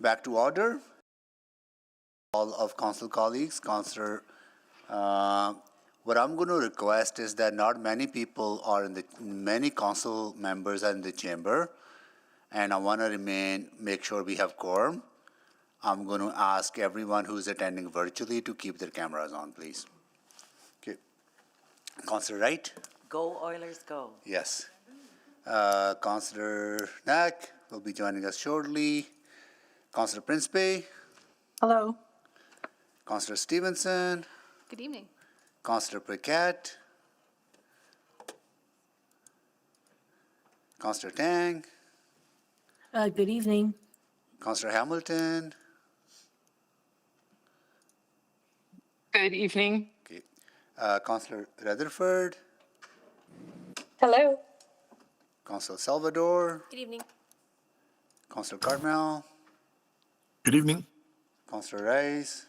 Back to order. All of council colleagues, Councillor, what I'm going to request is that not many people are many council members are in the chamber, and I want to make sure we have quorum. I'm going to ask everyone who's attending virtually to keep their cameras on, please. Okay. Councillor Wright? Go Oilers, go. Yes. Councillor Knack will be joining us shortly. Councillor Principe? Hello. Councillor Stevenson? Good evening. Councillor Pricat? Councillor Tang? Good evening. Councillor Hamilton? Good evening. Okay. Councillor Rutherford? Hello. Councillor Salvador? Good evening. Councillor Carmel? Good evening. Councillor Rice?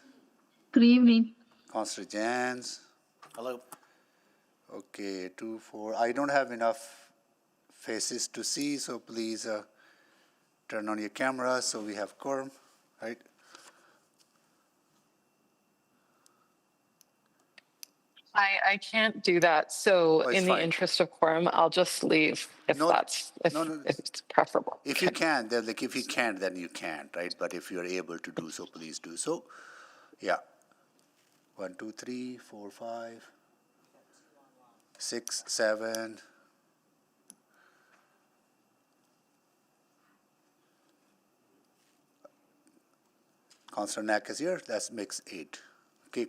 Good evening. Councillor Jans? Hello. Okay, 2, 4. I don't have enough faces to see, so please turn on your camera so we have quorum, right? I can't do that. So Oh, it's in the fine. interest of quorum, I'll just leave if No, if it's preferable. If you can, then if you can't, then you can't, right? But if you're able to do so, please do so. Yeah. 1, 2, 3, 4, 5, 6, 7. Councillor Knack is here. That makes 8. Okay.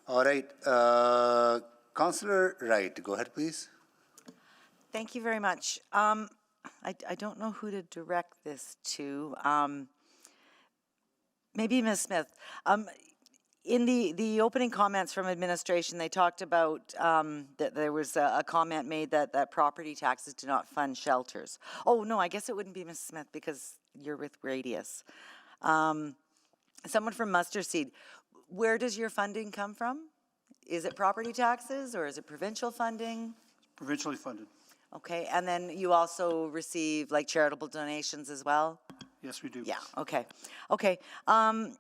All right. Councillor Wright, go ahead, please. Thank you very much. I don't know who to direct this to. Maybe Ms. Smith. In the opening comments from administration, they talked about that there was a comment made that property taxes do not fund shelters. Oh, no, I guess it wouldn't be Ms. Smith because you're with Radius. Someone from Mustard Seed. Where does your funding come from? Is it property taxes or is it provincial funding? Provincially funded. Okay, and then you also receive like charitable donations as well? Yes, we do. Yeah, okay. Okay. And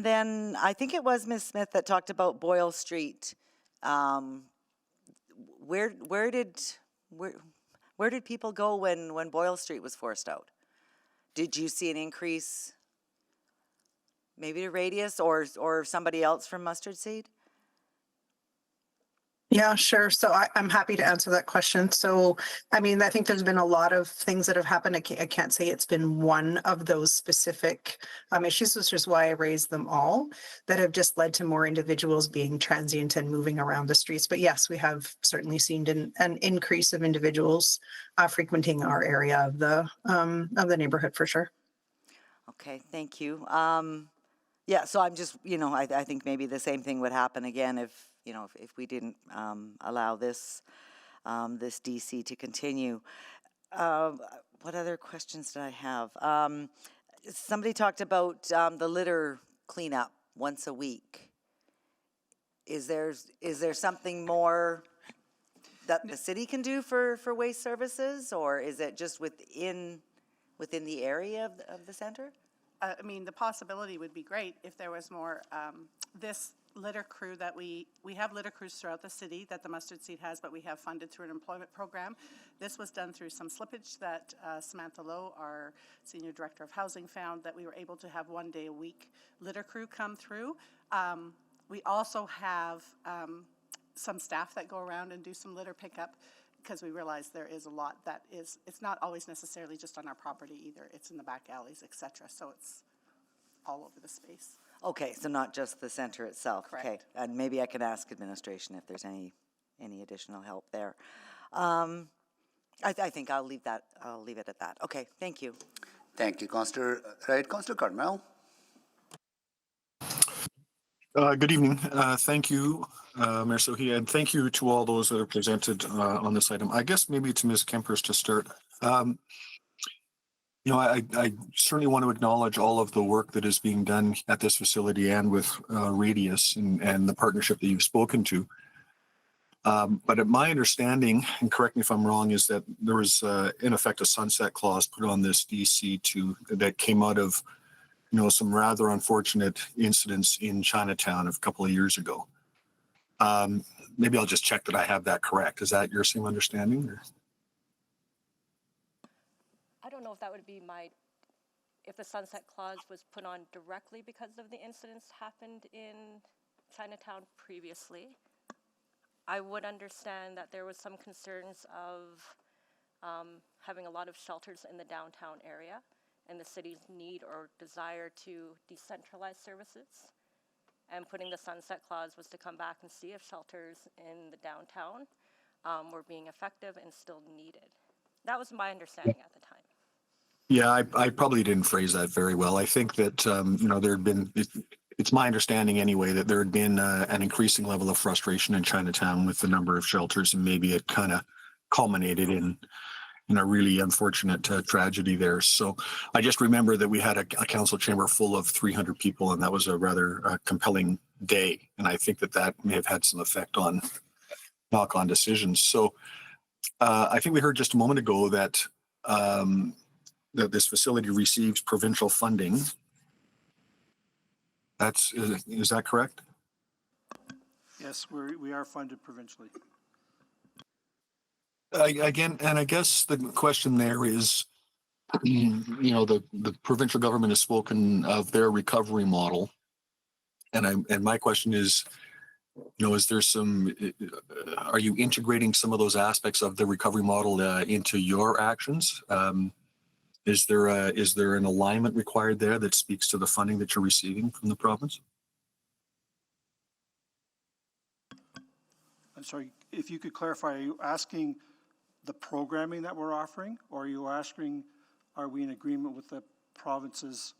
then I think it was Ms. Smith that talked about Boyle Street. Where did people go when Boyle Street was forced out? Did you see an increase maybe to Radius or somebody else from Mustard Seed? Yeah, sure. So I'm happy to answer that question. So, I mean, I think there's been a lot of things that have happened. I can't say it's been one of those specific issues, which is why I raised them all, that have just led to more individuals being transient and moving around the streets. But yes, we have certainly seen an increase of individuals frequenting our area of the neighborhood for sure. Okay, thank you. Yeah, so I'm just, I think maybe the same thing would happen again if we didn't allow this DC to continue. What other questions did I have? Somebody talked about the litter cleanup once a week. Is there something more that the city can do for waste services, or is it just within the area of the center? I mean, the possibility would be great if there was more. This litter crew that we have litter crews throughout the city that the Mustard Seed has, but we have funded through an employment program. This was done through some slippage that Samantha Lowe, our Senior Director of Housing, found that we were able to have 1 day a week litter crew come through. We also have some staff that go around and do some litter pickup because we realize there is a lot that is, it's not always necessarily just on our property either. It's in the back alleys, etc. So it's all over the space. Okay, so not just the center itself. Correct. Okay, and maybe I could ask administration if there's any additional help there. I think I'll leave it at that. Okay, thank you. Thank you, Councillor Wright. Councillor Carmel. Good evening. Thank you, Mayor Sohi, and thank you to all those that are presented on this item. I guess maybe to Ms. Kempers to start. I certainly want to acknowledge all of the work that is being done at this facility and with Radius and the partnership that you've spoken to. But my understanding, and correct me if I'm wrong, is that there was in effect a sunset clause put on this DC that came out of some rather unfortunate incidents in Chinatown a couple of years ago. Maybe I'll just check that I have that correct. Is that your same understanding? Or? I don't know if that would be if the sunset clause was put on directly because of the incidents happened in Chinatown previously. I would understand that there was some concerns of having a lot of shelters in the downtown area and the city's need or desire to decentralize services. And putting the sunset clause was to come back and see if shelters in the downtown were being effective and still needed. That was my understanding at the time. Yeah, I probably didn't phrase that very well. I think that, there had been, it's my understanding anyway, that there had been an increasing level of frustration in Chinatown with the number of shelters, and maybe it kind of culminated in a really unfortunate tragedy there. So I just remember that we had a council chamber full of 300 people, and that was a rather compelling day. And I think that may have had some effect on knock-on decisions. So I think we heard just a moment ago that that this facility receives provincial funding. Is that correct? Yes, we are funded provincially. Again, and I guess the question there is, the provincial government has spoken of their recovery model, and my question is, is there are you integrating some of those aspects of the recovery model into your actions? Is there an alignment required there that speaks to the funding that you're receiving from the province? I'm sorry, if you could clarify, are you asking the programming that we're offering, or are you asking, are we in agreement with the province's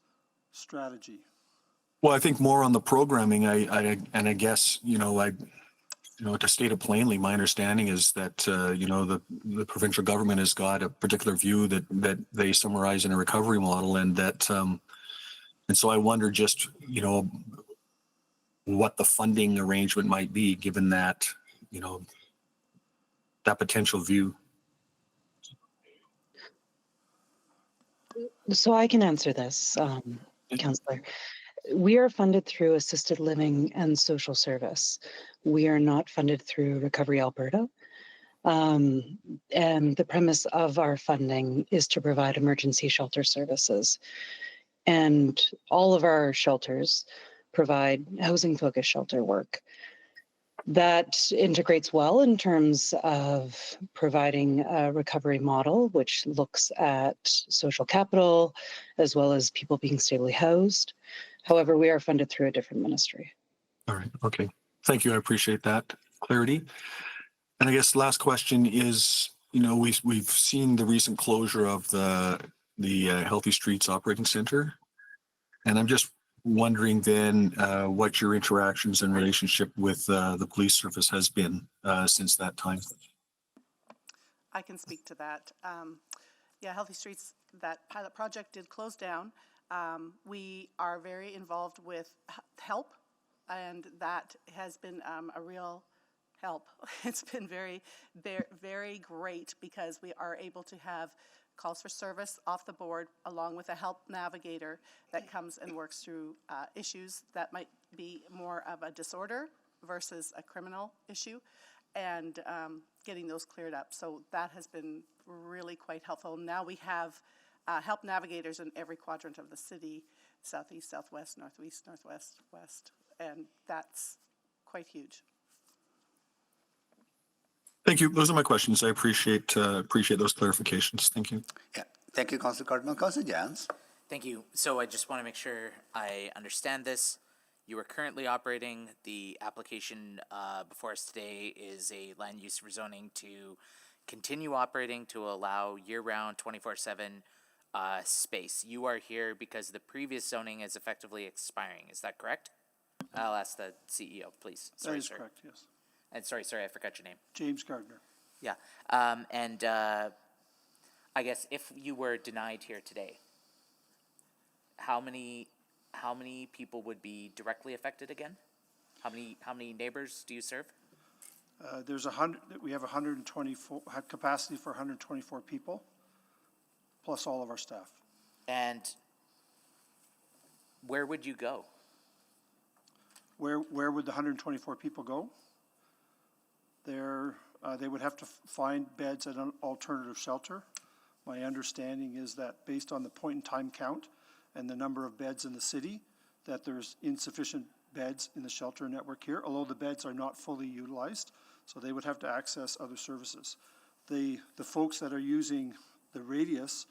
strategy? Well, I think more on the programming. I guess, to state it plainly, my understanding is that, the provincial government has got a particular view that they summarize in a recovery model, and that, and so I wonder just, what the funding arrangement might be given that, that potential view. So I can answer this, Councillor. We are funded through assisted living and social service. We are not funded through Recovery Alberta. And the premise of our funding is to provide emergency shelter services. And all of our shelters provide housing-focused shelter work. That integrates well in terms of providing a recovery model, which looks at social capital, as well as people being stably housed. However, we are funded through a different ministry. All right. Okay. Thank you. I appreciate that clarity. And I guess the last question is, we've seen the recent closure of the Healthy Streets Operating Center. And I'm just wondering then what your interactions and relationship with the police service has been since that time. I can speak to that. Healthy Streets, that pilot project did close down. We are very involved with help, and that has been a real help. It's been very, very, very great because we are able to have calls for service off the board along with a help navigator that comes and works through issues that might be more of a disorder versus a criminal issue, and getting those cleared up. So that has been really quite helpful. Now we have help navigators in every quadrant of the city: southeast, southwest, northeast, northwest, west, and that's quite huge. Thank you. Those are my questions. I appreciate those clarifications. Thank you. Yeah, thank you, Councillor Cardinal. Councillor Jans. Thank you. So I just want to make sure I understand this. You are currently operating. The application before us today is a land use rezoning to continue operating to allow year-round 24/7 space. You are here because the previous zoning is effectively expiring. Is that correct? I'll ask the CEO, please. That is correct, yes. And sorry, I forgot your name. James Gardner. Yeah. And I guess if you were denied here today, how many people would be directly affected again? How many neighbors do you serve? There's 100. We have 124 capacity for 124 people, plus all of our staff. And where would you go? Where would the 124 people go? They would have to find beds at an alternative shelter. My understanding is that based on the point-in-time count and the number of beds in the city, that there's insufficient beds in the shelter network here, although the beds are not fully utilized, so they would have to access other services. The folks that are using the Radius,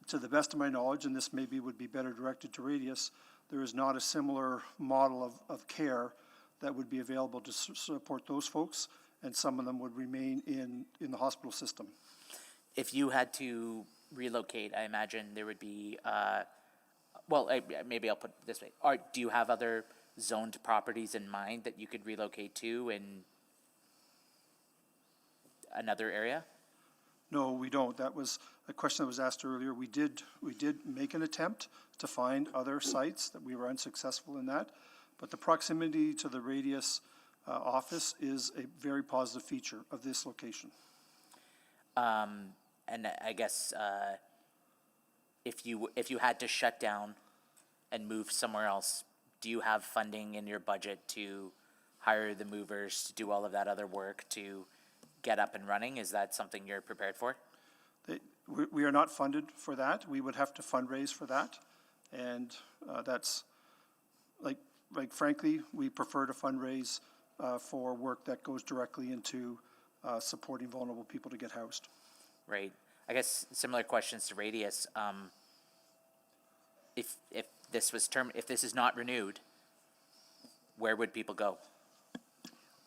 to the best of my knowledge, and this maybe would be better directed to Radius, there is not a similar model of care that would be available to support those folks, and some of them would remain in the hospital system. If you had to relocate, I imagine there would be, maybe I'll put it this way. Do you have other zoned properties in mind that you could relocate to in another area? No, we don't. That was a question that was asked earlier. We did make an attempt to find other sites, that we were unsuccessful in that. But the proximity to the Radius office is a very positive feature of this location. And I guess if you had to shut down and move somewhere else, do you have funding in your budget to hire the movers, to do all of that other work, to get up and running? Is that something you're prepared for? We are not funded for that. We would have to fundraise for that. And that's, like frankly, we prefer to fundraise for work that goes directly into supporting vulnerable people to get housed. Right. I guess similar questions to Radius. If this is not renewed, where would people go?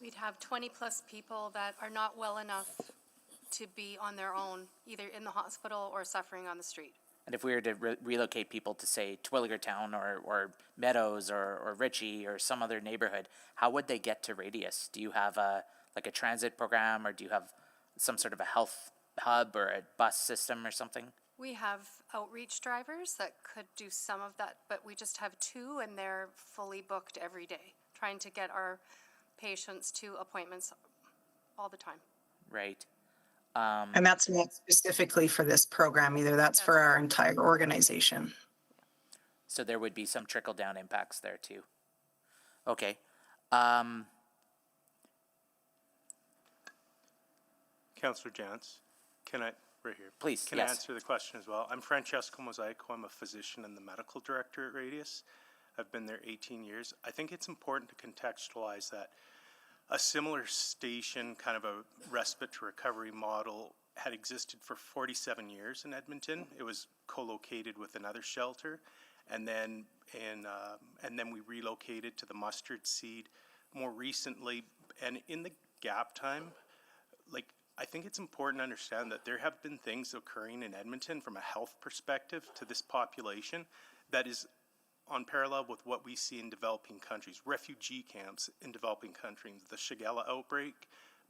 We'd have 20 plus people that are not well enough to be on their own, either in the hospital or suffering on the street. And if we were to relocate people to, say, Twilligertown or Meadows or Ritchie or some other neighborhood, how would they get to Radius? Do you have a transit program, or do you have some sort of a health hub or a bus system or something? We have outreach drivers that could do some of that, but we just have 2 and they're fully booked every day, trying to get our patients to appointments all the time. Right. And that's not specifically for this program either. That's for our entire organization. So there would be some trickle-down impacts there too. Okay. Councillor Jantz, can I, right here? Please, Can yes. I answer the question as well? I'm Francesco Mosaico. I'm a physician and the medical director at Radius. I've been there 18 years. I think it's important to contextualize that a similar station, kind of a respite to recovery model, had existed for 47 years in Edmonton. It was co-located with another shelter, and then we relocated to the Mustard Seed more recently. And in the gap time, I think it's important to understand that there have been things occurring in Edmonton from a health perspective to this population that is on parallel with what we see in developing countries, refugee camps in developing countries, the Shigella outbreak,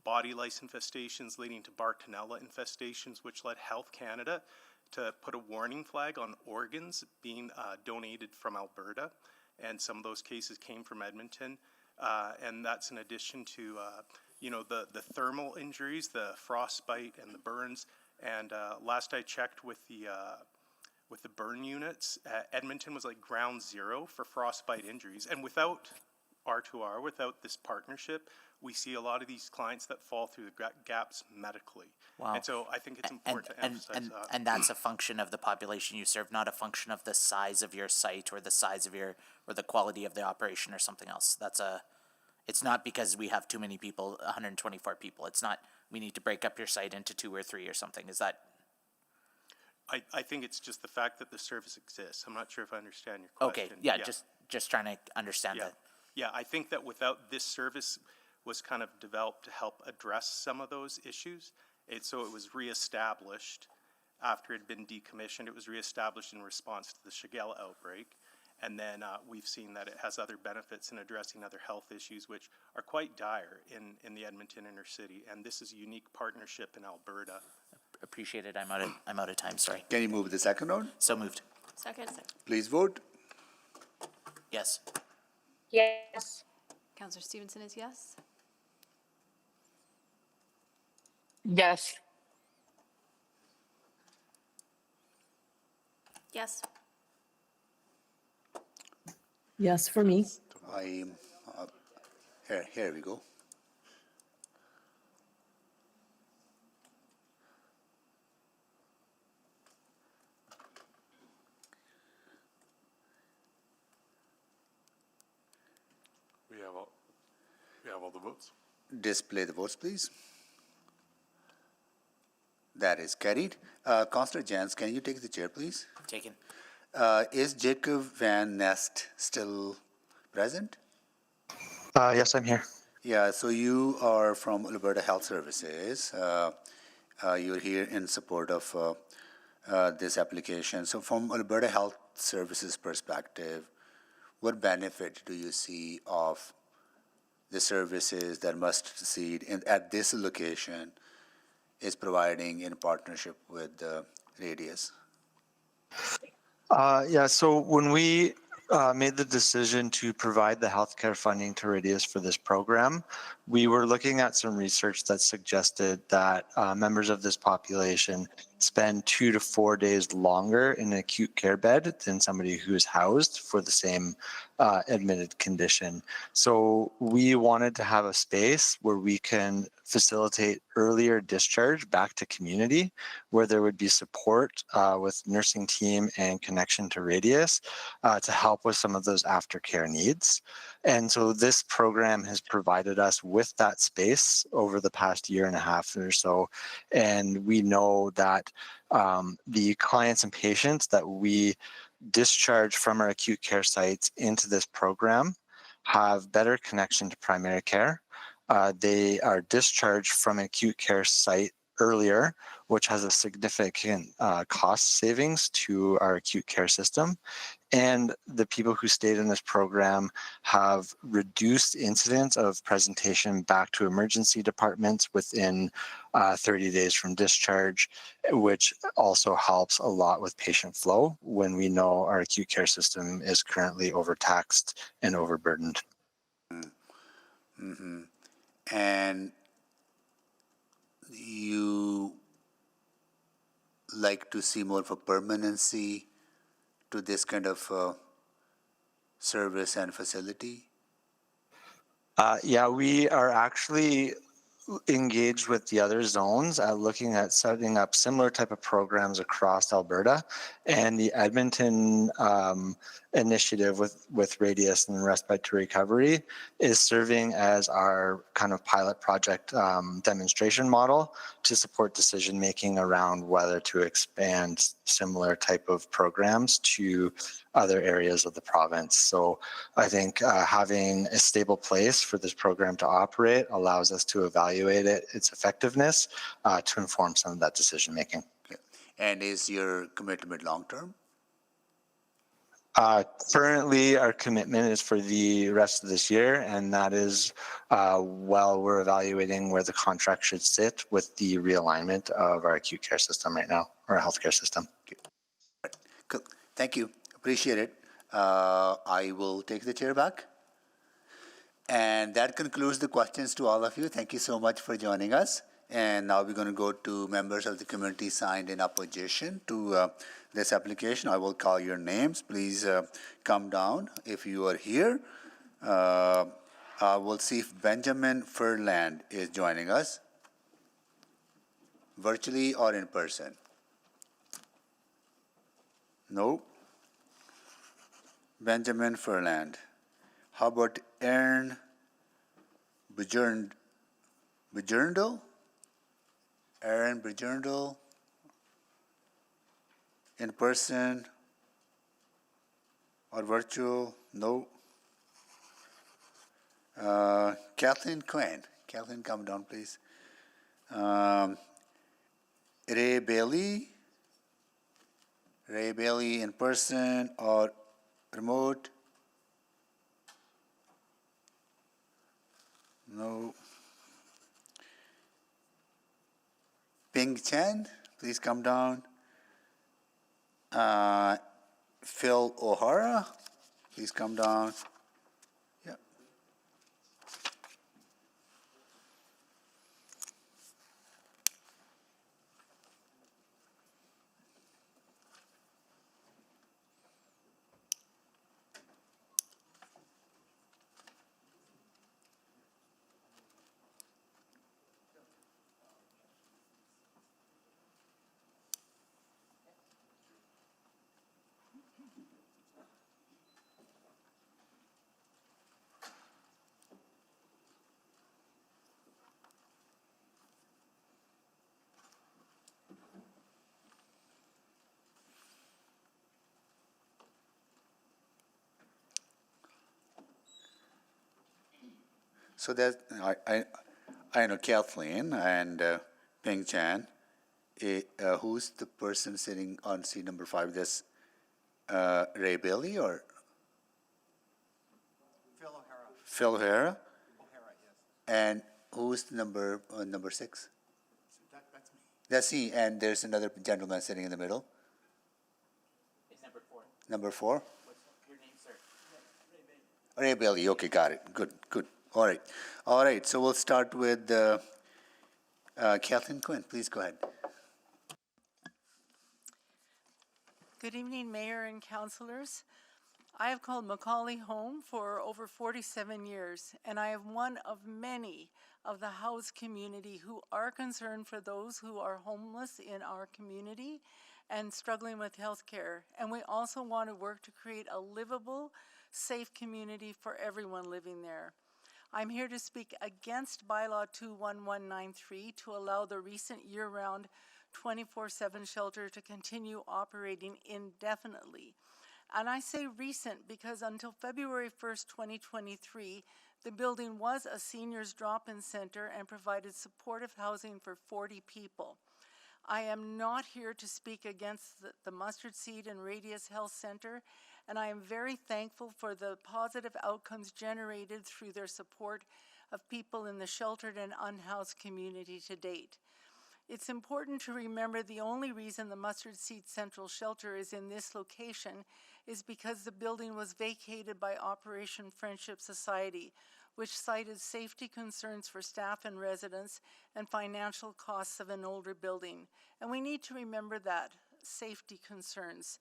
body lice infestations leading to Bartonella infestations, which led Health Canada to put a warning flag on organs being donated from Alberta, and some of those cases came from Edmonton, and that's in addition to the thermal injuries, the frostbite and the burns, and last I checked with the burn units, Edmonton was like ground zero for frostbite injuries. And without R2R, without this partnership, we see a lot of these clients that fall through the gaps medically. Wow. And so I think it's important to emphasize that. And that's a function of the population you serve, not a function of the size of your site or the size of or the quality of the operation or something else. It's not because we have too many people, 124 people. It's not, we need to break up your site into 2 or 3 or something. Is that? I think it's just the fact that the service exists. I'm not sure if I understand your question. Okay, yeah. Just trying to understand that. Yeah, I think that without this service was kind of developed to help address some of those issues. So it was reestablished after it had been decommissioned. It was reestablished in response to the Shigella outbreak. And then we've seen that it has other benefits in addressing other health issues, which are quite dire in the Edmonton inner city. And this is a unique partnership in Alberta. Appreciate it. I'm out of time. Sorry. Can you move the second one? So moved. Second. Please vote. Yes. Yes. Councillor Stevenson is yes. Yes. Yes. Yes, for me. I, here we go. We have all the votes. Display the votes, please. That is carried. Councillor Jans, can you take the chair, please? Taken. Is Jacob Van Nest still present? Yes, I'm here. Yeah, so you are from Alberta Health Services. You're here in support of this application. So from Alberta Health Services perspective, what benefit do you see of the services that Mustard Seed at this location is providing in partnership with Radius? Yeah, so when we made the decision to provide the healthcare funding to Radius for this program, we were looking at some research that suggested that members of this population spend 2 to 4 days longer in an acute care bed than somebody who's housed for the same admitted condition. So we wanted to have a space where we can facilitate earlier discharge back to community, where there would be support with nursing team and connection to Radius to help with some of those aftercare needs. And so this program has provided us with that space over the past year and a half or so. And we know that the clients and patients that we discharge from our acute care sites into this program have better connection to primary care. They are discharged from an acute care site earlier, which has a significant cost savings to our acute care system. And the people who stayed in this program have reduced incidents of presentation back to emergency departments within 30 days from discharge, which also helps a lot with patient flow when we know our acute care system is currently overtaxed and overburdened. Mm-hmm. And you like to see more of a permanency to this kind of service and facility? Yeah, we are actually engaged with the other zones looking at setting up similar type of programs across Alberta, and the Edmonton initiative with Radius and Respite to Recovery is serving as our kind of pilot project demonstration model to support decision making around whether to expand similar type of programs to other areas of the province. So I think having a stable place for this program to operate allows us to evaluate its effectiveness to inform some of that decision making. Okay. And is your commitment long-term? Currently, our commitment is for the rest of this year, and that is while we're evaluating where the contract should sit with the realignment of our acute care system right now, or our healthcare system. Okay. Cool. Thank you. Appreciate it. I will take the chair back. And that concludes the questions to all of you. Thank you so much for joining us. And now we're going to go to members of the community signed in opposition to this application. I will call your names. Please come down if you are here. We'll see if Benjamin Furland is joining us, virtually or in person. No. Benjamin Furland. How about Aaron Bujurndal? Aaron Bujurndal. In person or virtual? No. Kathleen Quinn. Kathleen, come down, please. Ray Bailey. Ray Bailey in person or remote? No. Ping Chen, please come down. Phil O'Hara, please come down. Yeah. So that I know Kathleen and Ping Chan. Who's the person sitting on seat number 5? That's Ray Bailey or Phil O'Hara? And who's the number 6? That's me. And there's another gentleman sitting in the middle. It's number 4. Number 4? What's your name, sir? Ray Bailey. Okay, got it. Good. All right. So we'll start with Kathleen Quinn. Please go ahead. Good evening, Mayor and councilors. I have called Macaulay home for over 47 years, and I am one of many of the house community who are concerned for those who are homeless in our community and struggling with health care. And we also want to work to create a livable, safe community for everyone living there. I'm here to speak against Bylaw 21193 to allow the recent year-round 24/7 shelter to continue operating indefinitely. And I say recent because until February 1st, 2023, the building was a seniors drop-in center and provided supportive housing for 40 people. I am not here to speak against the Mustard Seed and Radius Health Center, and I am very thankful for the positive outcomes generated through their support of people in the sheltered and unhoused community to date. It's important to remember the only reason the Mustard Seed Central Shelter is in this location is because the building was vacated by Operation Friendship Society, which cited safety concerns for staff and residents and financial costs of an older building. And we need to remember that, safety concerns.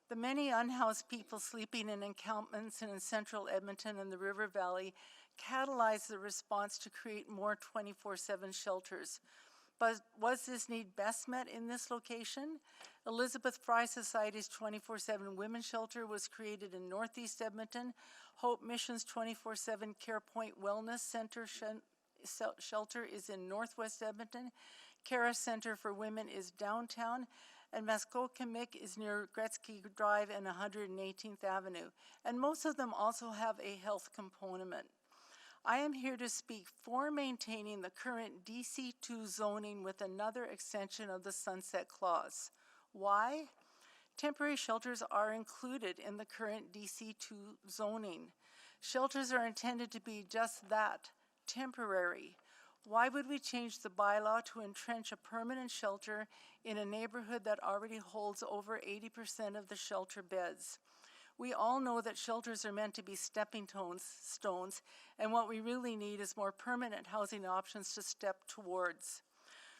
The many unhoused people sleeping in encampments in central Edmonton and the River Valley catalyzed the response to create more 24/7 shelters. But was this need best met in this location? Elizabeth Fry Society's 24/7 Women's Shelter was created in Northeast Edmonton. Hope Mission's 24/7 Care Point Wellness Center shelter is in Northwest Edmonton. Cara Center for Women is downtown. And Muskokamik is near Gretzky Drive and 118th Avenue. And most of them also have a health component. I am here to speak for maintaining the current DC2 zoning with another extension of the Sunset Clause. Why? Temporary shelters are included in the current DC2 zoning. Shelters are intended to be just that, temporary. Why would we change the bylaw to entrench a permanent shelter in a neighborhood that already holds over 80% of the shelter beds? We all know that shelters are meant to be stepping stones, and what we really need is more permanent housing options to step towards.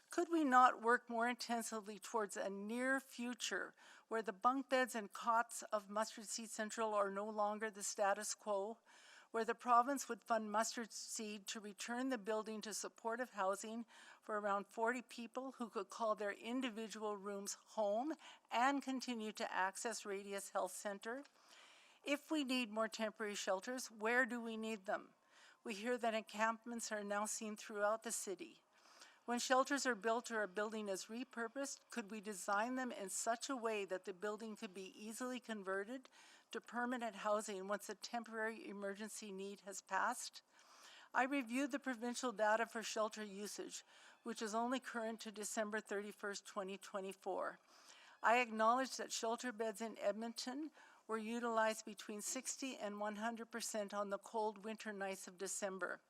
Could we not work more intensively towards a near future where the bunk beds and cots of Mustard Seed Central are no longer the status quo, where the province would fund Mustard Seed to return the building to supportive housing for around 40 people who could call their individual rooms home and continue to access Radius Health Center? If we need more temporary shelters, where do we need them? We hear that encampments are now seen throughout the city. When shelters are built or a building is repurposed, could we design them in such a way that the building could be easily converted to permanent housing once a temporary emergency need has passed? I reviewed the provincial data for shelter usage, which is only current to December 31st, 2024. I acknowledge that shelter beds in Edmonton were utilized between 60 and 100% on the cold winter nights of December.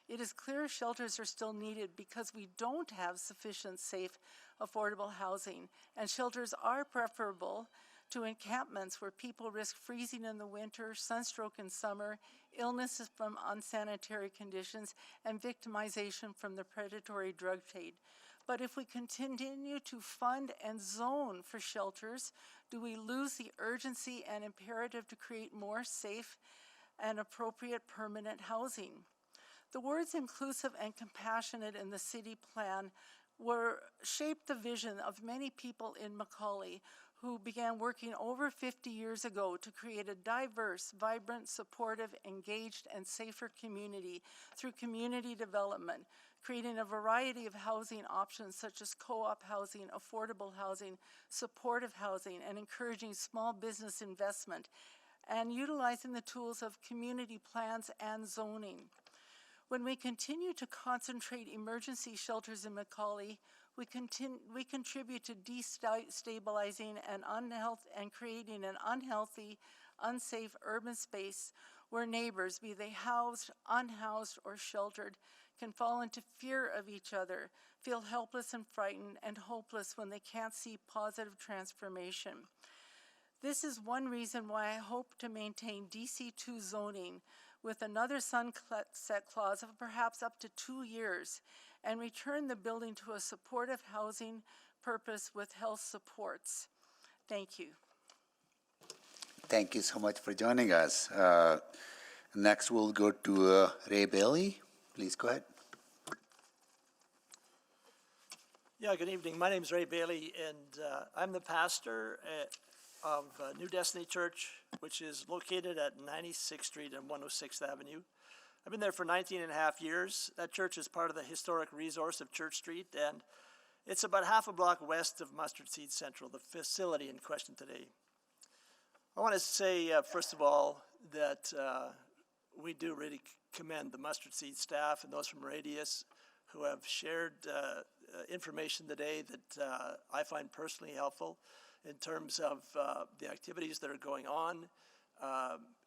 It is clear shelters are still needed because we don't have sufficient safe, affordable housing, and shelters are preferable to encampments where people risk freezing in the winter, sunstroke in summer, illnesses from unsanitary conditions, and victimization from the predatory drug trade. But if we continue to fund and zone for shelters, do we lose the urgency and imperative to create more safe and appropriate permanent housing? The words inclusive and compassionate in the city plan shaped the vision of many people in Macaulay who began working over 50 years ago to create a diverse, vibrant, supportive, engaged, and safer community through community development, creating a variety of housing options such as co-op housing, affordable housing, supportive housing, and encouraging small business investment, and utilizing the tools of community plans and zoning. When we continue to concentrate emergency shelters in McCauley, we contribute to destabilizing and creating an unhealthy, unsafe urban space where neighbors, be they housed, unhoused, or sheltered, can fall into fear of each other, feel helpless and frightened, and hopeless when they can't see positive transformation. This is one reason why I hope to maintain DC2 zoning with another sunset clause of perhaps up to 2 years and return the building to a supportive housing purpose with health supports. Thank you. Thank you so much for joining us. Next, we'll go to Ray Bailey. Please go ahead. Yeah, good evening. My name is Ray Bailey, and I'm the pastor of New Destiny Church, which is located at 96th Street and 106th Avenue. I've been there for 19 and a half years. That church is part of the historic resource of Church Street, and it's about half a block west of Mustard Seed Central, the facility in question today. I want to say, first of all, that we do really commend the Mustard Seed staff and those from Radius who have shared information today that I find personally helpful in terms of the activities that are going on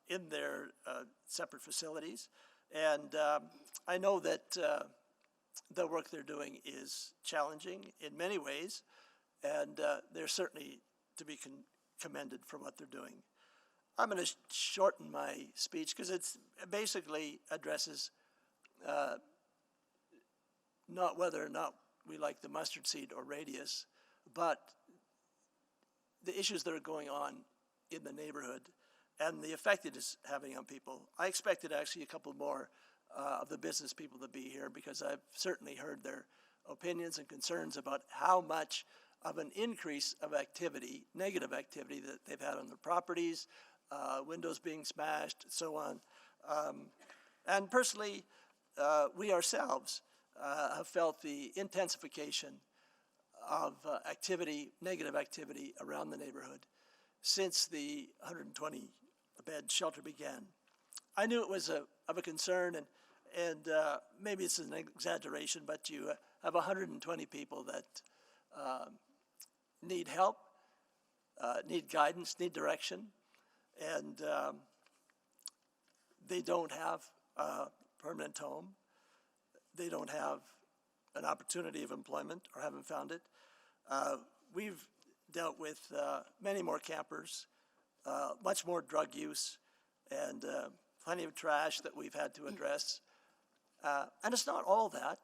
in their separate facilities. And I know that the work they're doing is challenging in many ways, and they're certainly to be commended for what they're doing. I'm going to shorten my speech because it basically addresses not whether or not we like the Mustard Seed or Radius, but the issues that are going on in the neighborhood and the effect it is having on people. I expected actually a couple more of the business people to be here because I've certainly heard their opinions and concerns about how much of an increase of activity, negative activity, that they've had on their properties, windows being smashed, so on. And personally, we ourselves have felt the intensification of activity, negative activity around the neighborhood since the 120-bed shelter began. I knew it was of a concern, and maybe it's an exaggeration, but you have 120 people that need help, need guidance, need direction, and they don't have a permanent home. They don't have an opportunity of employment or haven't found it. We've dealt with many more campers, much more drug use, and plenty of trash that we've had to address. And it's not all that,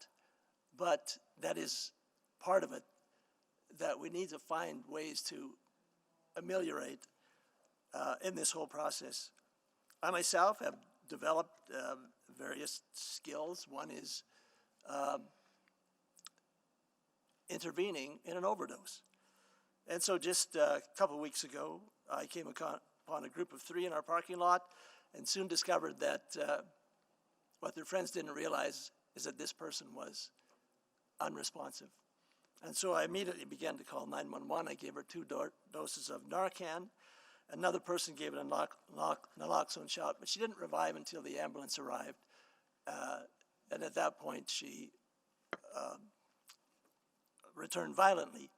but that is part of it, that we need to find ways to ameliorate in this whole process. I myself have developed various skills. One is intervening in an overdose. And so just a couple of weeks ago, I came upon a group of 3 in our parking lot and soon discovered that what their friends didn't realize is that this person was unresponsive. And so I immediately began to call 911. I gave her 2 doses of Narcan. Another person gave it a naloxone shot, but she didn't revive until the ambulance arrived. And at that point, she returned violently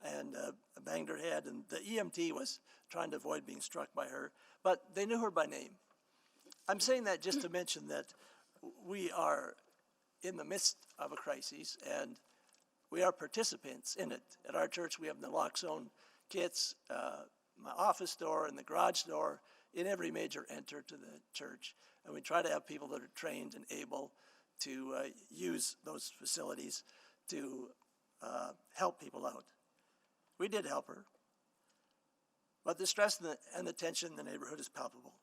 and banged her head. And the EMT was trying to avoid being struck by her, but they knew her by name. I'm saying that just to mention that we are in the midst of a crisis, and we are participants in it. At our church, we have naloxone kits, my office door and the garage door, in every major enter to the church. And we try to have people that are trained and able to use those facilities to help people out. We did help her, but the stress and the tension in the neighborhood is palpable.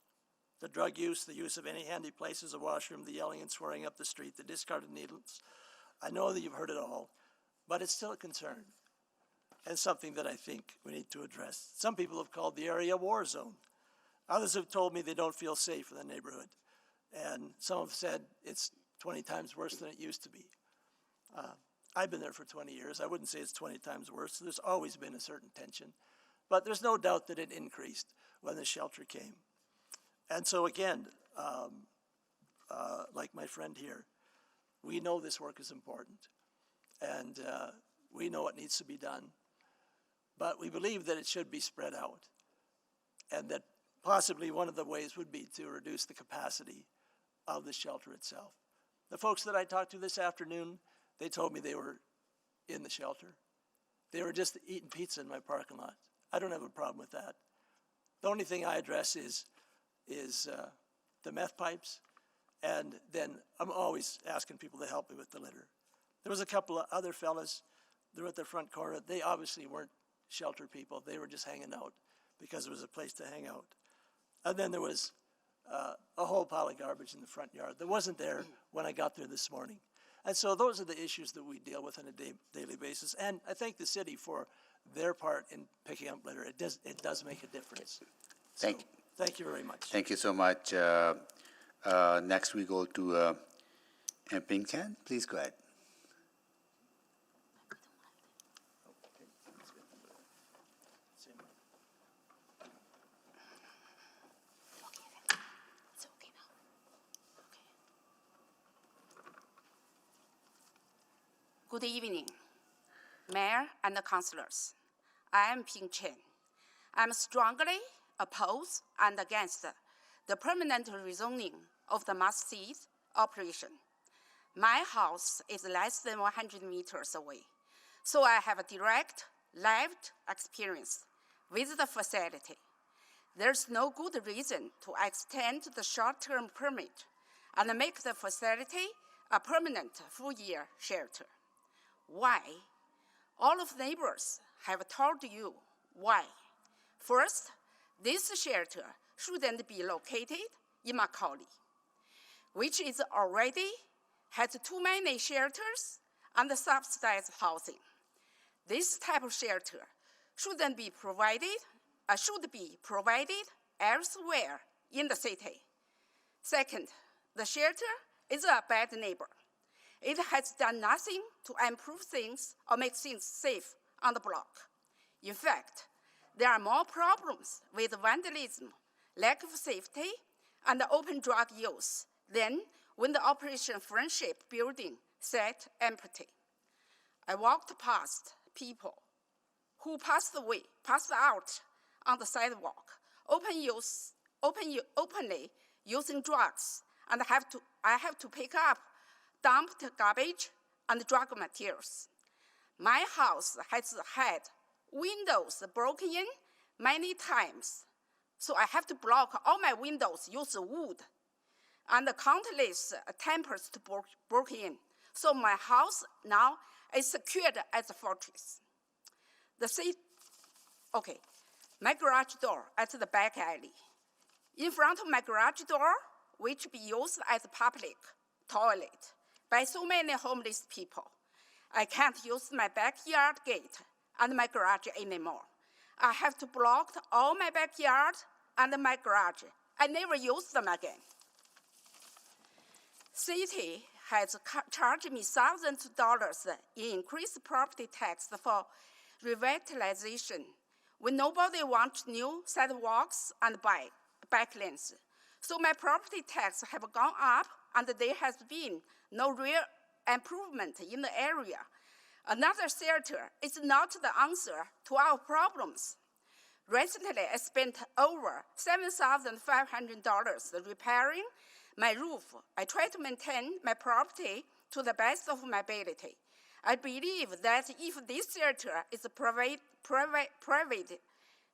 The drug use, the use of any handy place as a washroom, the yelling and swearing up the street, the discarded needles. I know that you've heard it all, but it's still a concern and something that I think we need to address. Some people have called the area a war zone. Others have told me they don't feel safe in the neighborhood. And some have said it's 20 times worse than it used to be. I've been there for 20 years. I wouldn't say it's 20 times worse. There's always been a certain tension. But there's no doubt that it increased when the shelter came. And so again, like my friend here, We know this work is important, and we know it needs to be done, but we believe that it should be spread out, and that possibly one of the ways would be to reduce the capacity of the shelter itself. The folks that I talked to this afternoon, they told me they were in the shelter. They were just eating pizza in my parking lot. I don't have a problem with that. The only thing I address is the meth pipes, and then I'm always asking people to help me with the litter. There was a couple of other fellas, they were at the front corner. They obviously weren't shelter people. They were just hanging out because it was a place to hang out. And then there was a whole pile of garbage in the front yard that wasn't there when I got there this morning. And so those are the issues that we deal with on a daily basis. And I thank the city for their part in picking up litter. It does make a difference. Thank you. Thank you very much. Thank you so much. Next we go to Pinkan. Please go ahead. Good evening, Mayor and the councillors. I am Ping Chen. I'm strongly opposed and against the permanent rezoning of the must cease operation. My house is less than 100 meters away, so I have a direct lived experience with the facility. There's no good reason to extend the short-term permit and make the facility a permanent full-year shelter. Why? All of the neighbors have told you why. First, this shelter shouldn't be located in Macaulay, which is already has too many shelters and subsidized housing. This type of shelter should be provided elsewhere in the city. Second, the shelter is a bad neighbor. It has done nothing to improve things or make things safe on the block. In fact, there are more problems with vandalism, lack of safety, and open drug use than when the Operation Friendship building sat empty. I walked past people who passed out on the sidewalk, openly using drugs, and I have to pick up dumped garbage and drug materials. My house has had windows broken in many times, so I have to block all my windows, use wood, and countless attempts to break in. So my house now is secured as a fortress. My garage door at the back alley. In front of my garage door, which be used as a public toilet by so many homeless people, I can't use my backyard gate and my garage anymore. I have to block all my backyard and my garage. I never use them again. City has charged me thousands of dollars in increased property tax for revitalization when nobody wants new sidewalks and bike lanes. So my property tax have gone up and there has been no real improvement in the area. Another shelter is not the answer to our problems. Recently, I spent over $7,500 repairing my roof. I try to maintain my property to the best of my ability. I believe that if this shelter is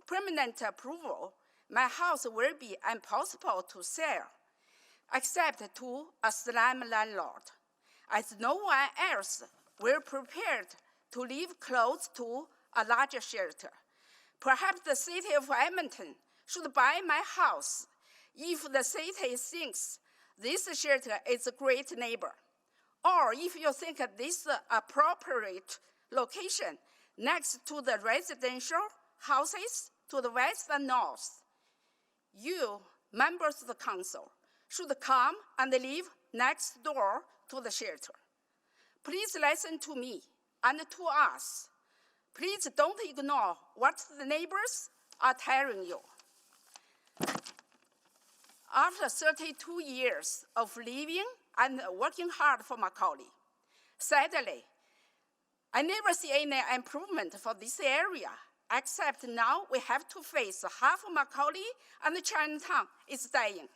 permanent approval, my house will be impossible to sell, except to a slum landlord, as no one else will prepared to live close to a larger shelter. Perhaps the city of Edmonton should buy my house if the city thinks this shelter is a great neighbor, or if you think this is an appropriate location next to the residential houses to the west and north. You, members of the council, should come and live next door to the shelter. Please listen to me and to us. Please don't ignore what the neighbors are telling you. After 32 years of living and working hard for Macaulay. Sadly, I never see any improvement for this area, except now we have to face half of Macaulay and Chinatown is dying.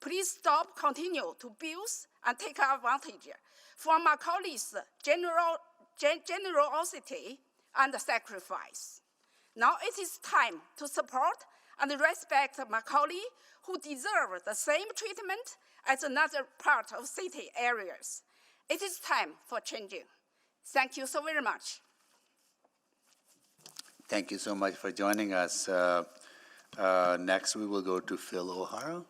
Please stop, continue to abuse and take advantage for Macaulay's generosity and sacrifice. Now it is time to support and respect Macaulay, who deserve the same treatment as another part of city areas. It is time for changing. Thank you so very much. Thank you so much for joining us. Next, we will go to Phil O'Hara.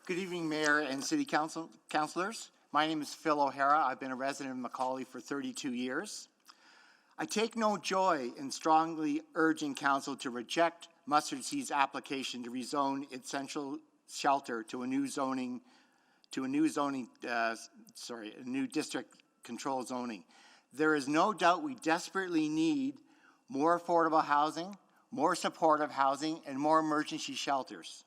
Good evening, Mayor and City Councilors. My name is Phil O'Hara. I've been a resident of Macaulay for 32 years. I take no joy in strongly urging Council to reject Mustard Seed's application to rezone its central shelter to a new district control zoning. There is no doubt we desperately need more affordable housing, more supportive housing, and more emergency shelters.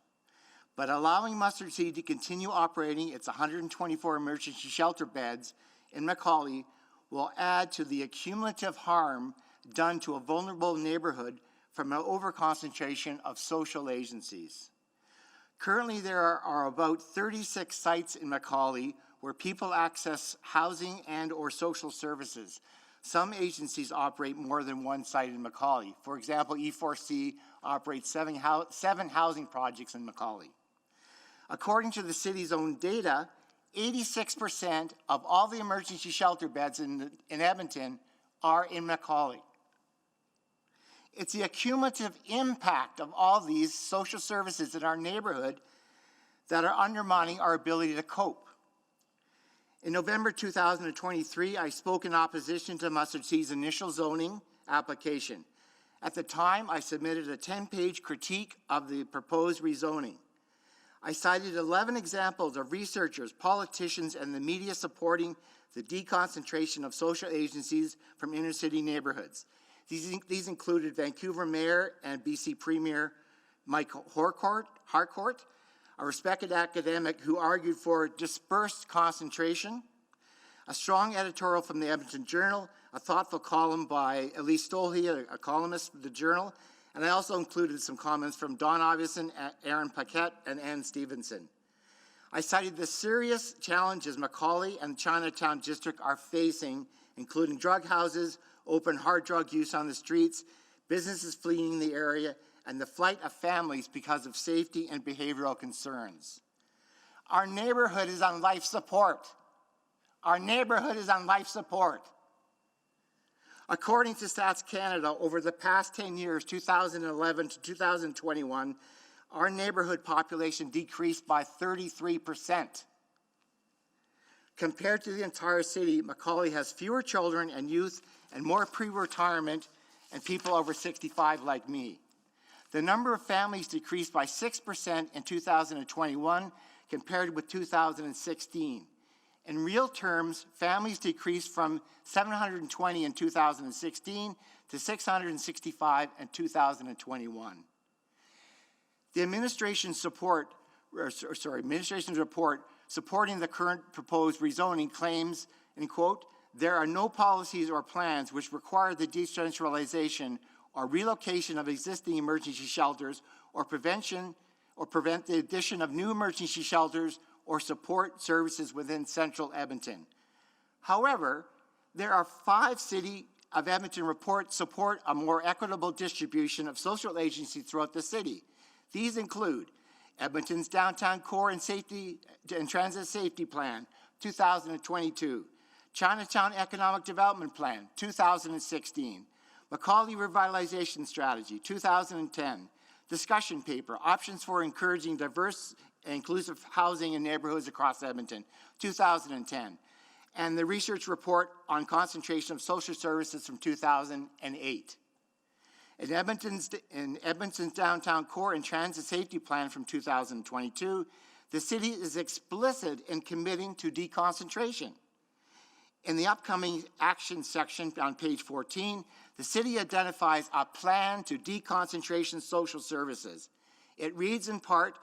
But allowing Mustard Seed to continue operating its 124 emergency shelter beds in Macaulay will add to the accumulative harm done to a vulnerable neighborhood from an overconcentration of social agencies. Currently, there are about 36 sites in Macaulay where people access housing and or social services. Some agencies operate more than one site in Macaulay. For example, E4C operates seven housing projects in Macaulay. According to the city's own data, 86% of all the emergency shelter beds in Edmonton are in Macaulay. It's the accumulative impact of all these social services in our neighborhood that are undermining our ability to cope. In November 2023, I spoke in opposition to Mustard Seed's initial zoning application. At the time, I submitted a 10-page critique of the proposed rezoning. I cited 11 examples of researchers, politicians, and the media supporting the deconcentration of social agencies from inner-city neighborhoods. These included Vancouver Mayor and BC Premier Mike Harcourt, a respected academic who argued for dispersed concentration, a strong editorial from the Edmonton Journal, a thoughtful column by Elise Stolhe, a columnist for the Journal, and I also included some comments from Don Iveson, Aaron Paquette, and Ann Stevenson. I cited the serious challenges Macaulay and Chinatown District are facing, including drug houses, open hard drug use on the streets, businesses fleeing the area, and the flight of families because of safety and behavioral concerns. Our neighborhood is on life support. Our neighborhood is on life support. According to Stats Canada, over the past 10 years, 2011 to 2021, our neighborhood population decreased by 33%. Compared to the entire city, Macaulay has fewer children and youth and more pre-retirement and people over 65 like me. The number of families decreased by 6% in 2021 compared with 2016. In real terms, families decreased from 720 in 2016 to 665 in 2021. The administration's report supporting the current proposed rezoning claims, and quote, there are no policies or plans which require the decentralization or relocation of existing emergency shelters or prevent the addition of new emergency shelters or support services within central Edmonton. However, there are 5 City of Edmonton reports support a more equitable distribution of social agencies throughout the city. These include Edmonton's Downtown Core and Transit Safety Plan, 2022, Chinatown Economic Development Plan, 2016, Macaulay Revitalization Strategy, 2010, Discussion Paper, Options for Encouraging Diverse and Inclusive Housing in Neighborhoods Across Edmonton, 2010, and the Research Report on Concentration of Social Services from 2008. In Edmonton's Downtown Core and Transit Safety Plan from 2022, the city is explicit in committing to deconcentration. In the upcoming action section on page 14, the city identifies a plan to deconcentration social services. It reads in part,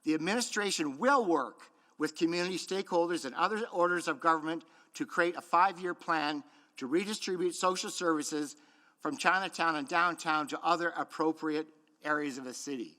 the administration will work with community stakeholders and other orders of government to create a 5-year plan to redistribute social services from Chinatown and downtown to other appropriate areas of the city.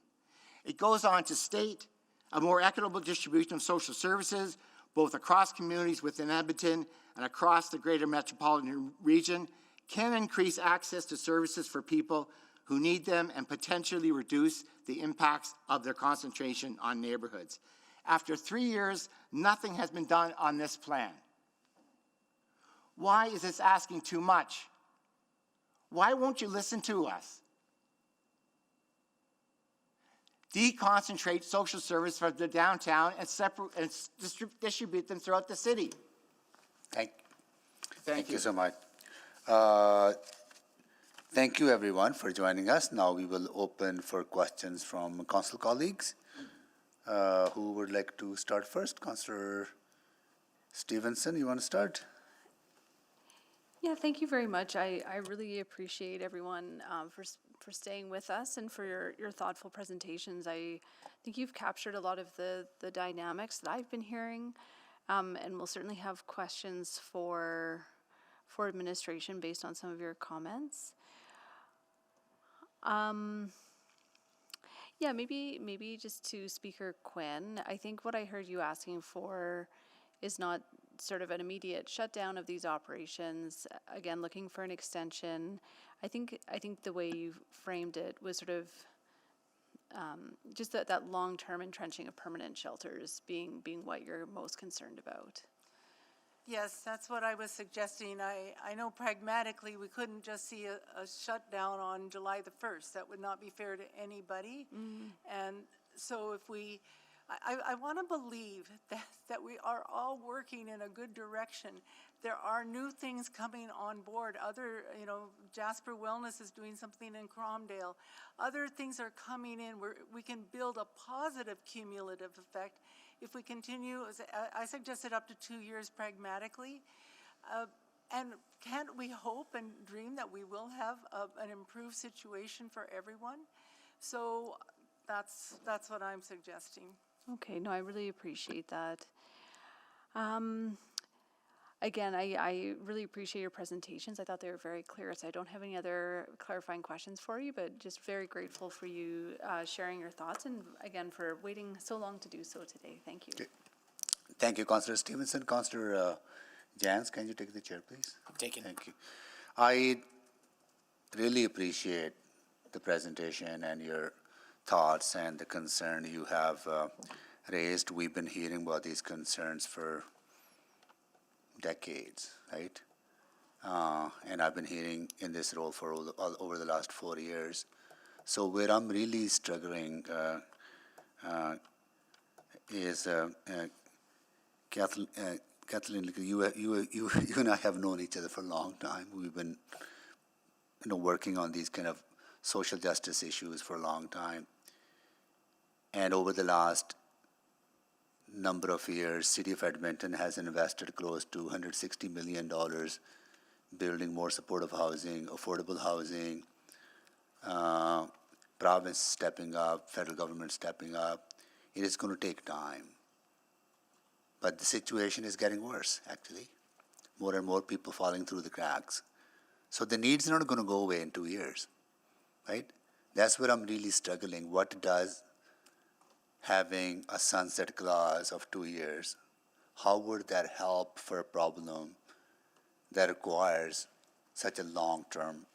It goes on to state a more equitable distribution of social services, both across communities within Edmonton and across the greater metropolitan region, can increase access to services for people who need them and potentially reduce the impacts of their concentration on neighborhoods. After 3 years, nothing has been done on this plan. Why is this asking too much? Why won't you listen to us? Deconcentrate social service from the downtown and distribute them throughout the city. Thank you so much. Thank you, everyone, for joining us. Now we will open for questions from council colleagues. Who would like to start first? Councillor Stevenson, you want to start? Yeah, thank you very much. I really appreciate everyone for staying with us and for your thoughtful presentations. I think you've captured a lot of the dynamics that I've been hearing, and we'll certainly have questions for administration based on some of your comments. Yeah, maybe just to Speaker Quinn, I think what I heard you asking for is not sort of an immediate shutdown of these operations, again, looking for an extension. I think the way you framed it was sort of just that long-term entrenching of permanent shelters being what you're most concerned about. Yes, that's what I was suggesting. I know pragmatically we couldn't just see a shutdown on July the 1st. That would not be fair to anybody. And so if I want to believe that we are all working in a good direction. There are new things coming on board. Jasper Wellness is doing something in Cromdale. Other things are coming in where we can build a positive cumulative effect if we continue. I suggested up to 2 years pragmatically. And can't we hope and dream that we will have an improved situation for everyone? So that's what I'm suggesting. Okay, no, I really appreciate that. Again, I really appreciate your presentations. I thought they were very clear, so I don't have any other clarifying questions for you, but just very grateful for you sharing your thoughts and, again, for waiting so long to do so today. Thank you. Okay. Thank you, Councillor Stevenson. Councillor Jans, can you take the chair, please? Taken. Thank you. I really appreciate the presentation and your thoughts and the concern you have raised. We've been hearing about these concerns for decades, right? And I've been hearing in this role for over the last 4 years. So where I'm really struggling is Kathleen, you and I have known each other for a long time. We've been working on these kind of social justice issues for a long time. And over the last number of years, City of Edmonton has invested close to $160 million building more supportive housing, affordable housing, province stepping up, federal government stepping up. It is going to take time. But the situation is getting worse, actually. More and more people falling through the cracks. So the needs are not going to go away in 2 years, right? That's where I'm really struggling. What does having a sunset clause of 2 years, how would that help for a problem that requires such a long-term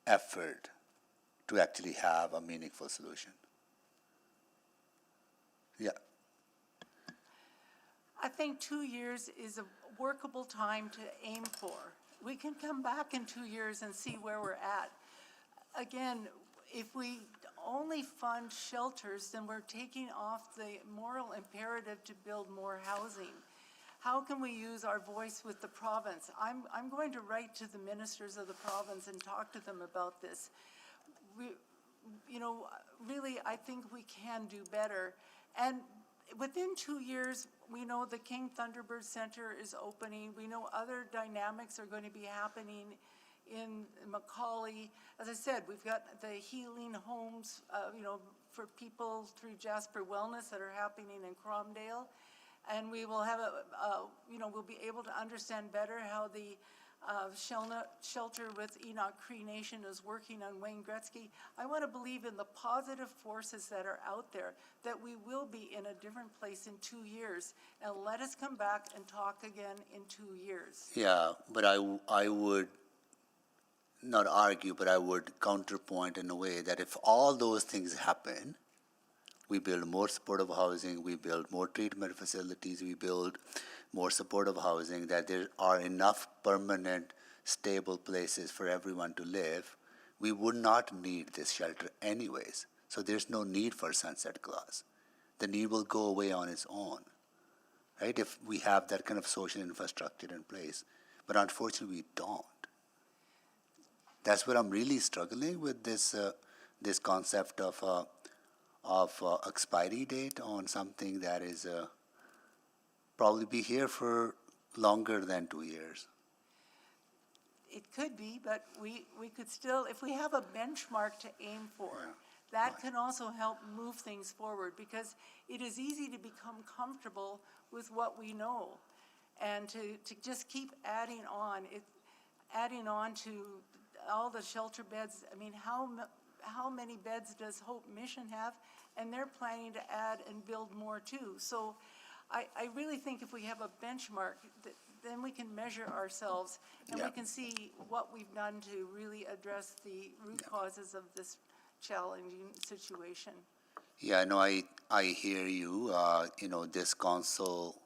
effort to actually have a meaningful solution? Yeah. I think 2 years is a workable time to aim for. We can come back in 2 years and see where we're at. Again, if we only fund shelters, then we're taking off the moral imperative to build more housing. How can we use our voice with the province? I'm going to write to the ministers of the province and talk to them about this. Really, I think we can do better. And within 2 years, we know the King Thunderbird Center is opening. We know other dynamics are going to be happening in Macaulay. As I said, we've got the healing homes, for people through Jasper Wellness that are happening in Cromdale. And we will have we'll be able to understand better how the shelter with Enoch Cree Nation is working on Wayne Gretzky. I want to believe in the positive forces that are out there, that we will be in a different place in 2 years. And let us come back and talk again in 2 years. Yeah, but I would not argue, but I would counterpoint in a way that if all those things happen, we build more supportive housing, we build more treatment facilities, we build more supportive housing, that there are enough permanent, stable places for everyone to live, we would not need this shelter anyways. So there's no need for sunset clause. The need will go away on its own, right? If we have that kind of social infrastructure in place. But unfortunately, we don't. That's where I'm really struggling with this concept of expiry date on something that is probably be here for longer than 2 years. It could be, but we could still, if we have a benchmark to aim for, that can also help move things forward, because it is easy to become comfortable with what we know and to just keep adding on to all the shelter beds. I mean, how many beds does Hope Mission have? And they're planning to add and build more too. So I really think if we have a benchmark, then we can measure ourselves and we can see what we've done to really address the root causes of this challenging situation. Yeah, no, I hear you. This council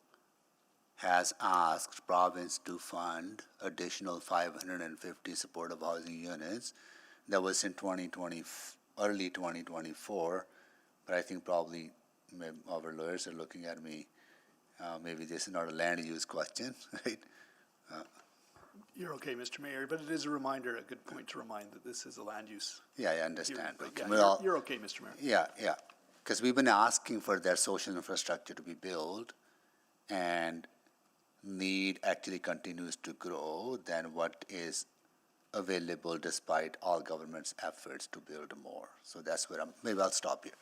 has asked province to fund additional 550 supportive housing units. That was in early 2024, but I think probably our lawyers are looking at me. Maybe this is not a land use question, right? You're okay, Mr. Mayor, but it is a reminder, a good point to remind that this is a land use. Yeah, I understand. But Okay. yeah, you're okay, Mr. Mayor. Yeah. Because we've been asking for that social infrastructure to be built, and need actually continues to grow than what is available despite all government's efforts to build more. So that's where maybe I'll stop here.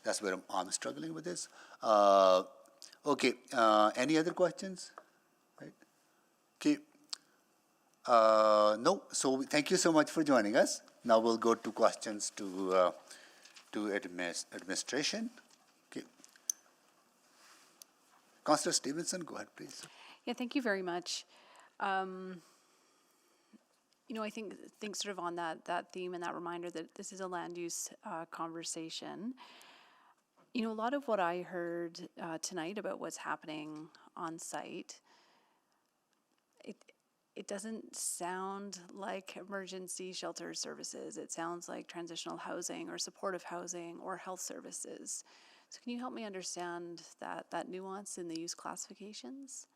That's where I'm struggling with this. Okay, any other questions? Right? Okay. No, so thank you so much for joining us. Now we'll go to questions to administration. Okay. Councillor Stevenson, go ahead, please. Yeah, thank you very much. I think sort of on that theme and that reminder that this is a land use conversation. A lot of what I heard tonight about what's happening on site, it doesn't sound like emergency shelter services. It sounds like transitional housing or supportive housing or health services. So can you help me understand that nuance in the use classifications?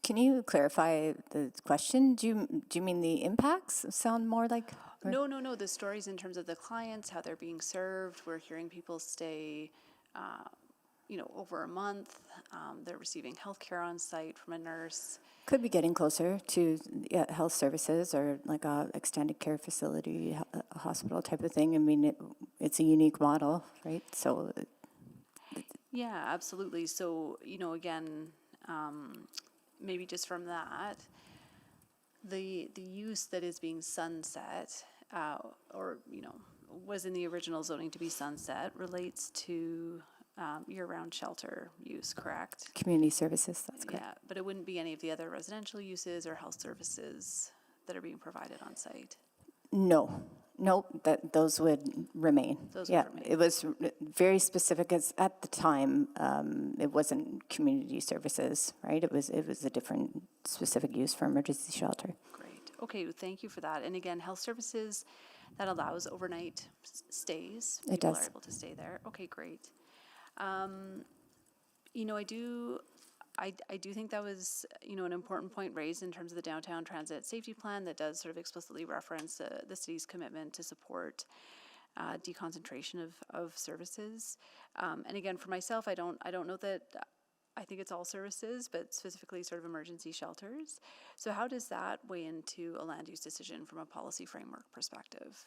Can you clarify the question? Do you mean the impacts sound more like? Or? No. The stories in terms of the clients, how they're being served. We're hearing people stay, over a month. They're receiving health care on site from a nurse. Could be getting closer to health services or like a extended care facility, a hospital type of thing. I mean, it's a unique model, right? So. Yeah, absolutely. So, again, maybe just from that, the use that is being sunset, was in the original zoning to be sunset, relates to year-round shelter use, correct? Community services, that's correct. Yeah, but it wouldn't be any of the other residential uses or health services that are being provided on site? No, those would remain. Those would remain. It was very specific. As at the time, it wasn't community services, right? It was a different specific use for emergency shelter. Great. Okay, thank you for that. And again, health services, that allows overnight stays. It People does. are able to stay there. Okay, great. I do think that was, an important point raised in terms of the downtown transit safety plan that does sort of explicitly reference the city's commitment to support deconcentration of services. And again, for myself, I don't know that I think it's all services, but specifically sort of emergency shelters. So how does that weigh into a land use decision from a policy framework perspective?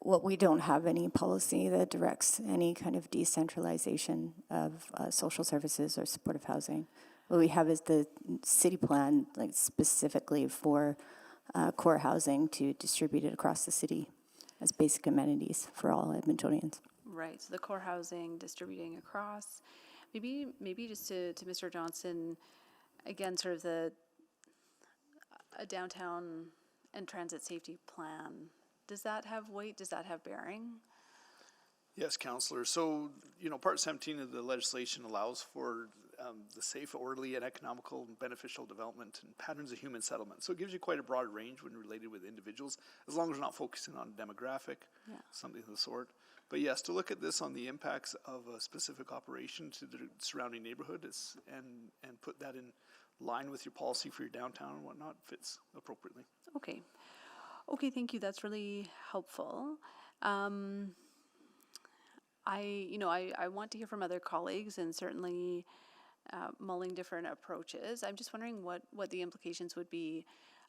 Well, we don't have any policy that directs any kind of decentralization of social services or supportive housing. What we have is the city plan, like specifically for core housing to distribute it across the city as basic amenities for all Edmontonians. Right, so the core housing distributing across. Maybe just to Mr. Johnson, again, sort of a downtown and transit safety plan. Does that have weight? Does that have bearing? Yes, Councillor. So, Part 17 of the legislation allows for the safe, orderly, and economical and beneficial development and patterns of human settlement. So it gives you quite a broad range when related with individuals, as long as we're not focusing on demographic, something of the sort. But yes, to look at this on the impacts of a specific operation to the surrounding neighborhood and put that in line with your policy for your downtown and whatnot fits appropriately. Okay. Okay, thank you. That's really helpful. I want to hear from other colleagues and certainly mulling different approaches. I'm just wondering what the implications would be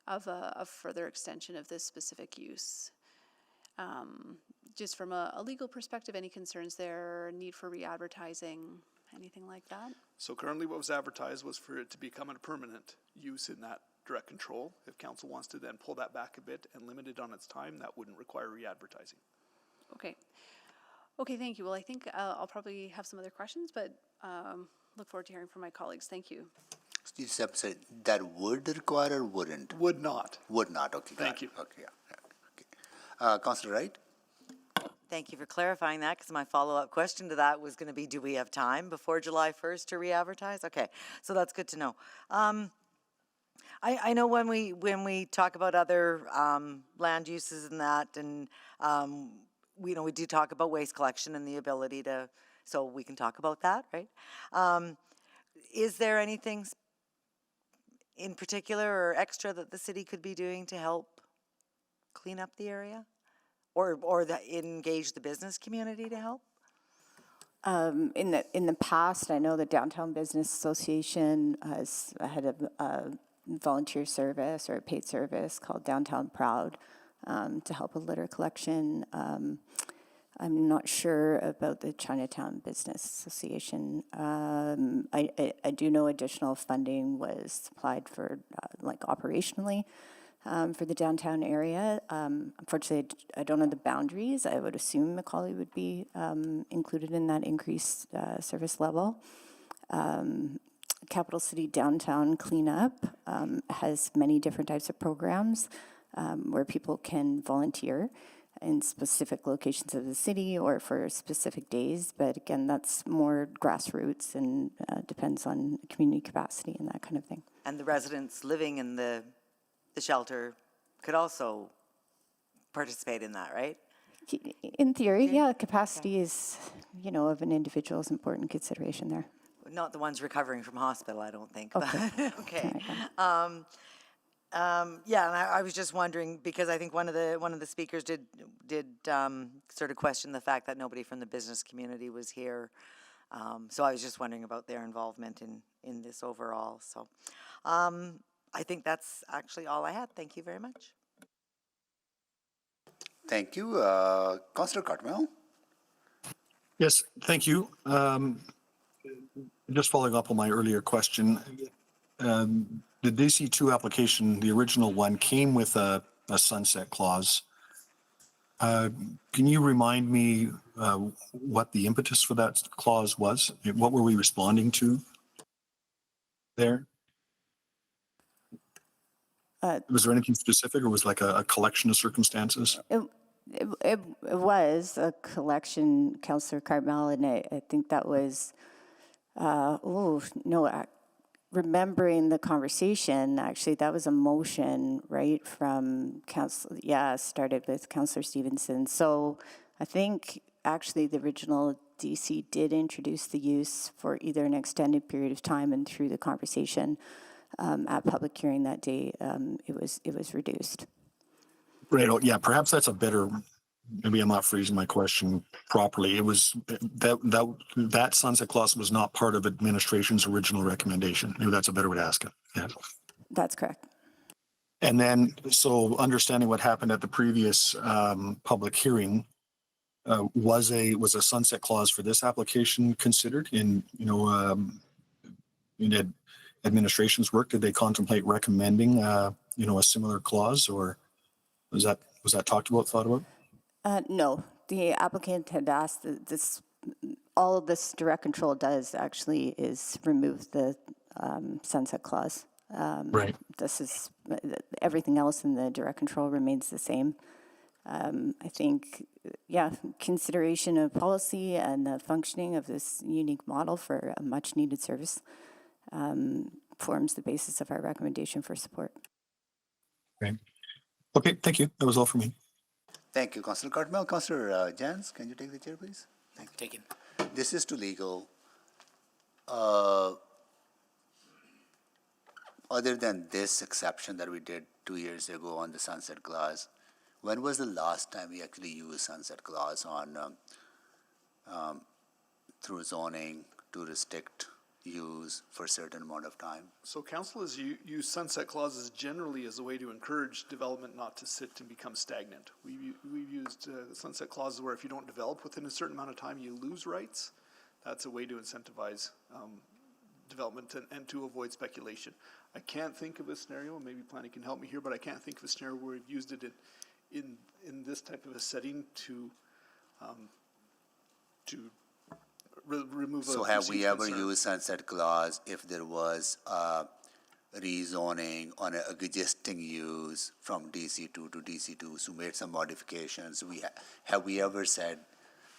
of a further extension of this specific use. Just from a legal perspective, any concerns there, need for re-advertising, anything like that? So currently what was advertised was for it to become a permanent use in that direct control. If council wants to then pull that back a bit and limit it on its time, that wouldn't require re-advertising. Okay. Okay, thank you. Well, I think I'll probably have some other questions, but look forward to hearing from my colleagues. Thank you. You said that would require or wouldn't? Would not. Would not, okay. Thank you. Okay, yeah. Okay. Councillor Wright? Thank you for clarifying that, because my follow-up question to that was going to be, do we have time before July 1st to re-advertise? Okay, so that's good to know. I know when we talk about other land uses and that, and we do talk about waste collection and the ability to, so we can talk about that, right? Is there anything in particular or extra that the city could be doing to help clean up the area? Or engage the business community to help? In the past, I know the Downtown Business Association has had a volunteer service or a paid service called Downtown Proud to help with litter collection. I'm not sure about the Chinatown Business Association. I do know additional funding was supplied for operationally for the downtown area. Unfortunately, I don't know the boundaries. I would assume Macaulay would be included in that increased service level. Capital City Downtown Cleanup has many different types of programs where people can volunteer in specific locations of the city or for specific days. But again, that's more grassroots and depends on community capacity and that kind of thing. And the residents living in the shelter could also participate in that, right? In theory, yeah, capacity is, of an individual is important consideration there. Not the ones recovering from hospital, I don't think. Okay. But, okay. Yeah, and I was just wondering, because I think one of the speakers did sort of question the fact that nobody from the business community was here. So I was just wondering about their involvement in this overall. So I think that's actually all I had. Thank you very much. Thank you. Councillor Cartmel? Yes, thank you. Just following up on my earlier question, the DC2 application, the original one, came with a sunset clause. Can you remind me what the impetus for that clause was? What were we responding to there? Was there anything specific, or was it like a collection of circumstances? It was a collection, Councillor Carmel, and I think that was, remembering the conversation, actually, that was a motion, right, from started with Councillor Stevenson. So I think actually the original DC did introduce the use for either an extended period of time, and through the conversation at public hearing that day, it was reduced. Right. Oh, yeah. Perhaps that's a better. Maybe I'm not phrasing my question properly. It was that sunset clause was not part of administration's original recommendation. Maybe that's a better way to ask it. Yeah. That's correct. And then, so understanding what happened at the previous public hearing, was a sunset clause for this application considered in, in administration's work? Did they contemplate recommending, a similar clause, or was that talked about, thought about? No, the applicant had asked that this, all of this direct control does actually is remove the sunset clause. Right. This is, everything else in the direct control remains the same. I think, yeah, consideration of policy and the functioning of this unique model for a much needed service forms the basis of our recommendation for support. Right. Okay, thank you. That was all for me. Thank you, Councillor Cartmel. Councillor Jans, can you take the chair, please? Thank you. Taken. This is to legal. Other than this exception that we did 2 years ago on the sunset clause, when was the last time we actually used sunset clause on through zoning to restrict use for a certain amount of time? So council has used sunset clauses generally as a way to encourage development not to sit and become stagnant. We've used sunset clauses where if you don't develop within a certain amount of time, you lose rights. That's a way to incentivize development and to avoid speculation. I can't think of a scenario, maybe planning can help me here, but I can't think of a scenario where we've used it in this type of a setting to remove a So have we perceived ever concern. used sunset clause if there was rezoning on an existing use from DC2 to DC2, so made some modifications? Have we ever said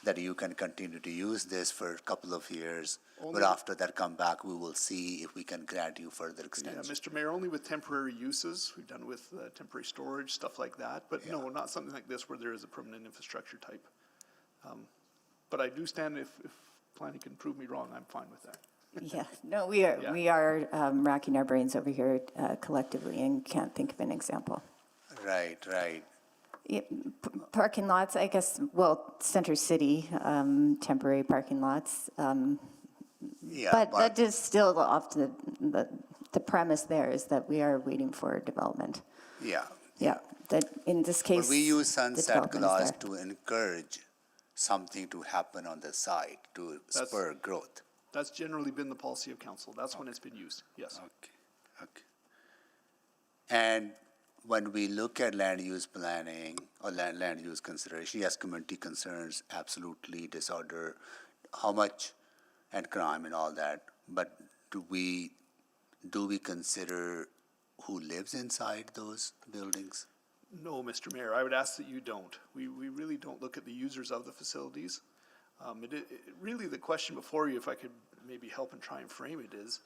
that you can continue to use this for a couple of years, but after that come back, we will see if we can grant you further extension? Yeah, Mr. Mayor, only with temporary uses. We've done with temporary storage, stuff like that. But no, not something like this where there is a permanent infrastructure type. But I do stand, if planning can prove me wrong, I'm fine with that. Yeah, no, we are racking our brains over here collectively and can't think of an example. Right. Yeah, parking lots, I guess, well, Center City, temporary parking lots. But that is still off the premise there is that we are waiting for development. Yeah. Yeah, that in this case. But we use sunset development is clause there. to encourage something to happen on the site to spur growth. That's generally been the policy of council. That's when it's been used, yes. Okay. And when we look at land use planning or land use consideration, yes, community concerns, absolutely, disorder, how much, and crime and all that, but do we consider who lives inside those buildings? No, Mr. Mayor, I would ask that you don't. We really don't look at the users of the facilities. Really, the question before you, if I could maybe help and try and frame it, is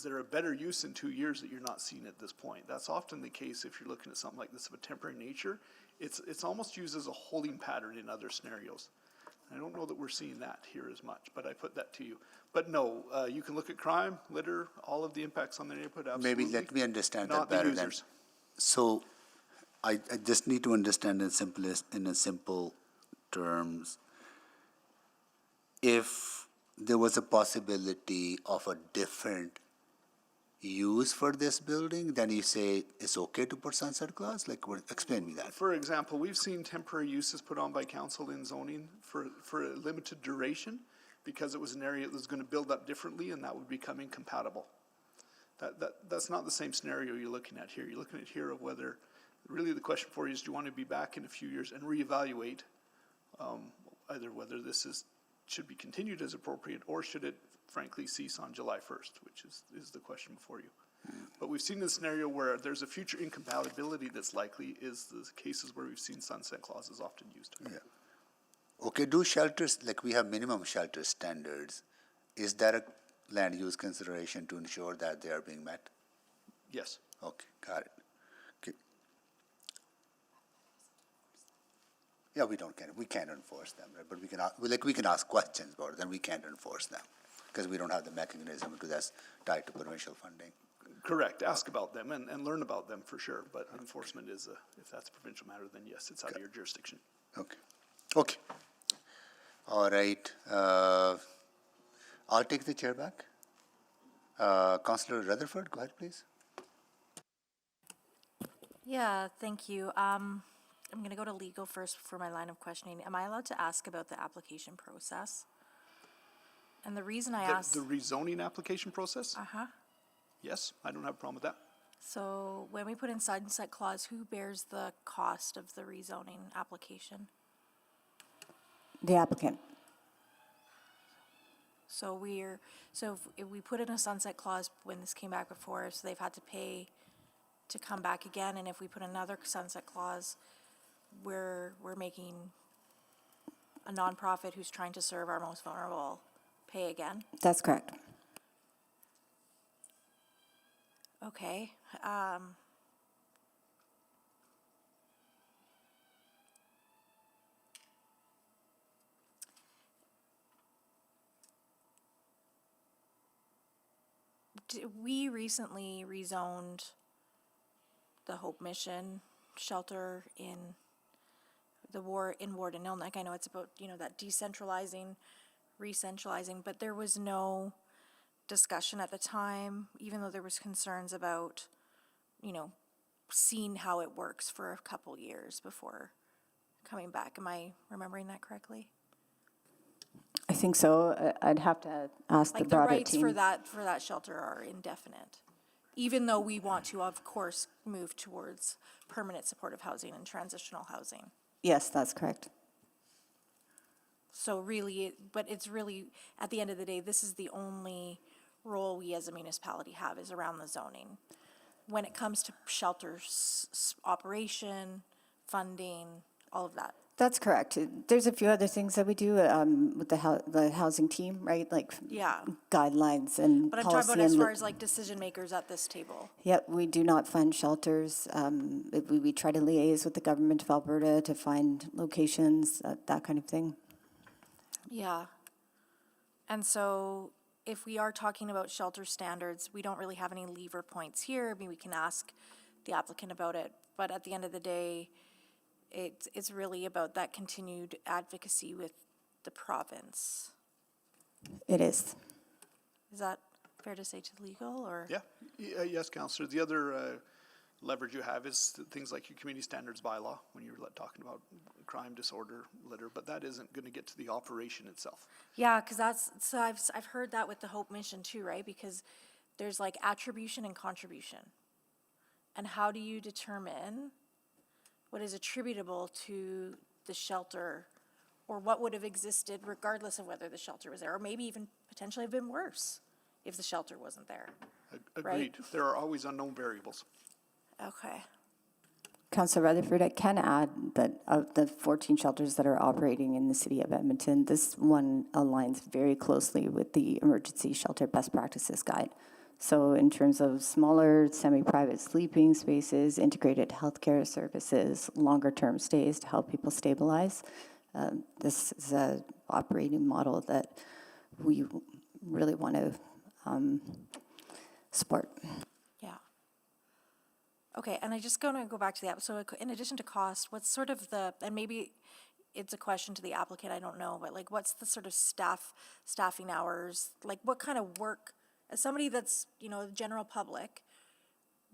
there a better use in 2 years that you're not seeing at this point? That's often the case if you're looking at something like this of a temporary nature. It's almost used as a holding pattern in other scenarios. I don't know that we're seeing that here as much, but I put that to you. But no, you can look at crime, litter, all of the impacts on the neighborhood, absolutely. Maybe let me understand that Not the better then. users. So I just need to understand in simple terms. If there was a possibility of a different use for this building, then you say it's okay to put sunset clause? Explain me that. For example, we've seen temporary uses put on by council in zoning for a limited duration because it was an area that was going to build up differently and that would become incompatible. That's not the same scenario you're looking at here. You're looking at here of whether, really the question for you is, do you want to be back in a few years and reevaluate either whether this should be continued as appropriate or should it frankly cease on July 1st, which is the question before you. But we've seen a scenario where there's a future incompatibility that's likely is the cases where we've seen sunset clauses often used. Yeah. Okay, do shelters, we have minimum shelter standards, is that a land use consideration to ensure that they are being met? Yes. Okay, got it. Okay. Yeah, we can't enforce them, right? But we can ask questions about it, then we can't enforce them because we don't have the mechanism because that's tied to provincial funding. Correct. Ask about them and learn about them for sure. But enforcement is, if that's a provincial matter, then yes, it's out of your jurisdiction. Okay. All right. I'll take the chair back. Councillor Rutherford, go ahead, please. Yeah, thank you. I'm going to go to legal first for my line of questioning. Am I allowed to ask about the application process? And the reason I ask, The rezoning application process? uh-huh. Yes, I don't have a problem with that. So when we put in sunset clause, who bears the cost of the rezoning application? The applicant. So if we put in a sunset clause when this came back before, so they've had to pay to come back again, and if we put another sunset clause, we're making a nonprofit who's trying to serve our most vulnerable pay again? That's correct. Okay. We recently rezoned the Hope Mission shelter in Ward in Ilnick. I know it's about, that decentralizing, re-centralizing, but there was no discussion at the time, even though there was concerns about, seeing how it works for a couple years before coming back. Am I remembering that correctly? I think so. I'd have to ask the Like the broader rights team. for that shelter are indefinite, even though we want to, of course, move towards permanent supportive housing and transitional housing. Yes, that's correct. So really, but it's really, at the end of the day, this is the only role we as a municipality have is around the zoning. When it comes to shelters, operation, funding, all of that. That's correct. There's a few other things that we do with the housing team, right? Like Yeah. guidelines and But I'm policy. talking about as far as like decision makers at this table. Yep, we do not fund shelters. We try to liaise with the government of Alberta to find locations, that kind of thing. Yeah. And so if we are talking about shelter standards, we don't really have any lever points here. I mean, we can ask the applicant about it, but at the end of the day, it's really about that continued advocacy with the province. It is. Is that fair to say to legal, or? Yeah, yes, Councillor. The other leverage you have is things like your community standards bylaw when you're talking about crime, disorder, litter, but that isn't going to get to the operation itself. Yeah, because I've heard that with the Hope Mission too, right? Because there's like attribution and contribution. And how do you determine what is attributable to the shelter, or what would have existed regardless of whether the shelter was there, or maybe even potentially have been worse if the shelter wasn't there? Agreed. Right? There are always unknown variables. Okay. Councillor Rutherford, I can add that of the 14 shelters that are operating in the city of Edmonton, this one aligns very closely with the Emergency Shelter Best Practices Guide. So in terms of smaller, semi-private sleeping spaces, integrated healthcare services, longer-term stays to help people stabilize, this is an operating model that we really want to support. Yeah. Okay, and I just going to go back to the app. So in addition to cost, what's sort of and maybe it's a question to the applicant, I don't know, but like what's the sort of staffing hours? Like what kind of work, as somebody that's, the general public,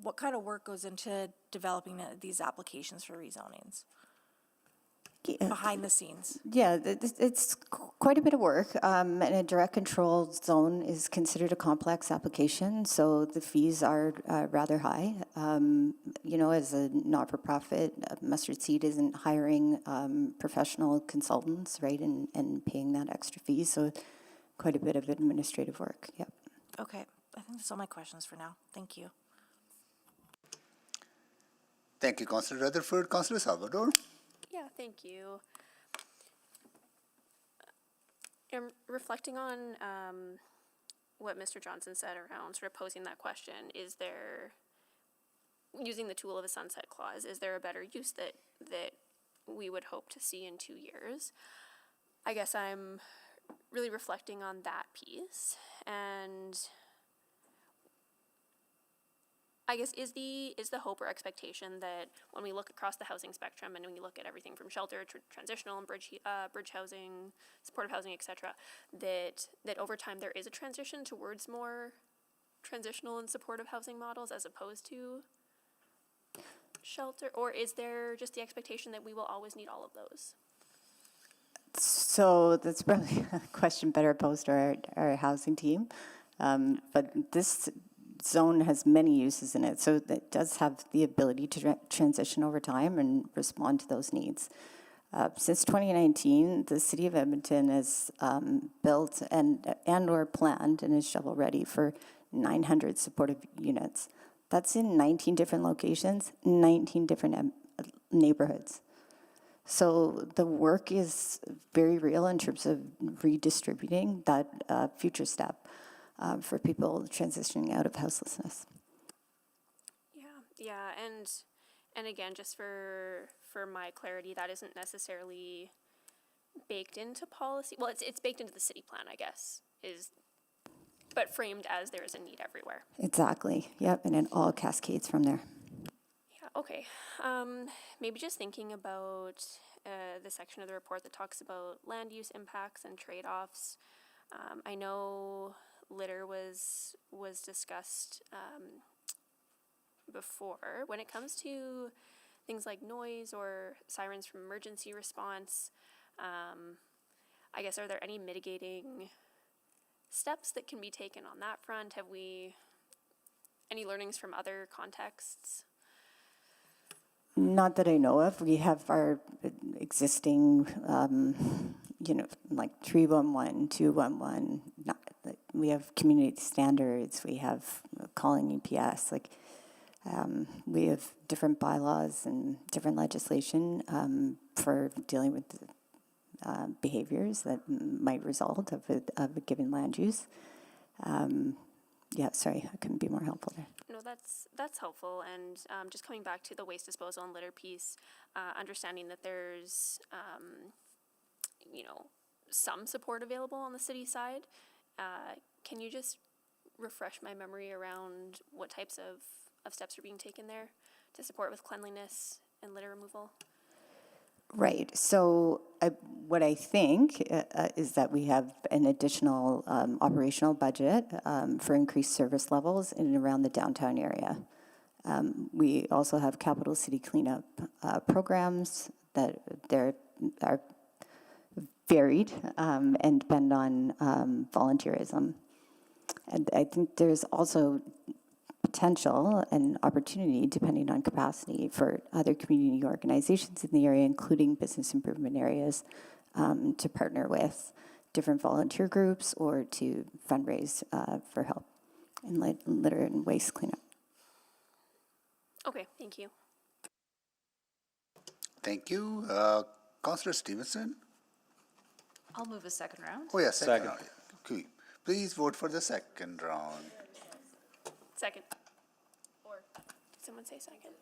what kind of work goes into developing these applications for rezonings? Behind the scenes. Yeah, it's quite a bit of work. And a direct control zone is considered a complex application, so the fees are rather high. As a not-for-profit, Mustard Seed isn't hiring professional consultants, right, and paying that extra fee, so quite a bit of administrative work, yep. Okay, I think that's all my questions for now. Thank you. Thank you, Councillor Rutherford. Councillor Salvador. Yeah, thank you. Reflecting on what Mr. Johnson said around sort of posing that question, is there, using the tool of a sunset clause, is there a better use that we would hope to see in 2 years? I guess I'm really reflecting on that piece, and I guess is the hope or expectation that when we look across the housing spectrum and we look at everything from shelter, transitional and bridge housing, supportive housing, etc., that over time there is a transition towards more transitional and supportive housing models as opposed to shelter, or is there just the expectation that we will always need all of those? So that's probably a question better posed to our housing team. But this zone has many uses in it, so it does have the ability to transition over time and respond to those needs. Since 2019, the City of Edmonton has built and or planned and is shovel ready for 900 supportive units. That's in 19 different locations, 19 different neighborhoods. So the work is very real in terms of redistributing that future step for people transitioning out of houselessness. Yeah, and again, just for my clarity, that isn't necessarily baked into policy. Well, it's baked into the city plan, I guess, but framed as there is a need everywhere. Exactly. Yep, and it all cascades from there. Yeah. Okay. Maybe just thinking about the section of the report that talks about land use impacts and trade-offs. I know litter was discussed before. When it comes to things like noise or sirens from emergency response, I guess, are there any mitigating steps that can be taken on that front? Have we any learnings from other contexts? Not that I know of. We have our existing, like 311, 211. We have community standards. We have calling EPS. We have different bylaws and different legislation for dealing with behaviors that might result of a given land use. Yeah, sorry, I couldn't be more helpful there. No, that's helpful. And just coming back to the waste disposal and litter piece, understanding that there's, some support available on the city side. Can you just refresh my memory around what types of steps are being taken there to support with cleanliness and litter removal? Right. So what I think is that we have an additional operational budget for increased service levels in and around the downtown area. We also have capital city cleanup programs that are varied and depend on volunteerism. And I think there's also potential and opportunity, depending on capacity, for other community organizations in the area, including business improvement areas, to partner with different volunteer groups or to fundraise for help in litter and waste cleanup. Okay, thank you. Thank you. Councillor Stevenson? I'll move a second round. Oh, yeah, second round. Okay. Please vote for the second round. Second. Or did someone say second?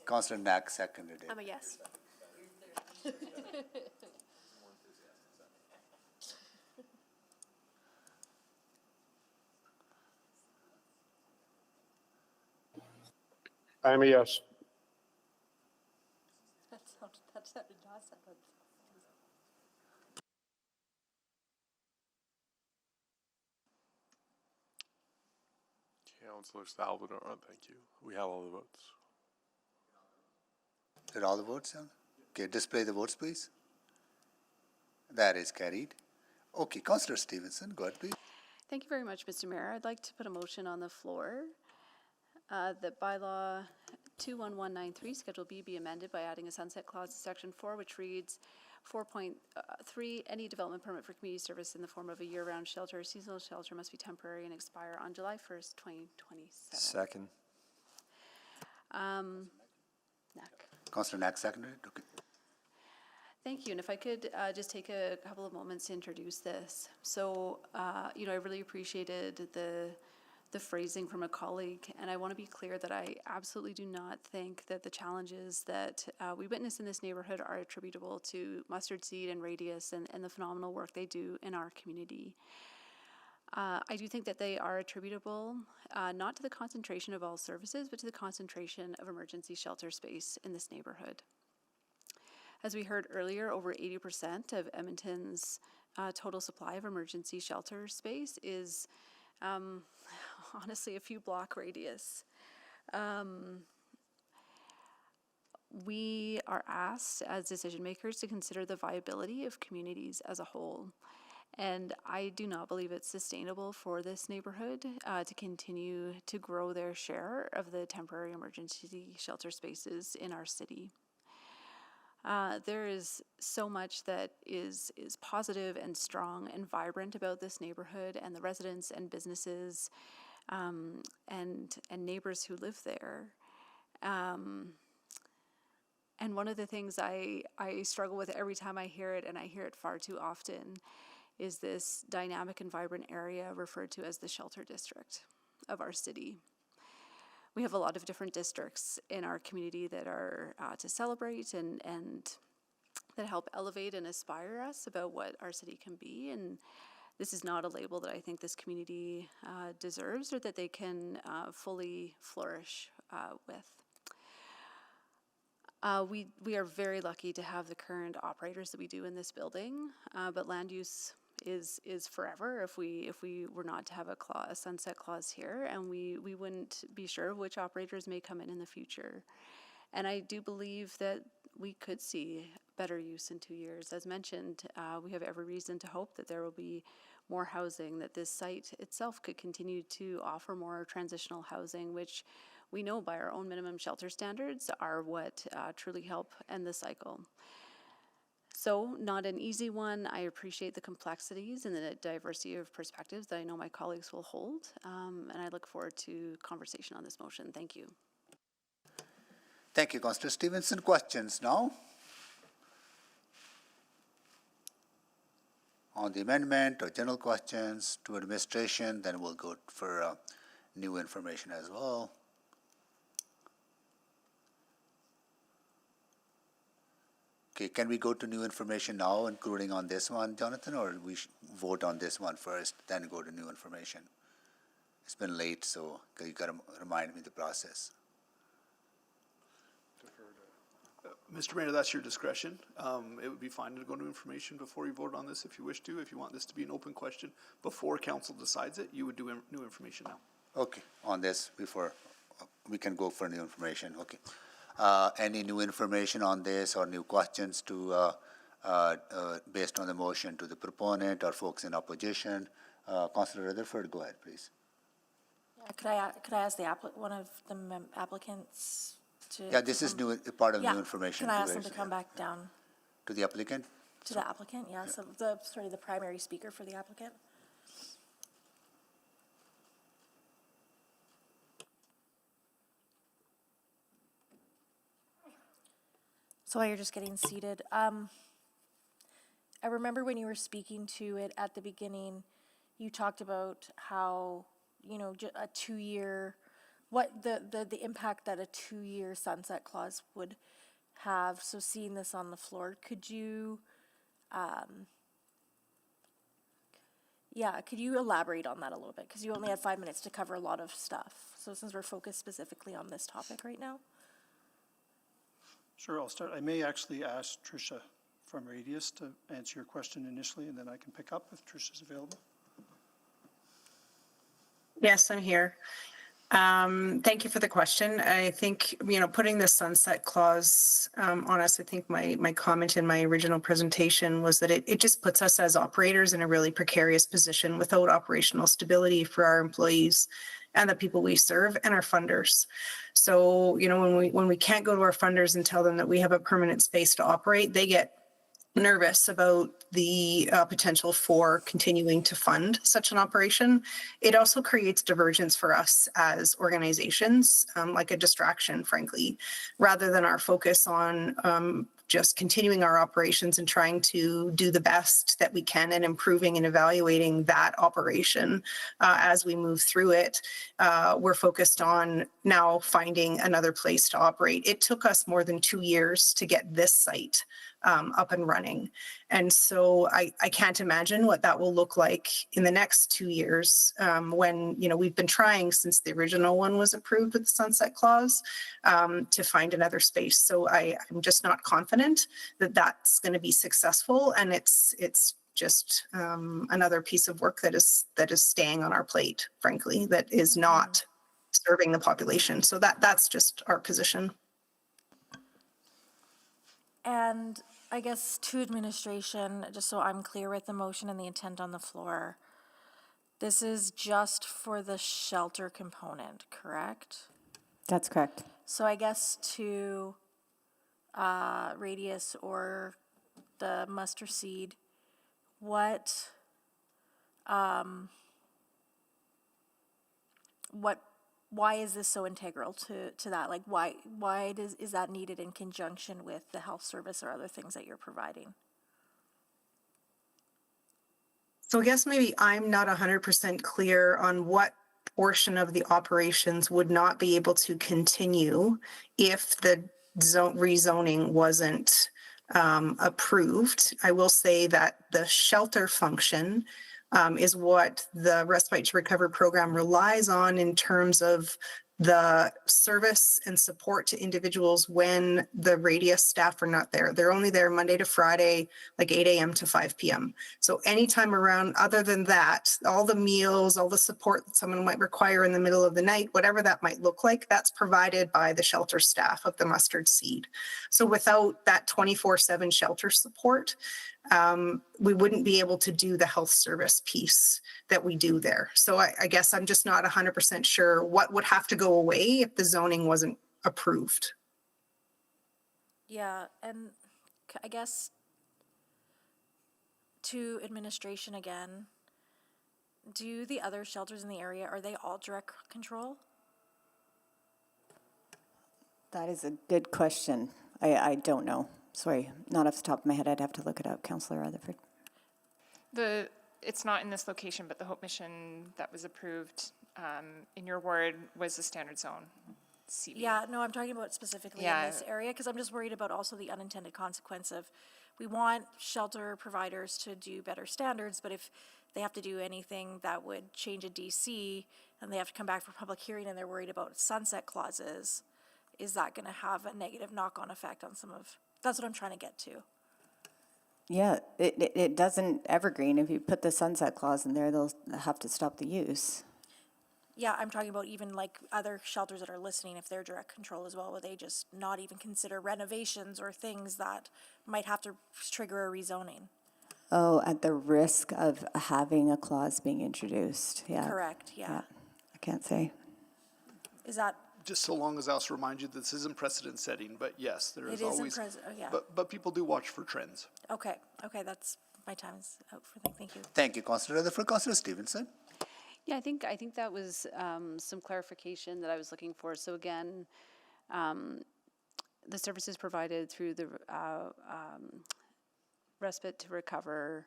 Councillor Knack seconded it. I'm a yes. I'm a yes. That sounded awesome. Councillor Salvador, thank you. We have all the votes. Did all the votes sound? Okay, display the votes, please. That is carried. Okay, Councillor Stevenson, go ahead, please. Thank you very much, Mr. Mayor. I'd like to put a motion on the floor that bylaw 21193, Schedule B, be amended by adding a sunset clause to Section 4, which reads 4.3, any development permit for community service in the form of a year-round shelter or seasonal shelter must be temporary and expire on July 1st, 2027. Second. Knack. Councillor Knack seconded it? Okay. Thank you. And if I could just take a couple of moments to introduce this. So, I really appreciated the phrasing from a colleague, and I want to be clear that I absolutely do not think that the challenges that we witness in this neighborhood are attributable to Mustard Seed and Radius and the phenomenal work they do in our community. I do think that they are attributable not to the concentration of all services, but to the concentration of emergency shelter space in this neighborhood. As we heard earlier, over 80% of Edmonton's total supply of emergency shelter space is honestly a few block radius. we are asked as decision makers to consider the viability of communities as a whole. And I do not believe it's sustainable for this neighborhood to continue to grow their share of the temporary emergency shelter spaces in our city. There is so much that is positive and strong and vibrant about this neighborhood and the residents and businesses and neighbors who live there. And one of the things I struggle with every time I hear it, and I hear it far too often, is this dynamic and vibrant area referred to as the shelter district of our city. We have a lot of different districts in our community that are to celebrate and that help elevate and inspire us about what our city can be. And this is not a label that I think this community deserves or that they can fully flourish with. We are very lucky to have the current operators that we do in this building, but land use is forever if we were not to have a sunset clause here, and we wouldn't be sure of which operators may come in the future. And I do believe that we could see better use in 2 years. As mentioned, we have every reason to hope that there will be more housing, that this site itself could continue to offer more transitional housing, which we know by our own minimum shelter standards are what truly help end the cycle. So, not an easy one. I appreciate the complexities and the diversity of perspectives that I know my colleagues will hold, and I look forward to conversation on this motion. Thank you. Thank you, Councillor Stevenson. Questions now? On the amendment or general questions to administration, then we'll go for new information as well. Okay, can we go to new information now, including on this one, Jonathan, or we vote on this one first, then go to new information? It's been late, so you got to remind me the process. Mr. Mayor, that's your discretion. It would be fine to go to information before you vote on this if you wish to. If you want this to be an open question before council decides it, you would do new information now. Okay, on this before we can go for new information. Okay. Any new information on this or new questions to based on the motion to the proponent or folks in opposition? Councillor Rutherford, go ahead, please. Could I ask one of the applicants to? Yeah, this is new part of new information. Can I ask them to come back down? To the applicant? To the applicant, yeah. So the primary speaker for the applicant. So while you're just getting seated, I remember when you were speaking to it at the beginning, you talked about how, a 2-year, what the impact that a 2-year sunset clause would have. So seeing this on the floor, could you, could you elaborate on that a little bit? Because you only had 5 minutes to cover a lot of stuff. So since we're focused specifically on this topic right now. Sure, I'll start. I may actually ask Tricia from Radius to answer your question initially, and then I can pick up if Tricia's available. Yes, I'm here. Thank you for the question. I think, putting the sunset clause on us, I think my comment in my original presentation was that it just puts us as operators in a really precarious position without operational stability for our employees and the people we serve and our funders. So, when we can't go to our funders and tell them that we have a permanent space to operate, they get nervous about the potential for continuing to fund such an operation. It also creates divergence for us as organizations, like a distraction, frankly, rather than our focus on just continuing our operations and trying to do the best that we can and improving and evaluating that operation as we move through it. We're focused on now finding another place to operate. It took us more than 2 years to get this site up and running. And so I can't imagine what that will look like in the next 2 years when, we've been trying since the original one was approved with the sunset clause to find another space. So I'm just not confident that that's going to be successful. And it's just another piece of work that is staying on our plate, frankly, that is not serving the population. So that's just our position. And I guess to administration, just so I'm clear with the motion and the intent on the floor, this is just for the shelter component, correct? That's correct. So I guess to Radius or the mustard seed, what why is this so integral to that? Like why is that needed in conjunction with the health service or other things that you're providing? So I guess maybe I'm not 100% clear on what portion of the operations would not be able to continue if the rezoning wasn't approved. I will say that the shelter function is what the Respite to Recover program relies on in terms of the service and support to individuals when the Radius staff are not there. They're only there Monday to Friday, like 8 a.m. to 5 p.m. So anytime around, other than that, all the meals, all the support that someone might require in the middle of the night, whatever that might look like, that's provided by the shelter staff of the Mustard Seed. So without that 24/7 shelter support, we wouldn't be able to do the health service piece that we do there. So I guess I'm just not 100% sure what would have to go away if the zoning wasn't approved. Yeah, and I guess to administration again, do the other shelters in the area, are they all direct control? That is a good question. I don't know. Sorry, not off the top of my head. I'd have to look it up, Councillor Rutherford. It's not in this location, but the Hope Mission that was approved in your ward was the standard zone. CB. Yeah, no, I'm talking about specifically in this area, because I'm just worried about also the unintended consequence of, we want shelter providers to do better standards, but if they have to do anything that would change a DC and they have to come back for public hearing and they're worried about sunset clauses, is that going to have a negative knock-on effect on some of, that's what I'm trying to get to. Yeah, it doesn't evergreen. If you put the sunset clause in there, they'll have to stop the use. Yeah, I'm talking about even like other shelters that are listening, if they're direct control as well, would they just not even consider renovations or things that might have to trigger a rezoning? Oh, at the risk of having a clause being introduced. Yeah. Correct, yeah. I can't say. Is that? Just so long as I also remind you, this isn't precedent setting, but yes, there is It always. yeah. But people do watch for trends. Okay, that's, my time is out for thank you. Thank you, Councillor Rutherford. Councillor Stevenson. Yeah, I think that was some clarification that I was looking for. So again, the services provided through the Respite to Recover,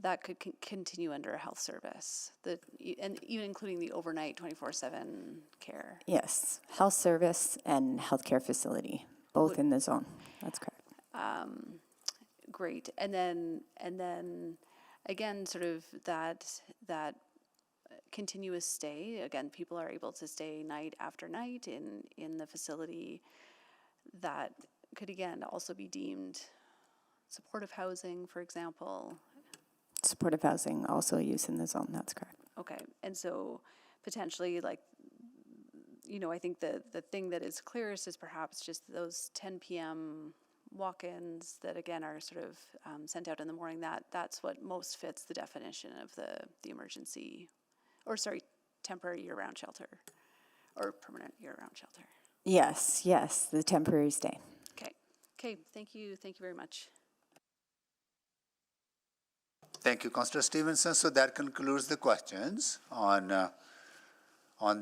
that could continue under a health service, and even including the overnight 24/7 care. Yes, health service and healthcare facility, both in the zone. That's correct. Great, and then again, sort of that continuous stay. Again, people are able to stay night after night in the facility. That could again also be deemed supportive housing, for example. Supportive housing, also use in the zone, that's correct. Okay, and so potentially, like, I think the thing that is clearest is perhaps just those 10 p.m. walk-ins that again are sort of sent out in the morning. That's what most fits the definition of the emergency, or sorry, temporary year-round shelter, or permanent year-round shelter. Yes, the temporary stay. Okay, thank you very much. Thank you, Councillor Stevenson. So that concludes the questions on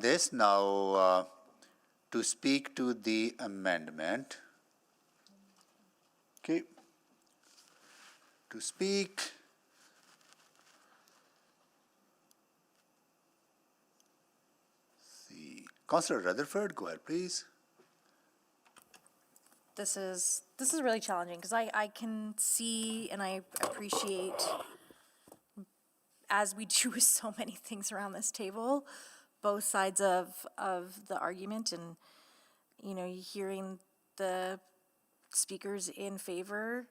this. Now, to speak to the amendment. Okay. To speak. See, Councillor Rutherford, go ahead, please. This is really challenging because I can see and I appreciate, as we do with so many things around this table, both sides of the argument, and you're hearing the speakers in favor,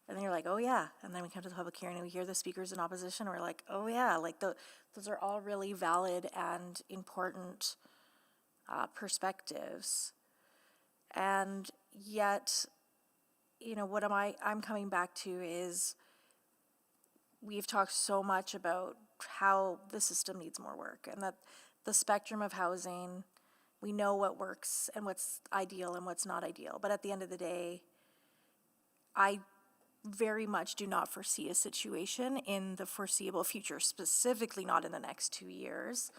and then you're like, oh yeah, and then we come to the public hearing and we hear the speakers in opposition, and we're like, oh yeah, like those are all really valid and important perspectives. And yet, what I'm coming back to is we've talked so much about how the system needs more work and that the spectrum of housing, we know what works and what's ideal and what's not ideal. But at the end of the day, I very much do not foresee a situation in the foreseeable future, specifically not in the next 2 years,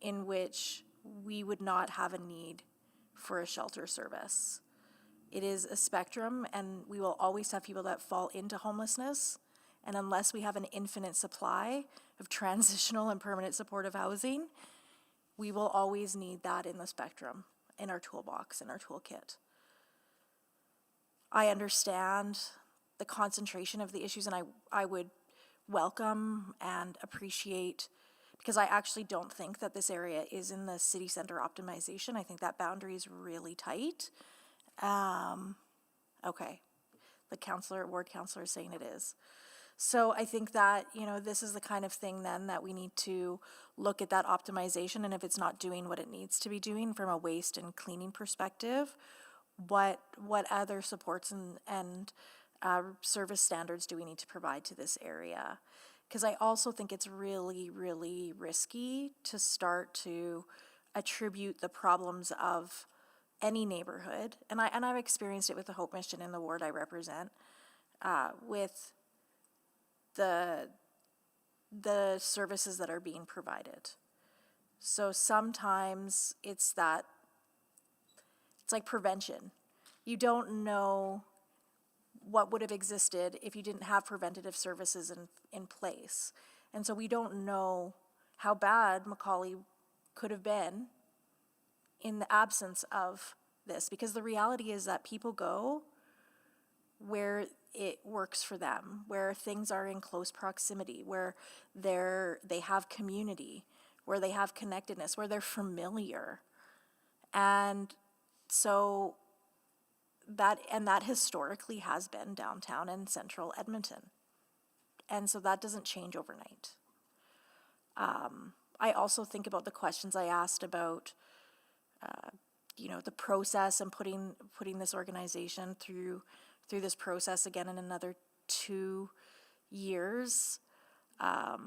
in which we would not have a need for a shelter service. It is a spectrum, and we will always have people that fall into homelessness. And unless we have an infinite supply of transitional and permanent supportive housing, we will always need that in the spectrum, in our toolbox, in our toolkit. I understand the concentration of the issues, and I would welcome and appreciate, because I actually don't think that this area is in the city center optimization. I think that boundary is really tight. Okay, the ward councillor is saying it is. So I think that, this is the kind of thing then that we need to look at that optimization, and if it's not doing what it needs to be doing from a waste and cleaning perspective, what other supports and service standards do we need to provide to this area? Because I also think it's really, really risky to start to attribute the problems of any neighborhood, and I've experienced it with the Hope Mission in the ward I represent, with the services that are being provided. So sometimes it's like prevention. You don't know what would have existed if you didn't have preventative services in place. And so we don't know how bad Macaulay could have been in the absence of this, because the reality is that people go where it works for them, where things are in close proximity, where they have community, where they have connectedness, where they're familiar. And so that historically has been downtown and central Edmonton. And so that doesn't change overnight. I also think about the questions I asked about the process and putting this organization through this process again in another 2 years. I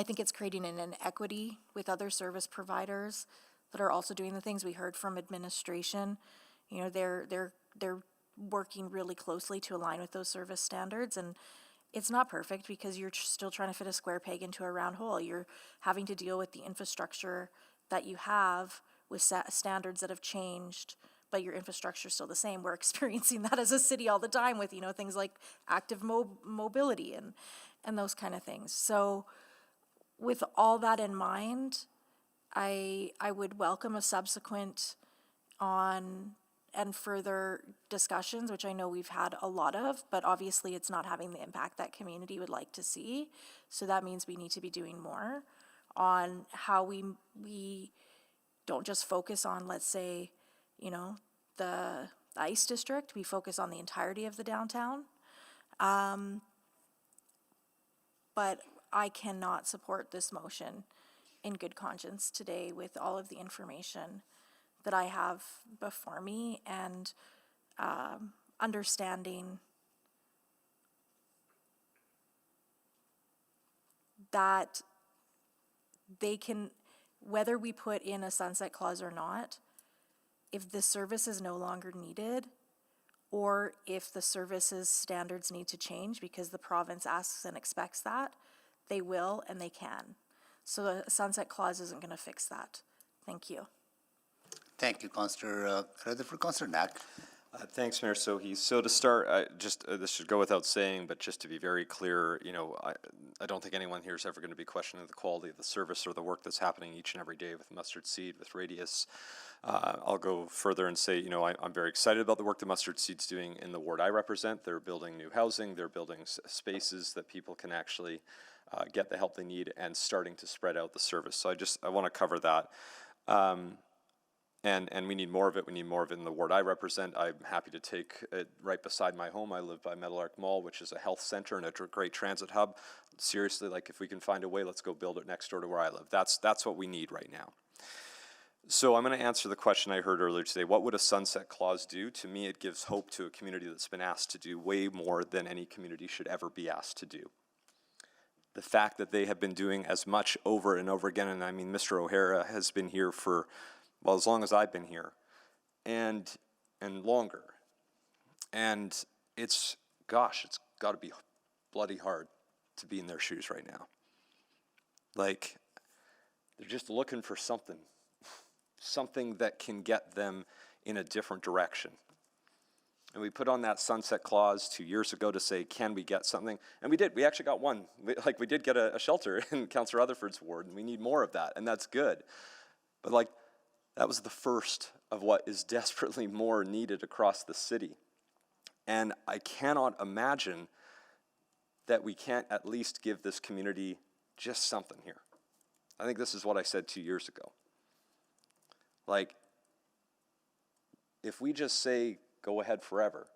think it's creating an inequity with other service providers that are also doing the things we heard from administration. They're working really closely to align with those service standards, and it's not perfect because you're still trying to fit a square peg into a round hole. You're having to deal with the infrastructure that you have with standards that have changed, but your infrastructure is still the same. We're experiencing that as a city all the time with, things like active mobility and those kind of things. So with all that in mind, I would welcome a subsequent on and further discussions, which I know we've had a lot of, but obviously it's not having the impact that community would like to see. So that means we need to be doing more on how we don't just focus on, let's say, the ICE district. We focus on the entirety of the downtown. But I cannot support this motion in good conscience today with all of the information that I have before me and understanding that they can, whether we put in a sunset clause or not, if the service is no longer needed, or if the services standards need to change because the province asks and expects that, they will and they can. So the sunset clause isn't going to fix that. Thank you. Thank you, Councillor Rutherford. Councillor Knack. Thanks, Mayor Sohi. So to start, this should go without saying, but just to be very clear, I don't think anyone here is ever going to be questioning the quality of the service or the work that's happening each and every day with Mustard Seed, with Radius. I'll go further and say, I'm very excited about the work that Mustard Seed's doing in the ward I represent. They're building new housing, they're building spaces that people can actually get the help they need and starting to spread out the service. So I want to cover that. And we need more of it. We need more of it in the ward I represent. I'm happy to take it right beside my home. I live by Meadowlark Mall, which is a health center and a great transit hub. Seriously, if we can find a way, let's go build it next door to where I live. That's what we need right now. So I'm going to answer the question I heard earlier today. What would a sunset clause do? To me, it gives hope to a community that's been asked to do way more than any community should ever be asked to do. The fact that they have been doing as much over and over again, and I mean, Mr. O'Hara has been here for, well, as long as I've been here, and longer. And it's, gosh, it's got to be bloody hard to be in their shoes right now. Like, they're just looking for something that can get them in a different direction. And we put on that sunset clause 2 years ago to say, can we get something? And we did. We actually got one. We did get a shelter in Councillor Rutherford's ward, and we need more of that, and that's good. But like, that was the first of what is desperately more needed across the city. And I cannot imagine that we can't at least give this community just something here. I think this is what I said 2 years ago. Like, if we just say, go ahead forever,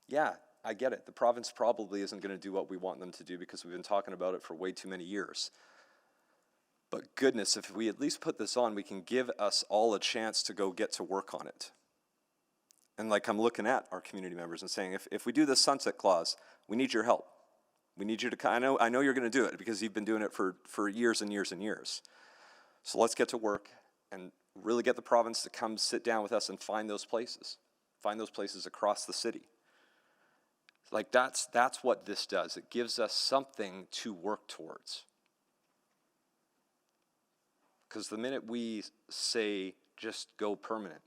yeah, I get it. The province probably isn't going to do what we want them to do because we've been talking about it for way too many years. But goodness, if we at least put this on, we can give us all a chance to go get to work on it. And like, I'm looking at our community members and saying, if we do this sunset clause, we need your help. We need you to, I know you're going to do it because you've been doing it for years and years and years. So let's get to work and really get the province to come sit down with us and find those places across the city. Like, that's what this does. It gives us something to work towards. Because the minute we say just go permanent,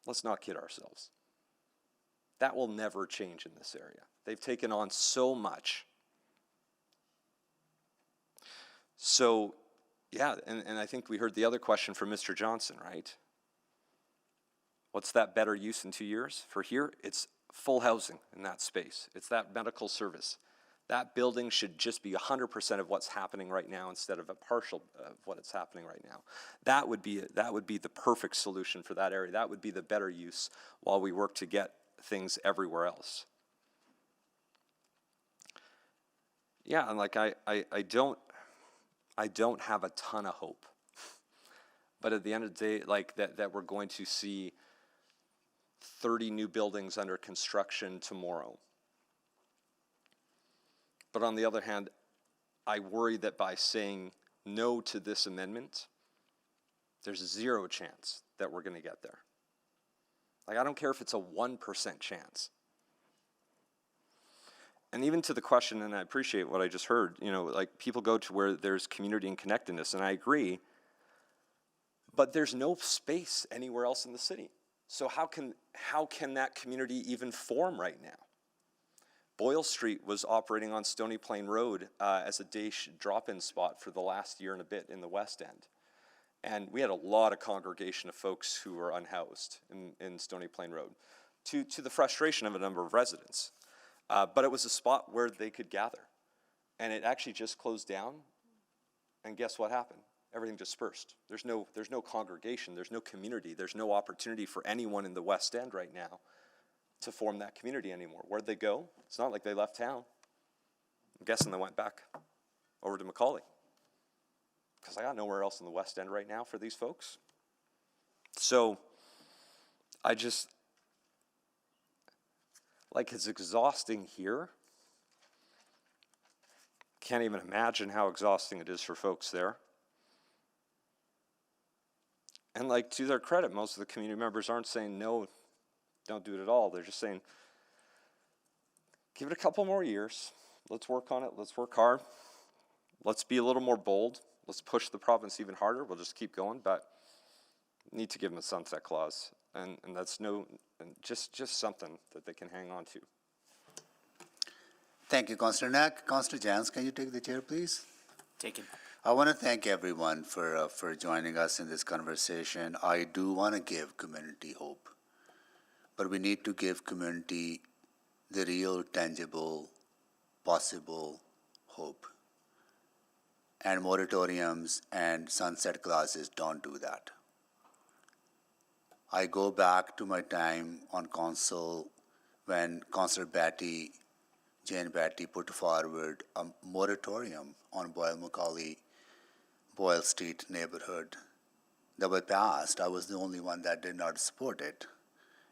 let's not kid ourselves. That will never change in this area. They've taken on so much. So, yeah, and I think we heard the other question from Mr. Johnson, right? What's that better use in 2 years? For here, it's full housing in that space. It's that medical service. That building should just be 100% of what's happening right now instead of a partial of what is happening right now. That would be the perfect solution for that area. That would be the better use while we work to get things everywhere else. Yeah, and like I don't have a ton of hope. But at the end of the day, like that we're going to see 30 new buildings under construction tomorrow. But on the other hand, I worry that by saying no to this amendment, there's zero chance that we're going to get there. Like, I don't care if it's a 1% chance. And even to the question, and I appreciate what I just heard, like, people go to where there's community and connectedness, and I agree, but there's no space anywhere else in the city. So how can that community even form right now? Boyle Street was operating on Stony Plain Road as a day drop-in spot for the last year and a bit in the West End. And we had a lot of congregation of folks who were unhoused in Stony Plain Road, to the frustration of a number of residents. But it was a spot where they could gather. And it actually just closed down, and guess what happened? Everything dispersed. There's no congregation, there's no community, there's no opportunity for anyone in the West End right now to form that community anymore. Where'd they go? It's not like they left town. I'm guessing they went back over to Macaulay. Because I got nowhere else in the West End right now for these folks. So, it's exhausting here. Can't even imagine how exhausting it is for folks there. And to their credit, most of the community members aren't saying no, don't do it at all. They're just saying, give it a couple more years. Let's work on it. Let's work hard. Let's be a little more bold. Let's push the province even harder. We'll just keep going, but need to give them a sunset clause. And that's just something that they can hang on to. Thank you, Councillor Knack. Councillor Jans, can you take the chair, please? Take it. I want to thank everyone for joining us in this conversation. I do want to give community hope, but we need to give community the real, tangible, possible hope. And moratoriums and sunset clauses don't do that. I go back to my time on council when Councillor Jane Batty put forward a moratorium on Boyle Street neighborhood that were passed, I was the only one that did not support it.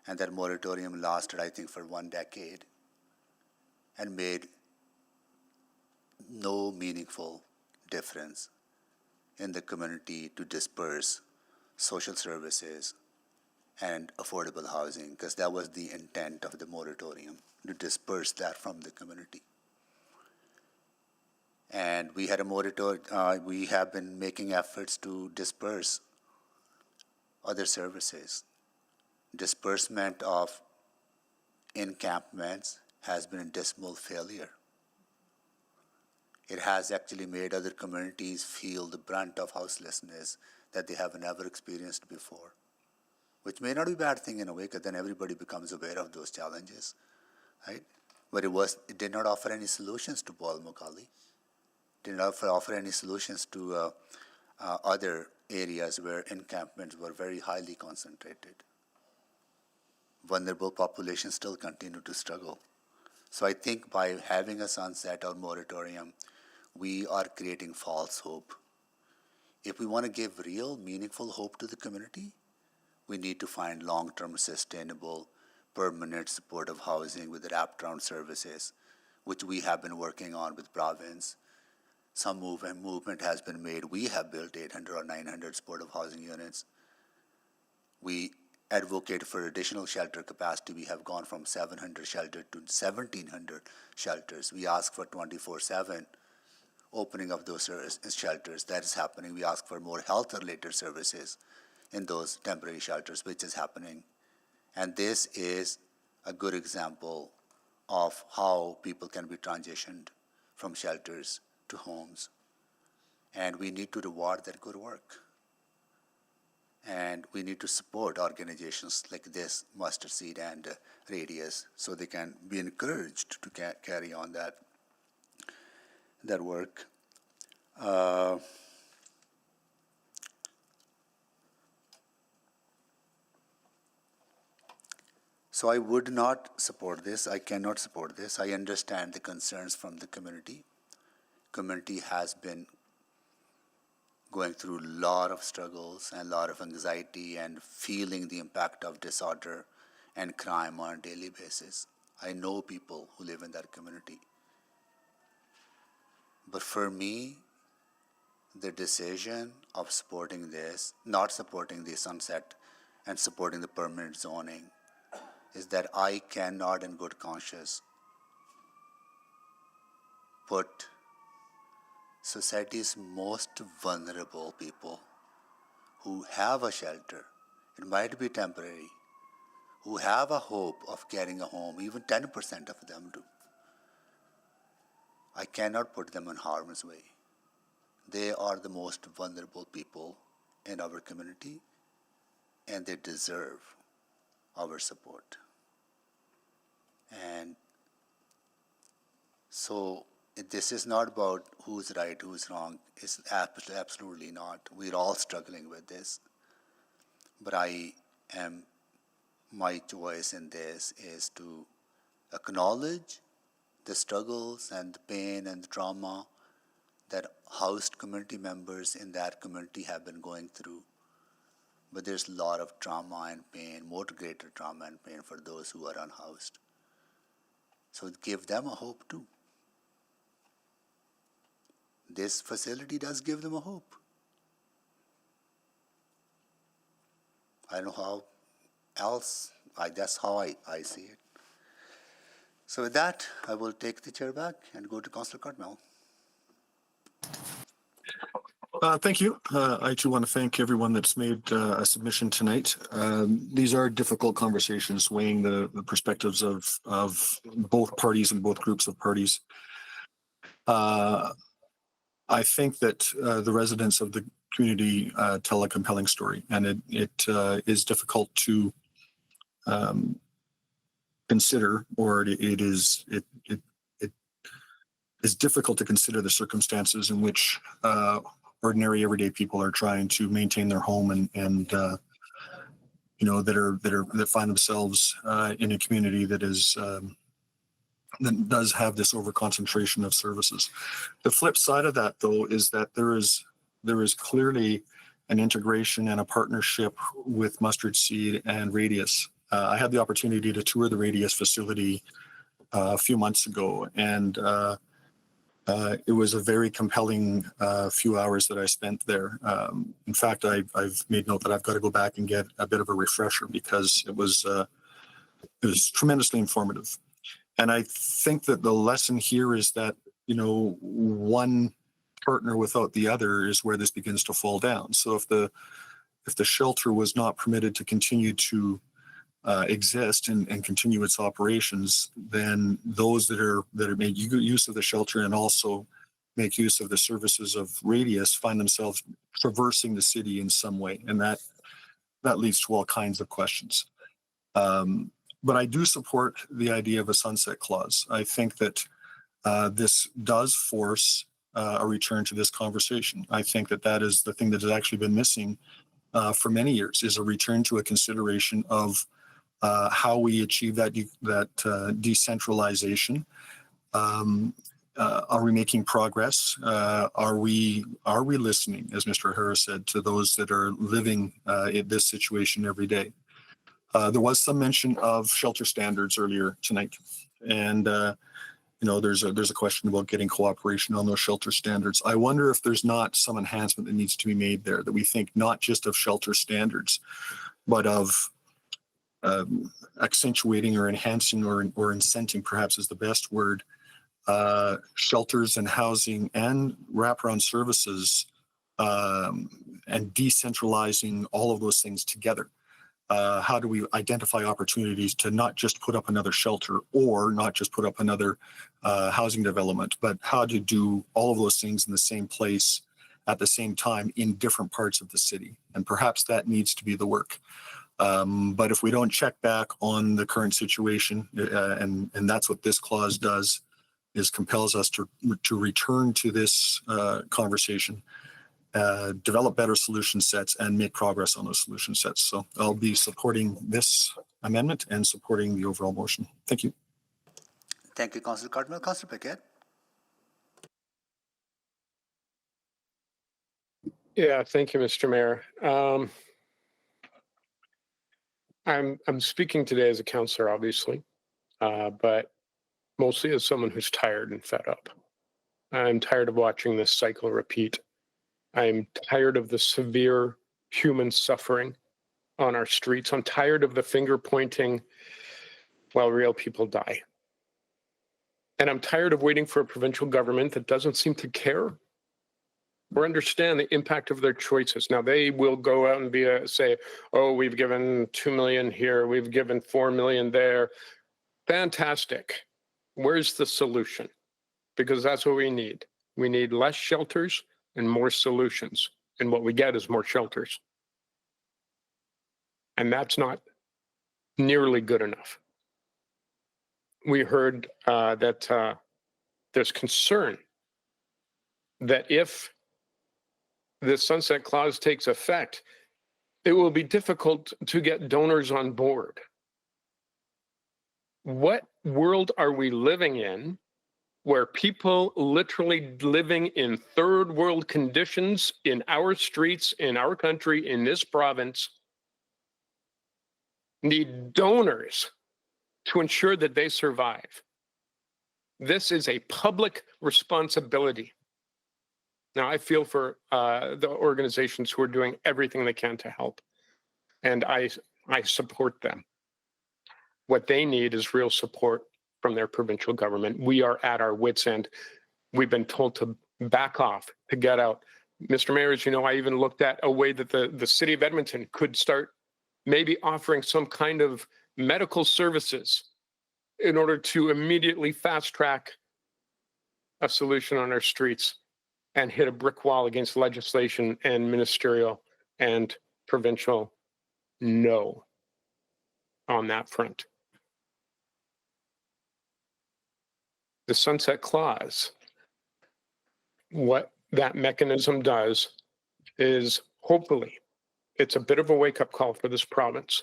And that moratorium lasted, I think, for 1 decade and made no meaningful difference in the community to disperse social services and affordable housing, because that was the intent of the moratorium, to disperse that from the community. And we had a moratorium, we have been making efforts to disperse other services. Disbursement of encampments has been a dismal failure. It has actually made other communities feel the brunt of houselessness that they have never experienced before, which may not be a bad thing in a way, because then everybody becomes aware of those challenges, right? But it did not offer any solutions to Paul Mokali. Did not offer any solutions to other areas where encampments were very highly concentrated. Vulnerable populations still continue to struggle. So I think by having a sunset or moratorium, we are creating false hope. If we want to give real, meaningful hope to the community, we need to find long-term, sustainable, permanent supportive housing with wraparound services, which we have been working on with province. Some movement has been made. We have built 800 or 900 supportive housing units. We advocate for additional shelter capacity. We have gone from 700 shelters to 1,700 shelters. We ask for 24/7 opening of those shelters. That is happening. We ask for more health-related services in those temporary shelters, which is happening. And this is a good example of how people can be transitioned from shelters to homes. And we need to reward that good work. And we need to support organizations like this, Mustard Seed and Radius, so they can be encouraged to carry on that work. So I would not support this. I cannot support this. I understand the concerns from the community. Community has been going through a lot of struggles and a lot of anxiety and feeling the impact of disorder and crime on a daily basis. I know people who live in that community. But for me, the decision of supporting this, not supporting the sunset and supporting the permanent zoning, is that I cannot in good conscience put society's most vulnerable people who have a shelter, it might be temporary, who have a hope of getting a home, even 10% of them do. I cannot put them in harm's way. They are the most vulnerable people in our community, and they deserve our support. And so this is not about who's right, who's wrong. It's absolutely not. We're all struggling with this. But my choice in this is to acknowledge the struggles and the pain and the trauma that housed community members in that community have been going through. But there's a lot of trauma and pain, more greater trauma and pain for those who are unhoused. So give them a hope too. This facility does give them a hope. I don't know how else, that's how I see it. So with that, I will take the chair back and go to Councillor Cartmel. Thank you. I too want to thank everyone that's made a submission tonight. These are difficult conversations, weighing the perspectives of both parties and both groups of parties. I think that the residents of the community tell a compelling story, and it is difficult to consider, or it is difficult to consider the circumstances in which ordinary everyday people are trying to maintain their home and that find themselves in a community that is that does have this overconcentration of services. The flip side of that, though, is that there is clearly an integration and a partnership with Mustard Seed and Radius. I had the opportunity to tour the Radius facility a few months ago, and it was a very compelling few hours that I spent there. In fact, I've made note that I've got to go back and get a bit of a refresher because it was tremendously informative. And I think that the lesson here is that, you know, one partner without the other is where this begins to fall down. So if the shelter was not permitted to continue to exist and continue its operations, then those that are make use of the shelter and also make use of the services of Radius find themselves traversing the city in some way, and that leads to all kinds of questions. But I do support the idea of a sunset clause. I think that this does force a return to this conversation. I think that that is the thing that has actually been missing for many years, is a return to a consideration of how we achieve that decentralization. Are we making progress? Are we listening, as Mr. Harris said, to those that are living in this situation every day? There was some mention of shelter standards earlier tonight, and you know, there's a question about getting cooperation on those shelter standards. I wonder if there's not some enhancement that needs to be made there, that we think not just of shelter standards, but of accentuating or enhancing or incenting, perhaps is the best word, shelters and housing and wraparound services, and decentralizing all of those things together. How do we identify opportunities to not just put up another shelter or not just put up another housing development, but how to do all of those things in the same place at the same time in different parts of the city? And perhaps that needs to be the work. But if we don't check back on the current situation, and that's what this clause does, is compels us to return to this conversation, develop better solution sets, and make progress on those solution sets. So I'll be supporting this amendment and supporting the overall motion. Thank you. Thank you, Councillor Cardinal. Councillor Paquette. Yeah, thank you, Mr. Mayor. I'm speaking today as a councillor, obviously, but mostly as someone who's tired and fed up. I'm tired of watching this cycle repeat. I'm tired of the severe human suffering on our streets. I'm tired of the finger pointing while real people die. And I'm tired of waiting for a provincial government that doesn't seem to care or understand the impact of their choices. Now, they will go out and say, oh, we've given 2 million here, we've given 4 million there. Fantastic. Where's the solution? Because that's what we need. We need less shelters and more solutions. And what we get is more shelters. And that's not nearly good enough. We heard that there's concern that if the sunset clause takes effect, it will be difficult to get donors on board. What world are we living in where people literally living in third world conditions in our streets, in our country, in this province, need donors to ensure that they survive? This is a public responsibility. Now, I feel for the organizations who are doing everything they can to help, and I support them. What they need is real support from their provincial government. We are at our wits' end. We've been told to back off, to get out. Mr. Mayor, as you know, I even looked at a way that the city of Edmonton could start maybe offering some kind of medical services in order to immediately fast track a solution on our streets and hit a brick wall against legislation and ministerial and provincial no on that front. The sunset clause, what that mechanism does is hopefully it's a bit of a wake-up call for this province.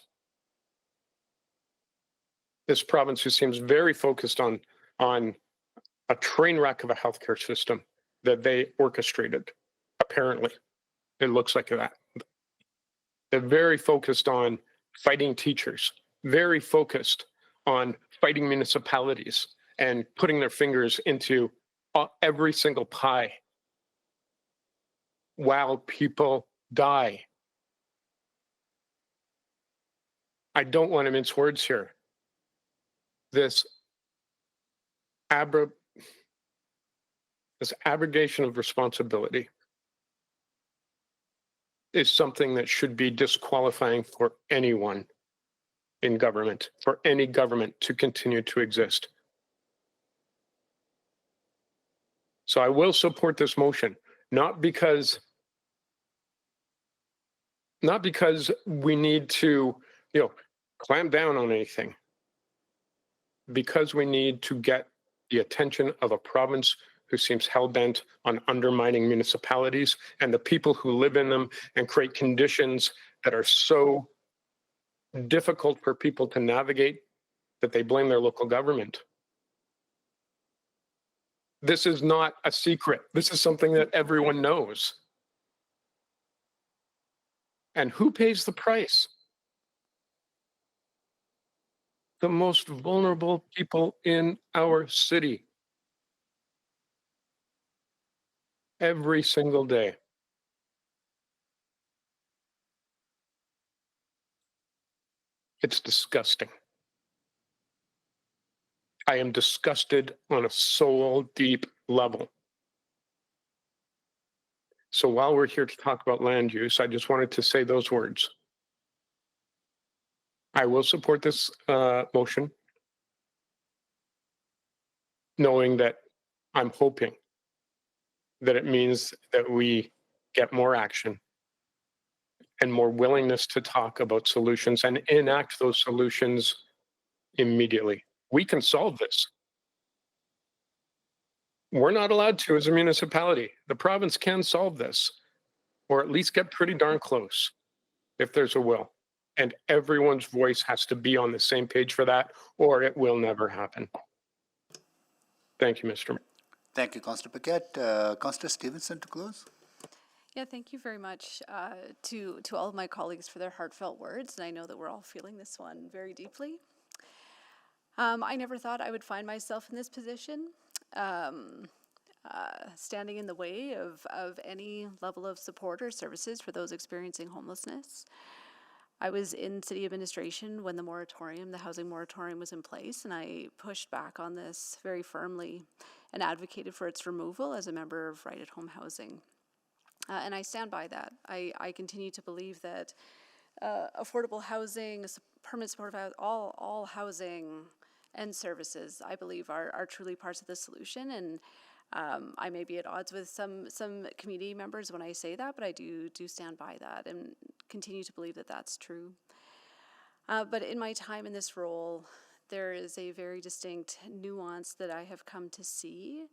This province who seems very focused on a train wreck of a healthcare system that they orchestrated. Apparently, it looks like that They're very focused on fighting teachers, very focused on fighting municipalities and putting their fingers into every single pie while people die. I don't want to mince words here. This abrogation of responsibility is something that should be disqualifying for anyone in government, for any government to continue to exist. So I will support this motion, not because we need to, clamp down on anything, because we need to get the attention of a province who seems hell-bent on undermining municipalities and the people who live in them and create conditions that are so difficult for people to navigate that they blame their local government. This is not a secret. This is something that everyone knows. And who pays the price? The most vulnerable people in our city. Every single day. It's disgusting. I am disgusted on a soul deep level. So while we're here to talk about land use, I just wanted to say those words. I will support this motion, knowing that I'm hoping that it means that we get more action and more willingness to talk about solutions and enact those solutions immediately. We can solve this. We're not allowed to as a municipality. The province can solve this, or at least get pretty darn close if there's a will. And everyone's voice has to be on the same page for that, or it will never happen. Thank you, Mr. Mayor. Thank you, Councillor Paquette. Councillor Stevenson to close. Yeah, thank you very much to all of my colleagues for their heartfelt words, and I know that we're all feeling this one very deeply. I never thought I would find myself in this position, standing in the way of any level of support or services for those experiencing homelessness. I was in city administration when the housing moratorium was in place, and I pushed back on this very firmly and advocated for its removal as a member of Right at Home Housing. And I stand by that. I continue to believe that affordable housing, permanent supportive housing, all housing and services, I believe, are truly parts of the solution. And I may be at odds with some community members when I say that, but I do stand by that and continue to believe that that's true. But in my time in this role, there is a very distinct nuance that I have come to see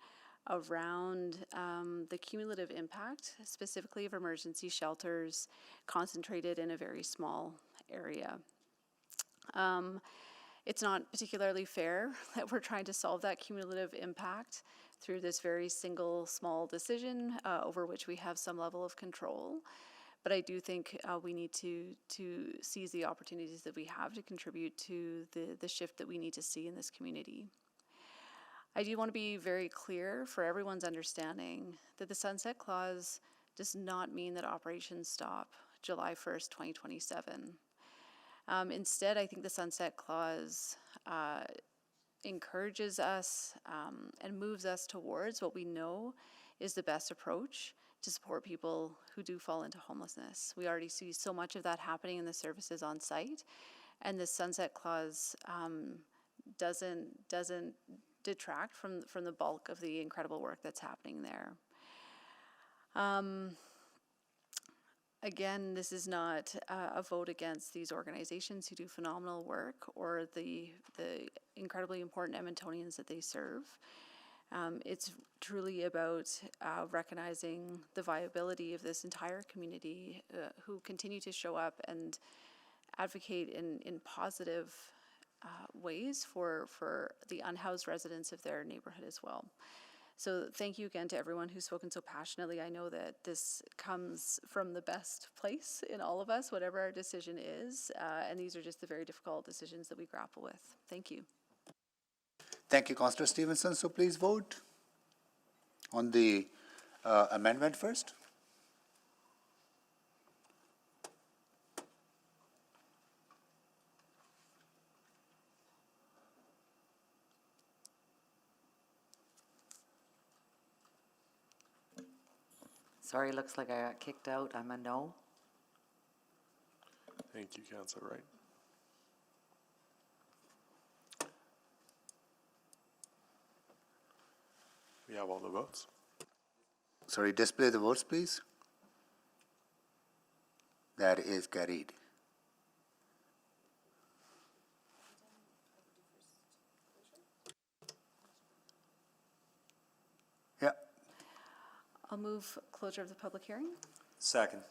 around the cumulative impact, specifically of emergency shelters concentrated in a very small area. It's not particularly fair that we're trying to solve that cumulative impact through this very single small decision over which we have some level of control. But I do think we need to seize the opportunities that we have to contribute to the shift that we need to see in this community. I do want to be very clear for everyone's understanding that the Sunset Clause does not mean that operations stop July 1st, 2027. Instead, I think the Sunset Clause encourages us and moves us towards what we know is the best approach to support people who do fall into homelessness. We already see so much of that happening in the services on site, and the Sunset Clause doesn't detract from the bulk of the incredible work that's happening there. Again, this is not a vote against these organizations who do phenomenal work or the incredibly important Edmontonians that they serve. It's truly about recognizing the viability of this entire community who continue to show up and advocate in positive ways for the unhoused residents of their neighborhood as well. So thank you again to everyone who's spoken so passionately. I know that this comes from the best place in all of us, whatever our decision is, and these are just the very difficult decisions that we grapple with. Thank you. Thank you, Councillor Stevenson. So please vote on the amendment first. Sorry, looks like I got kicked out. I'm a no. Thank you, Councillor Wright. We have all the votes. Sorry, display the votes, please. That is carried. Yeah. I'll move closure of the public hearing. Second.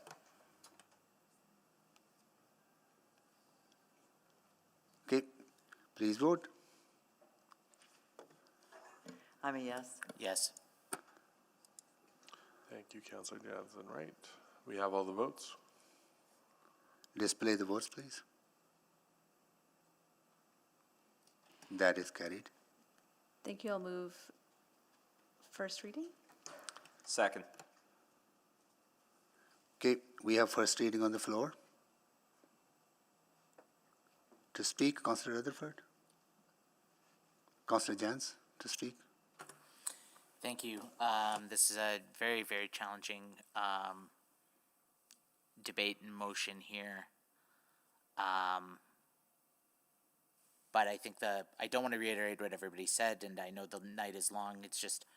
Okay, please vote. I'm a yes. Yes. Thank you, Councillor Jansen Wright. We have all the votes. Display the votes, please. That is carried. Thank you. I'll move first reading. Second. Okay, we have first reading on the floor. To speak, Councillor Rutherford. Councillor Jans, to speak. Thank you. This is a very, very challenging debate and motion here. But I think I don't want to reiterate what everybody said, and I know the night is long. It's just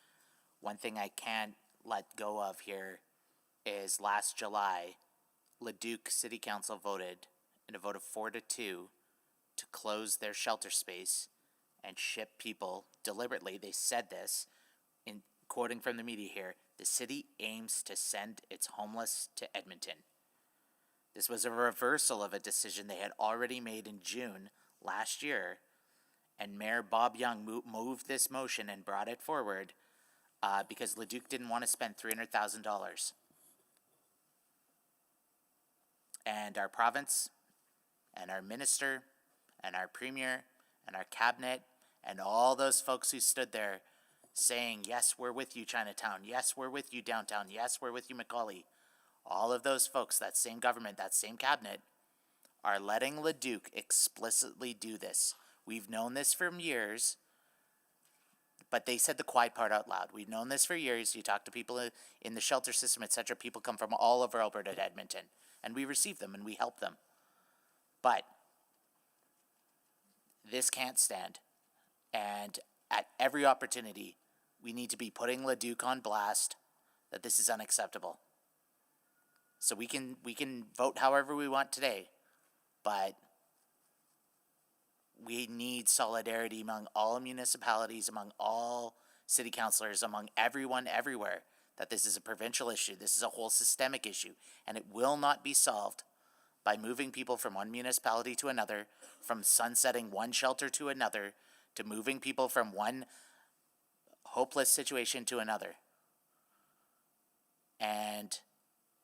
one thing I can't let go of here is last July, Leduc City Council voted in a vote of 4-2 to close their shelter space and ship people deliberately. They said this, in quoting from the media here, the city aims to send its homeless to Edmonton. This was a reversal of a decision they had already made in June last year, and Mayor Bob Young moved this motion and brought it forward because Leduc didn't want to spend $300,000. And our province, and our minister, and our premier, and our cabinet, and all those folks who stood there saying, yes, we're with you, Chinatown. Yes, we're with you, downtown. Yes, we're with you, Macaulay. All of those folks, that same government, that same cabinet, are letting Leduc explicitly do this. We've known this for years, but they said the quiet part out loud. We've known this for years. You talk to people in the shelter system, etc. People come from all over Alberta to Edmonton, and we receive them and we help them. But this can't stand. And at every opportunity, we need to be putting Leduc on blast that this is unacceptable. So we can vote however we want today, but we need solidarity among all municipalities, among all city councilors, among everyone everywhere, that this is a provincial issue. This is a whole systemic issue, and it will not be solved by moving people from one municipality to another, from sunsetting one shelter to another, to moving people from one hopeless situation to another. And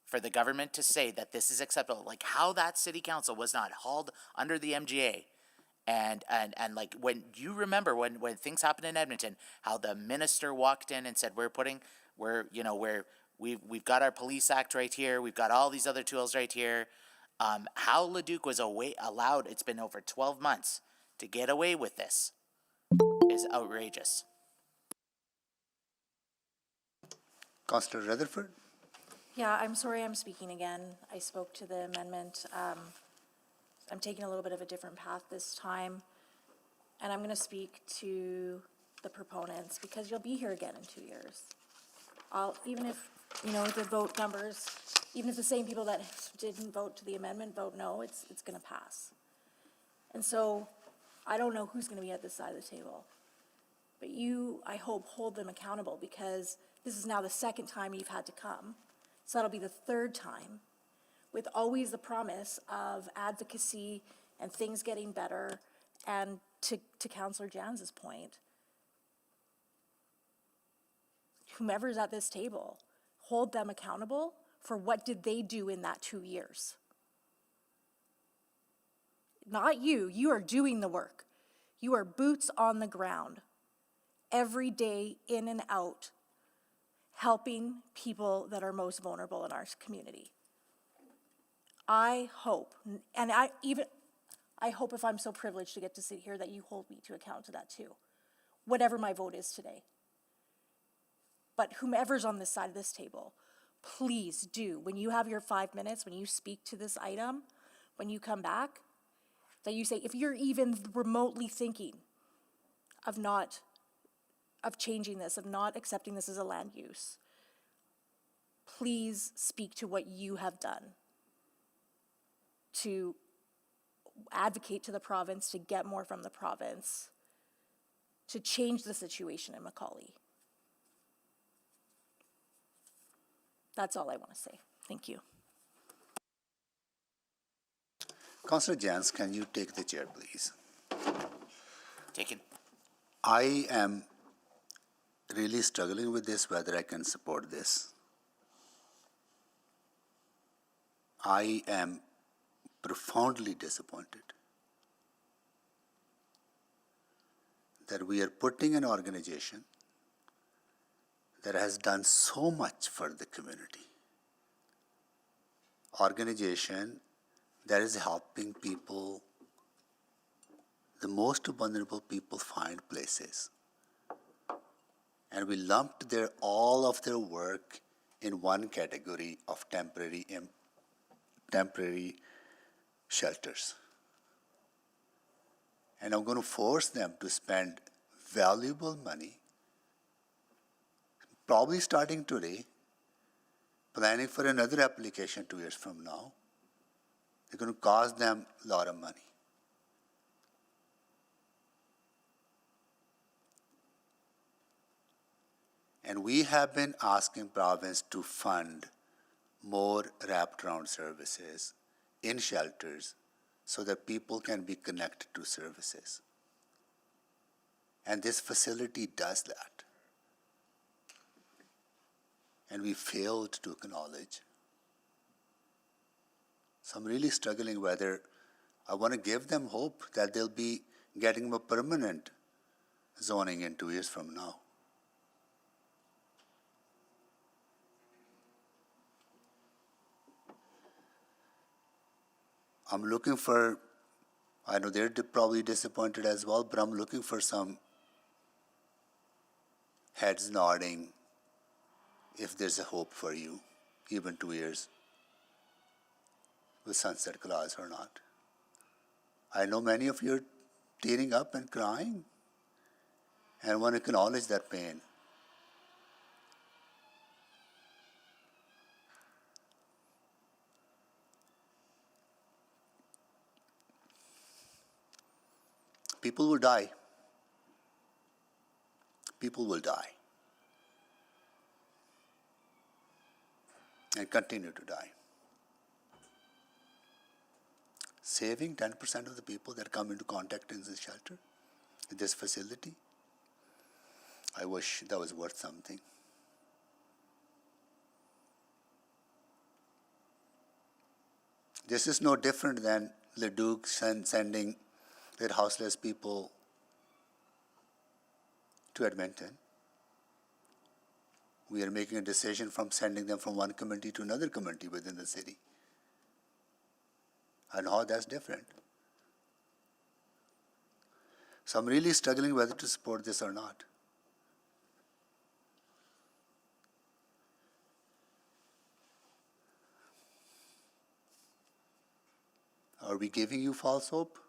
for the government to say that this is acceptable, like how that city council was not hauled under the MGA, and like when you remember when things happened in Edmonton, how the minister walked in and said, we've got our police act right here, we've got all these other tools right here. How Leduc was allowed, it's been over 12 months, to get away with this is outrageous. Councillor Rutherford. Yeah, I'm sorry I'm speaking again. I spoke to the amendment. I'm taking a little bit of a different path this time. And I'm going to speak to the proponents because you'll be here again in 2 years. Even if, the vote numbers, even if the same people that didn't vote to the amendment vote no, it's going to pass. And so I don't know who's going to be at this side of the table. But you, I hope, hold them accountable because this is now the second time you've had to come. So that'll be the third time, with always the promise of advocacy and things getting better. And to Councillor Jans's point, whomever's at this table, hold them accountable for what did they do in that 2 years. Not you, you are doing the work. You are boots on the ground, every day in and out, helping people that are most vulnerable in our community. I hope, and I hope if I'm so privileged to get to sit here that you hold me to account to that too, whatever my vote is today. But whomever's on this side of this table, please do, when you have your 5 minutes, when you speak to this item, when you come back, that you say, if you're even remotely thinking of changing this, of not accepting this as a land use, please speak to what you have done to advocate to the province, to get more from the province, to change the situation in Macaulay. That's all I want to say. Thank you. Councillor Jans, can you take the chair, please? Taken. I am really struggling with this, whether I can support this. I am profoundly disappointed that we are putting an organization that has done so much for the community, organization that is helping people, the most vulnerable people, find places. And we lumped all of their work in one category of temporary shelters. And I'm going to force them to spend valuable money, probably starting today, planning for another application 2 years from now. It's going to cost them a lot of money. And we have been asking province to fund more wraparound services in shelters so that people can be connected to services. And this facility does that. And we failed to acknowledge. So I'm really struggling whether I want to give them hope that they'll be getting a permanent zoning in 2 years from now. I'm looking for, I know they're probably disappointed as well, but I'm looking for some heads nodding if there's a hope for you, even 2 years, with sunset clause or not. I know many of you are tearing up and crying and want to acknowledge that pain. People will die. People will die. And continue to die. Saving 10% of the people that come into contact in this shelter, in this facility, I wish that was worth something. This is no different than Leduc sending their houseless people to Edmonton. We are making a decision from sending them from one community to another community within the city. I know how that's different. So I'm really struggling whether to support this or not. Are we giving you false hope?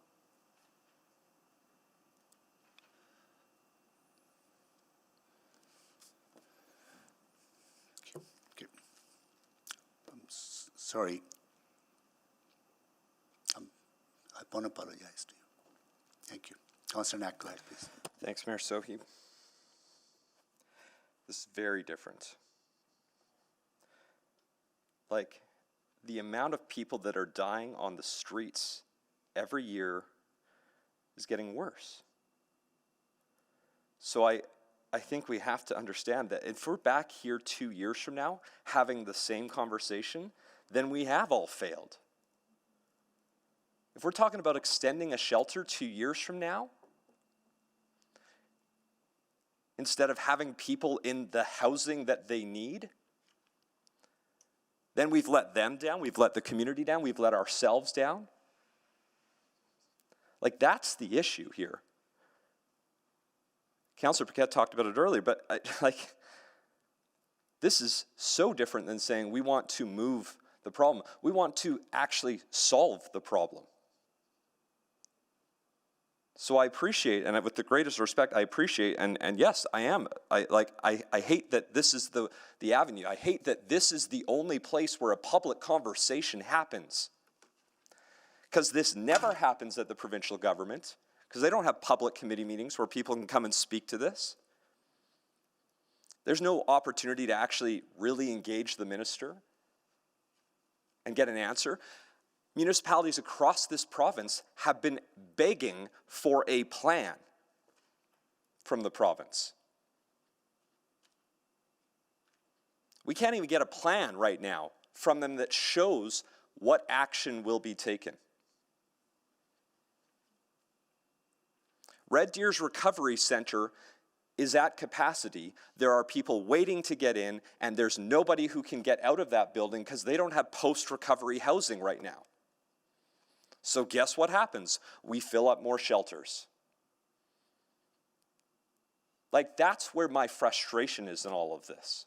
Okay. I'm sorry. I want to apologize to you. Thank you. Councillor Knack, go ahead, please. Thanks, Mayor Sohi. This is very different. Like, the amount of people that are dying on the streets every year is getting worse. So I think we have to understand that if we're back here 2 years from now having the same conversation, then we have all failed. If we're talking about extending a shelter 2 years from now, instead of having people in the housing that they need, then we've let them down, we've let the community down, we've let ourselves down. Like, that's the issue here. Councillor Paquette talked about it earlier, but this is so different than saying we want to move the problem. We want to actually solve the problem. So I appreciate, and with the greatest respect, I appreciate, and yes, I am. I hate that this is the avenue. I hate that this is the only place where a public conversation happens. Because this never happens at the provincial government, because they don't have public committee meetings where people can come and speak to this. There's no opportunity to actually really engage the minister and get an answer. Municipalities across this province have been begging for a plan from the province. We can't even get a plan right now from them that shows what action will be taken. Red Deer's Recovery Center is at capacity. There are people waiting to get in, and there's nobody who can get out of that building because they don't have post-recovery housing right now. So guess what happens? We fill up more shelters. Like, that's where my frustration is in all of this.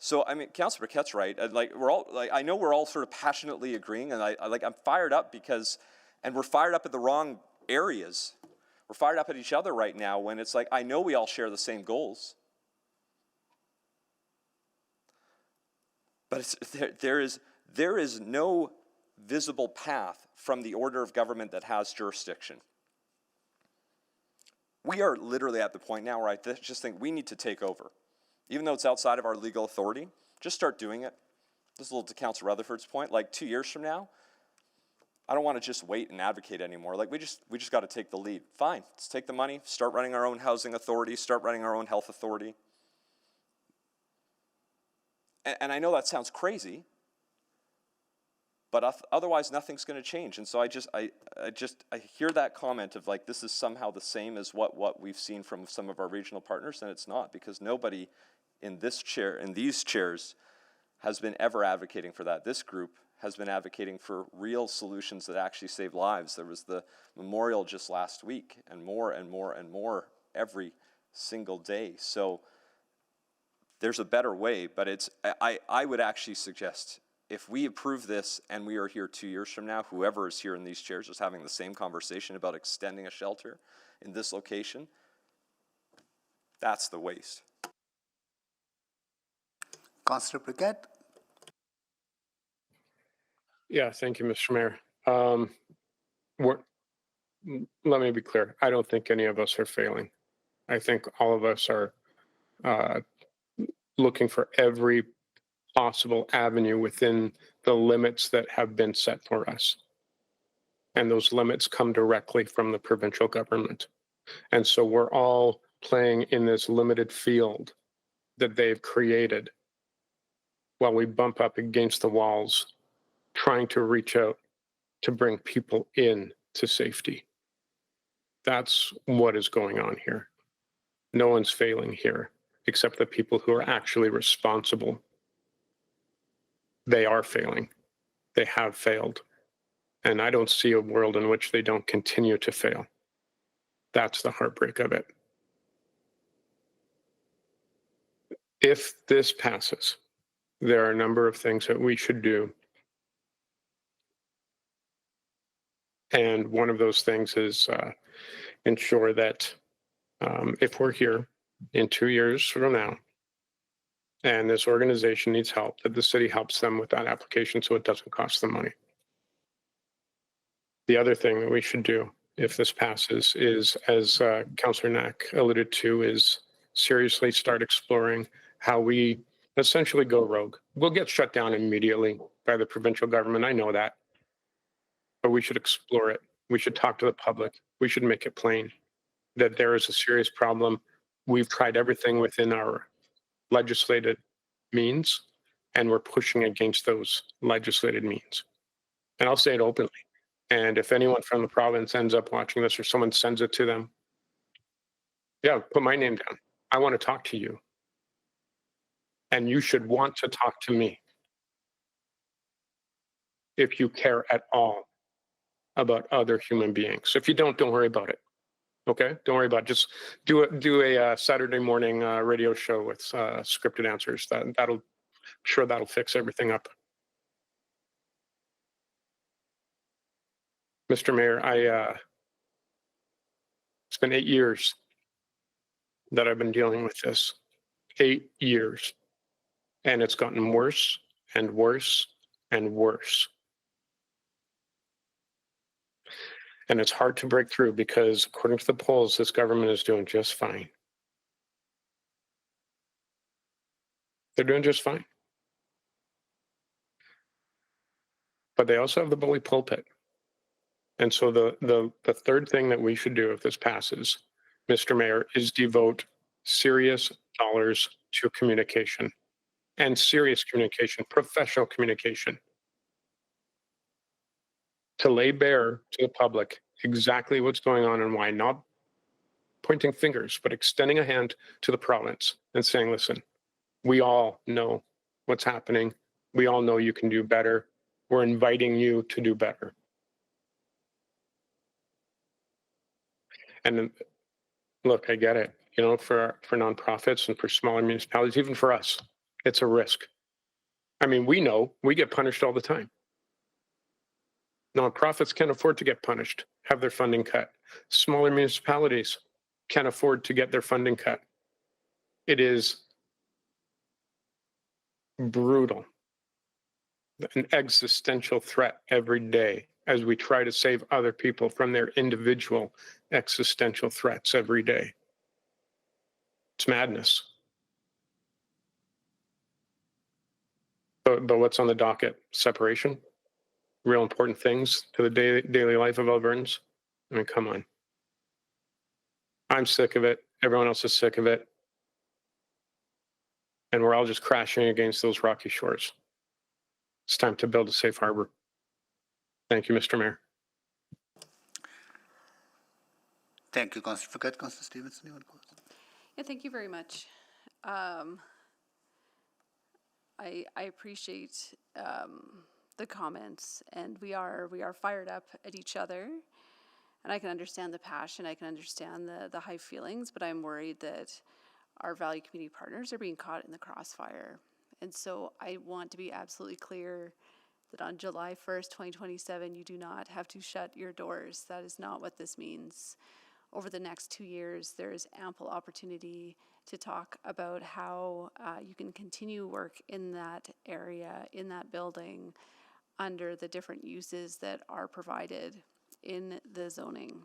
So, I mean, Councillor Paquette's right. I know we're all sort of passionately agreeing, and I'm fired up because, and we're fired up at the wrong areas. We're fired up at each other right now when it's like, I know we all share the same goals. But there is no visible path from the order of government that has jurisdiction. We are literally at the point now where I just think we need to take over. Even though it's outside of our legal authority, just start doing it. This is a little to Councillor Rutherford's point, like 2 years from now, I don't want to just wait and advocate anymore. Like, we just got to take the lead. Fine, let's take the money, start running our own housing authority, start running our own health authority. And I know that sounds crazy, but otherwise nothing's going to change. And so I hear that comment of like, this is somehow the same as what we've seen from some of our regional partners, and it's not, because nobody in this chair, in these chairs, has been ever advocating for that. This group has been advocating for real solutions that actually save lives. There was the memorial just last week, and more and more and more every single day. So there's a better way, but I would actually suggest, if we approve this and we are here 2 years from now, whoever is here in these chairs is having the same conversation about extending a shelter in this location, that's the waste. Councillor Paquette? Yeah, thank you, Mr. Mayor. Let me be clear. I don't think any of us are failing. I think all of us are looking for every possible avenue within the limits that have been set for us. And those limits come directly from the provincial government. And so we're all playing in this limited field that they've created while we bump up against the walls, trying to reach out to bring people in to safety. That's what is going on here. No one's failing here, except the people who are actually responsible. They are failing. They have failed. And I don't see a world in which they don't continue to fail. That's the heartbreak of it. If this passes, there are a number of things that we should do. And one of those things is ensure that if we're here in 2 years from now, and this organization needs help, that the city helps them with that application so it doesn't cost them money. The other thing that we should do if this passes is, as Councillor Knack alluded to, is seriously start exploring how we essentially go rogue. We'll get shut down immediately by the provincial government. I know that. But we should explore it. We should talk to the public. We should make it plain that there is a serious problem. We've tried everything within our legislated means, and we're pushing against those legislated means. And I'll say it openly. And if anyone from the province ends up watching this or someone sends it to them, yeah, put my name down. I want to talk to you. And you should want to talk to me if you care at all about other human beings. If you don't worry about it. Okay, don't worry about it. Just do a Saturday morning radio show with scripted answers. That'll fix everything up. Mr. Mayor, it's been 8 years that I've been dealing with this. 8 years, and it's gotten worse and worse and worse. And it's hard to break through because, according to the polls, this government is doing just fine. They're doing just fine. But they also have the bully pulpit. And so the third thing that we should do if this passes, Mr. Mayor, is devote serious dollars to communication and serious communication, professional communication, to lay bare to the public exactly what's going on and why, not pointing fingers, but extending a hand to the province and saying, listen, we all know what's happening. We all know you can do better. We're inviting you to do better. And look, I get it. You know, for nonprofits and for smaller municipalities, even for us, it's a risk. I mean, we know we get punished all the time. Nonprofits can't afford to get punished, have their funding cut. Smaller municipalities can't afford to get their funding cut. It is brutal, an existential threat every day as we try to save other people from their individual existential threats every day. It's madness. But what's on the docket? Separation? Real important things to the daily life of Albertans? I mean, come on. I'm sick of it. Everyone else is sick of it. And we're all just crashing against those rocky shores. It's time to build a safe harbor. Thank you, Mr. Mayor. Thank you, Councillor Fouquet. Councillor Stevenson, you want to close? Yeah, thank you very much. I appreciate the comments, and we are fired up at each other. And I can understand the passion, I can understand the high feelings, but I'm worried that our value community partners are being caught in the crossfire. And so I want to be absolutely clear that on July 1st, 2027, you do not have to shut your doors. That is not what this means. Over the next 2 years, there is ample opportunity to talk about how you can continue work in that area, in that building, under the different uses that are provided in the zoning.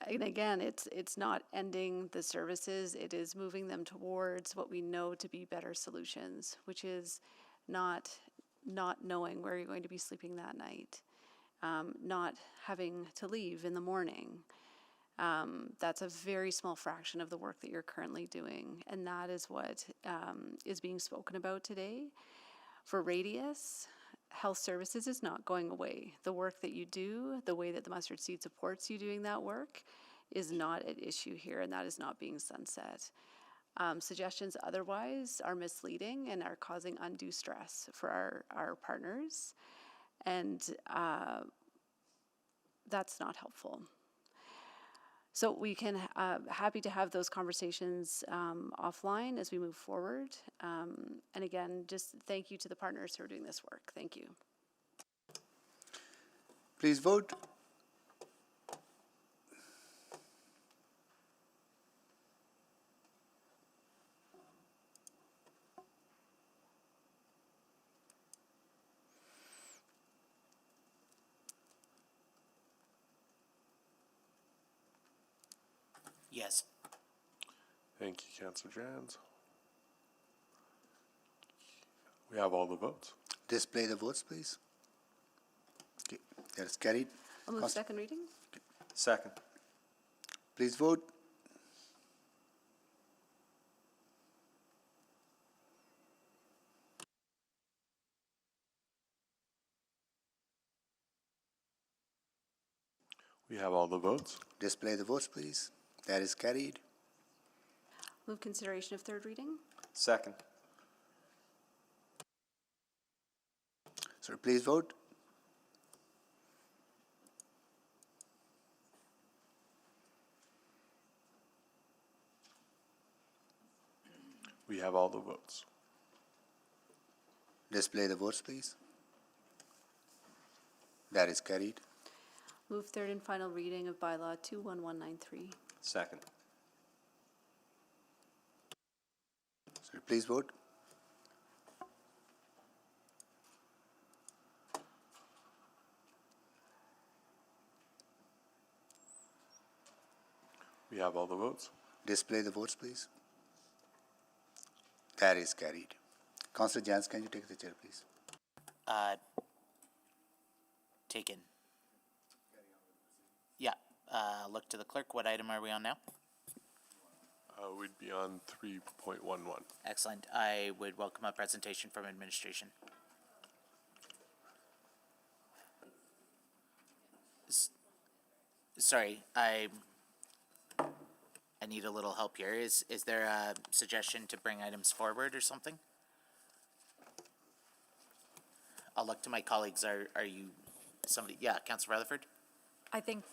And again, it's not ending the services, it is moving them towards what we know to be better solutions, which is not knowing where you're going to be sleeping that night, not having to leave in the morning. That's a very small fraction of the work that you're currently doing, and that is what is being spoken about today. For Radius, health services is not going away. The work that you do, the way that the Mustard Seed supports you doing that work, is not at issue here, and that is not being sunset. Suggestions otherwise are misleading and are causing undue stress for our partners, and that's not helpful. So we can happy to have those conversations offline as we move forward. And again, just thank you to the partners who are doing this work. Thank you. Please vote. Yes. Thank you, Councillor Jans. We have all the votes. Display the votes, please. Okay, that is carried. I'll move second reading. Second. Please vote. We have all the votes. Display the votes, please. That is carried. Move consideration of third reading. Second. Sir, please vote. We have all the votes. Display the votes, please. That is carried. Move third and final reading of bylaw 21193. Second. Sir, please vote. We have all the votes. Display the votes, please. That is carried. Councillor Jans, can you take the chair, please? Taken. Yeah, look to the clerk. What item are we on now? We'd be on 3.11. Excellent. I would welcome a presentation from administration. Sorry, I need a little help here. Is there a suggestion to bring items forward or something? I'll look to my colleagues. Are you somebody? Yeah, Councillor Rutherford? I think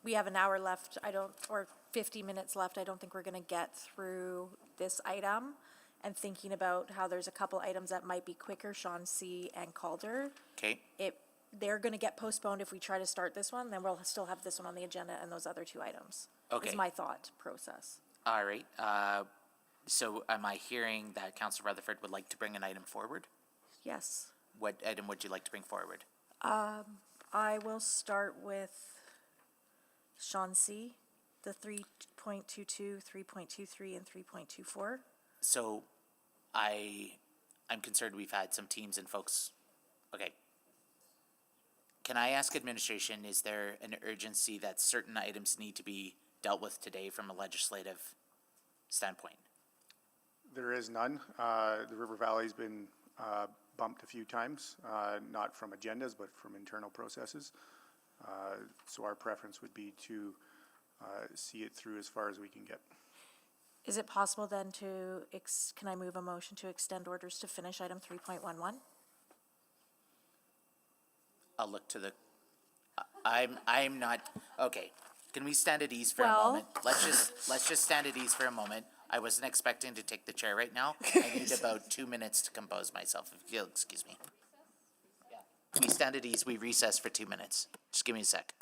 we have an hour left, or 50 minutes left. I don't think we're gonna get through this item. And thinking about how there's a couple items that might be quicker, Sean C. and Calder. Okay. They're gonna get postponed if we try to start this one, then we'll still have this one on the agenda and those other two items. Okay. Is my thought process. All right. So am I hearing that Councillor Rutherford would like to bring an item forward? Yes. What item would you like to bring forward? I will start with Sean C., the 3.22, 3.23, and 3.24. So I'm concerned we've had some teams and folks. Okay. Can I ask administration, is there an urgency that certain items need to be dealt with today from a legislative standpoint? There is none. The River Valley's been bumped a few times, not from agendas, but from internal processes. So our preference would be to see it through as far as we can get. Is it possible then can I move a motion to extend orders to finish item 3.11? I'll look to the, I'm not, okay. Can we stand at ease for a Well- moment? Let's just stand at ease for a moment. I wasn't expecting to take the chair right now. I need about 2 minutes to compose myself, if you'll excuse me. Yeah. We stand at ease, we recess for 2 minutes. Just give me a sec.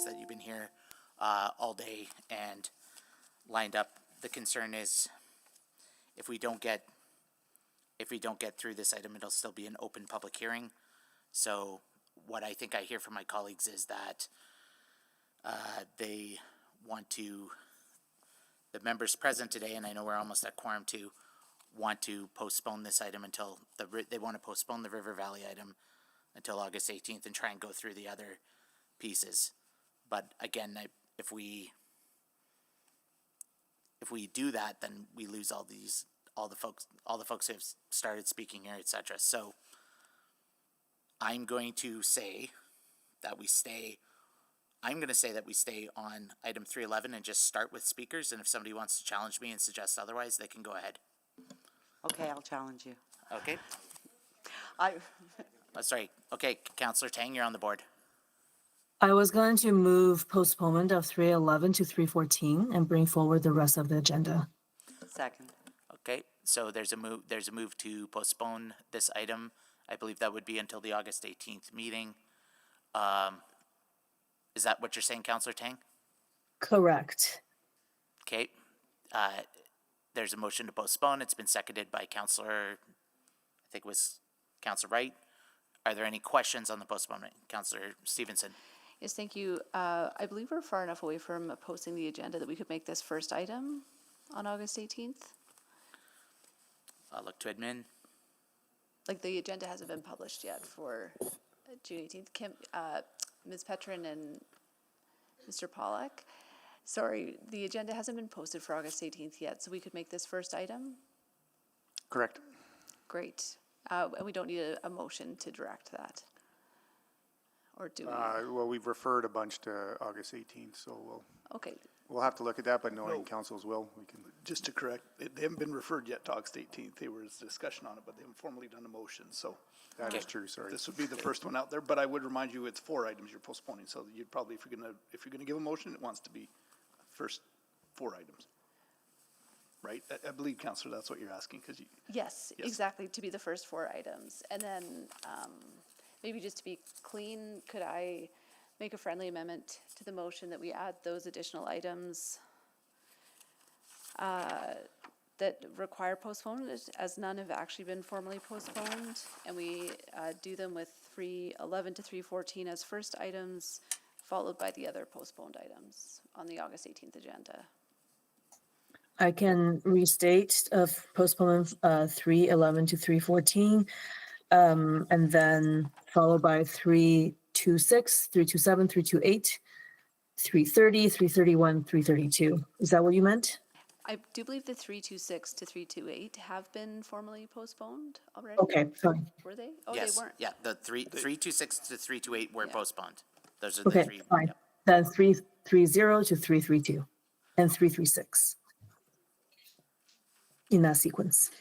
that you've been here all day and lined up. The concern is if we don't get through this item, it'll still be an open public hearing. So what I think I hear from my colleagues is that they want to, the members present today, and I know we're almost at quorum too, want to postpone this item until they want to postpone the River Valley item until August 18th and try and go through the other pieces. But again, if we do that, then we lose all the folks who have started speaking here, etc. So I'm going to say that we stay on item 311 and just start with speakers. And if somebody wants to challenge me and suggest otherwise, they can go ahead. Okay, I'll challenge you. Okay. Sorry. Okay, Councillor Tang, you're on the board. I was going to move postponement of 311 to 314 and bring forward the rest of the agenda. Second. Okay, so there's a move to postpone this item. I believe that would be until the August 18th meeting. Is that what you're saying, Councillor Tang? Correct. Okay. There's a motion to postpone. It's been seconded by Councillor, I think it was Councillor Wright. Are there any questions on the postponement? Councillor Stevenson. Yes, thank you. I believe we're far enough away from posting the agenda that we could make this first item on August 18th. I'll look to admin. Like the agenda hasn't been published yet for June 18th. Ms. Petrin and Mr. Pollack. Sorry, the agenda hasn't been posted for August 18th yet, so we could make this first item? Correct. Great. And we don't need a motion to direct that? Or do we? Well, we've referred a bunch to August 18th, so Okay. we'll have to look at that, but knowing council's will, we can. Just to correct, they haven't been referred yet to August 18th. There was discussion on it, but they haven't formally done a motion, so. That is true, sorry. This would be the first one out there, but I would remind you, it's 4 items you're postponing, so you'd probably, if you're gonna give a motion, it wants to be first 4 items. Right? I believe, Councillor, that's what you're asking, because you. Yes, exactly, to be the first 4 items. And then maybe just to be clean, could I make a friendly amendment to the motion that we add those additional items that require postponement, as none have actually been formally postponed, and we do them with 311 to 314 as first items, followed by the other postponed items on the August 18th agenda. I can restate of postponement 311 to 314, and then followed by 326, 327, 328, 330, 331, 332. Is that what you meant? I do believe the 326 to 328 have been formally postponed already. Okay, sorry. Were they? Oh, Yes. they weren't. Yeah, the 326 to 328 were postponed. Those are Okay, the 3. fine. Yep. Then 330 to 332 and 336 in that sequence.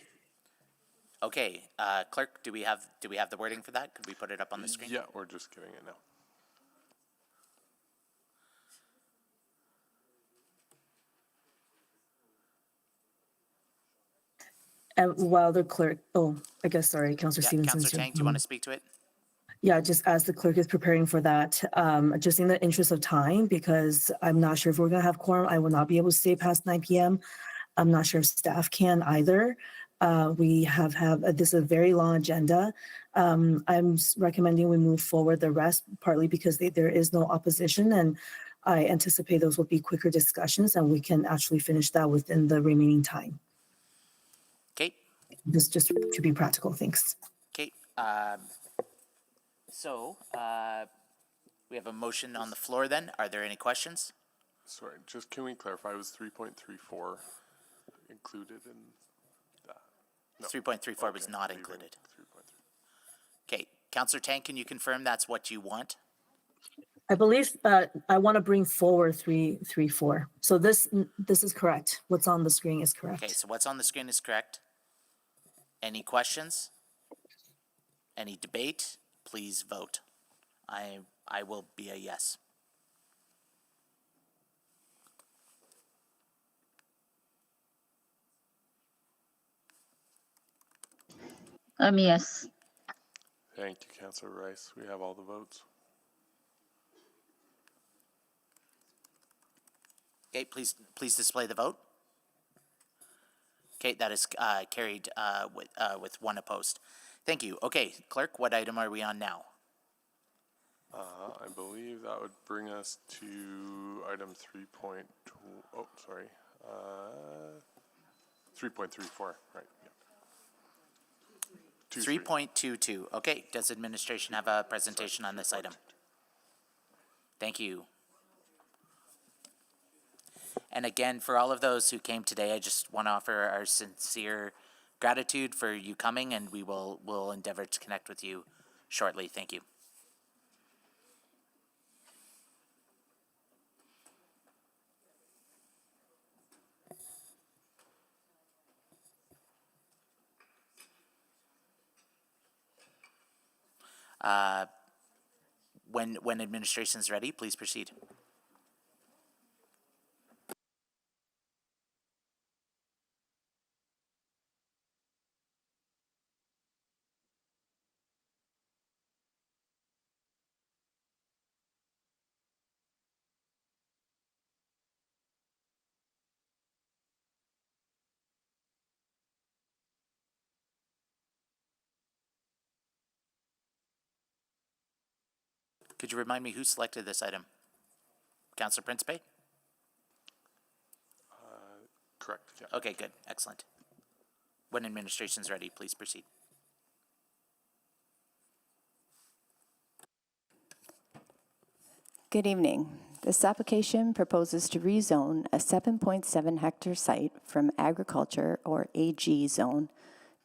Okay, clerk, do we have the wording for that? Could we put it up on the screen? Yeah, we're just getting it now. And while the clerk, I guess, sorry, Councillor Stevenson. Councillor Tang, do you want to speak to it? Yeah, just as the clerk is preparing for that, just in the interest of time, because I'm not sure if we're gonna have quorum, I will not be able to stay past 9 p.m. I'm not sure if staff can either. We have this is a very long agenda. I'm recommending we move forward the rest, partly because there is no opposition, and I anticipate those will be quicker discussions, and we can actually finish that within the remaining time. Okay. This just to be practical, thanks. Okay. So we have a motion on the floor then. Are there any questions? Sorry, just can we clarify, was 3.34 included in that? No. 3.34 was not included. 3.3. Okay, Councillor Tang, can you confirm that's what you want? I believe I want to bring forward 334. So this is correct. What's on the screen is correct. Okay, so what's on the screen is correct. Any questions? Any debate? Please vote. I will be a yes. Yes. Thank you, Councillor Rice. We have all the votes. Okay, please display the vote. Okay, that is carried with one opposed. Thank you. Okay, clerk, what item are we on now? I believe that would bring us to item 3.34, right, yeah. 3.22. Okay, does administration have a presentation on this item? Thank you. And again, for all of those who came today, I just want to offer our sincere gratitude for you coming, and we'll endeavor to connect with you shortly. Thank you. When administration is ready, please proceed. Could you remind me who selected this item? Councillor Principe? Correct, yeah. Okay, good, excellent. When administration is ready, please proceed. Good evening. This application proposes to rezone a 7.7 hectare site from agriculture or AG zone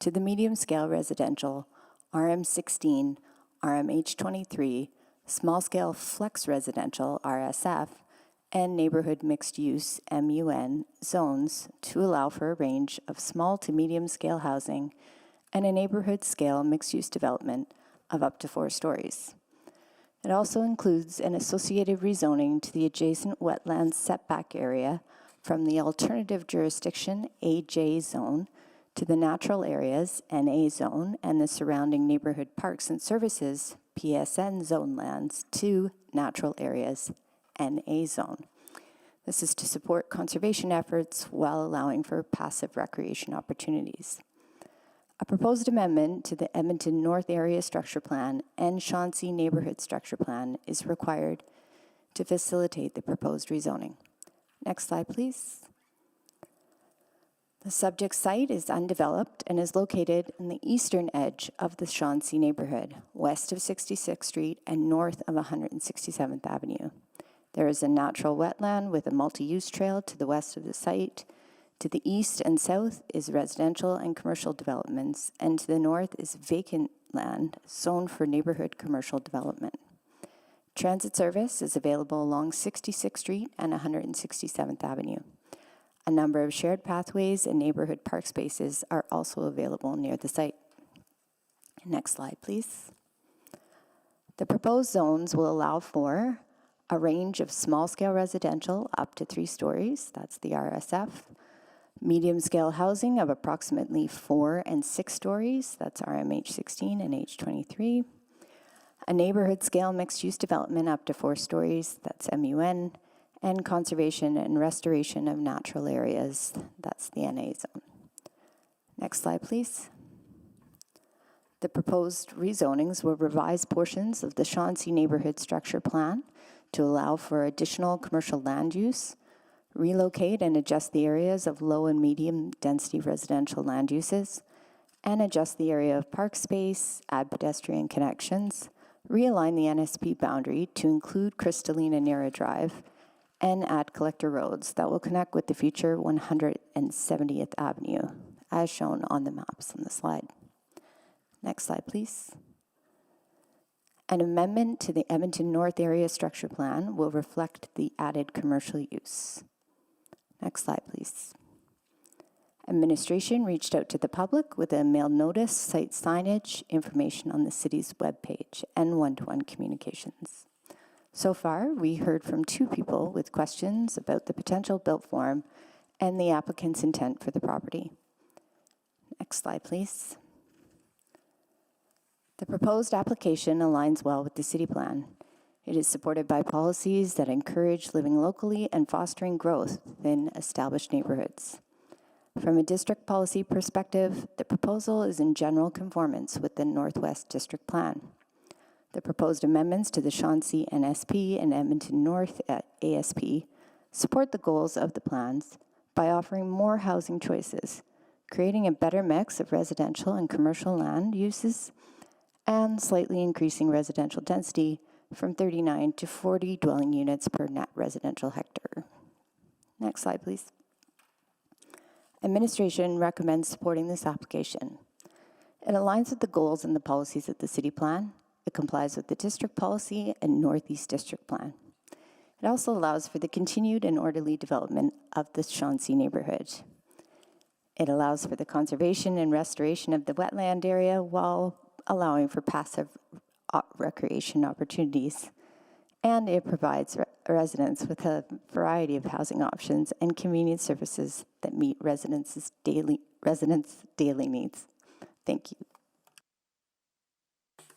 to the medium-scale residential RM16, RMH23, small-scale flex residential RSF, and neighborhood mixed-use MUN zones to allow for a range of small to medium-scale housing and a neighborhood-scale mixed-use development of up to 4 stories. It also includes an associated rezoning to the adjacent wetlands setback area from the alternative jurisdiction AJ zone to the natural areas NA zone and the surrounding neighborhood parks and services PSN zone lands to natural areas NA zone. This is to support conservation efforts while allowing for passive recreation opportunities. A proposed amendment to the Edmonton North Area Structure Plan and Chauncey Neighborhood Structure Plan is required to facilitate the proposed rezoning. Next slide, please. The subject site is undeveloped and is located in the eastern edge of the Chauncey neighborhood, west of 66th Street and north of 167th Avenue. There is a natural wetland with a multi-use trail to the west of the site. To the east and south is residential and commercial developments, and to the north is vacant land zoned for neighborhood commercial development. Transit service is available along 66th Street and 167th Avenue. A number of shared pathways and neighborhood park spaces are also available near the site. Next slide, please. The proposed zones will allow for a range of small-scale residential up to 3 stories, that's the RSF, medium-scale housing of approximately 4 and 6 stories, that's RMH16 and H23, a neighborhood-scale mixed-use development up to 4 stories, that's MUN, and conservation and restoration of natural areas, that's the NA zone. Next slide, please. The proposed rezonings will revise portions of the Chauncey Neighborhood Structure Plan to allow for additional commercial land use, relocate and adjust the areas of low and medium density residential land uses, and adjust the area of park space, add pedestrian connections, realign the NSP boundary to include Crystalina Nera Drive, and add collector roads that will connect with the future 170th Avenue, as shown on the maps on the slide. Next slide, please. An amendment to the Edmonton North Area Structure Plan will reflect the added commercial use. Next slide, please. Administration reached out to the public with a mail notice, site signage, information on the city's webpage, and one-to-one communications. So far, we heard from 2 people with questions about the potential built form and the applicant's intent for the property. Next slide, please. The proposed application aligns well with the city plan. It is supported by policies that encourage living locally and fostering growth within established neighborhoods. From a district policy perspective, the proposal is in general conformance with the Northwest District Plan. The proposed amendments to the Chauncey NSP and Edmonton North ASP support the goals of the plans by offering more housing choices, creating a better mix of residential and commercial land uses, and slightly increasing residential density from 39 to 40 dwelling units per net residential hectare. Next slide, please. Administration recommends supporting this application. It aligns with the goals and the policies of the city plan. It complies with the district policy and Northeast District Plan. It also allows for the continued and orderly development of the Chauncey neighborhood. It allows for the conservation and restoration of the wetland area while allowing for passive recreation opportunities. And it provides residents with a variety of housing options and convenience services that meet residents' daily needs. Thank you.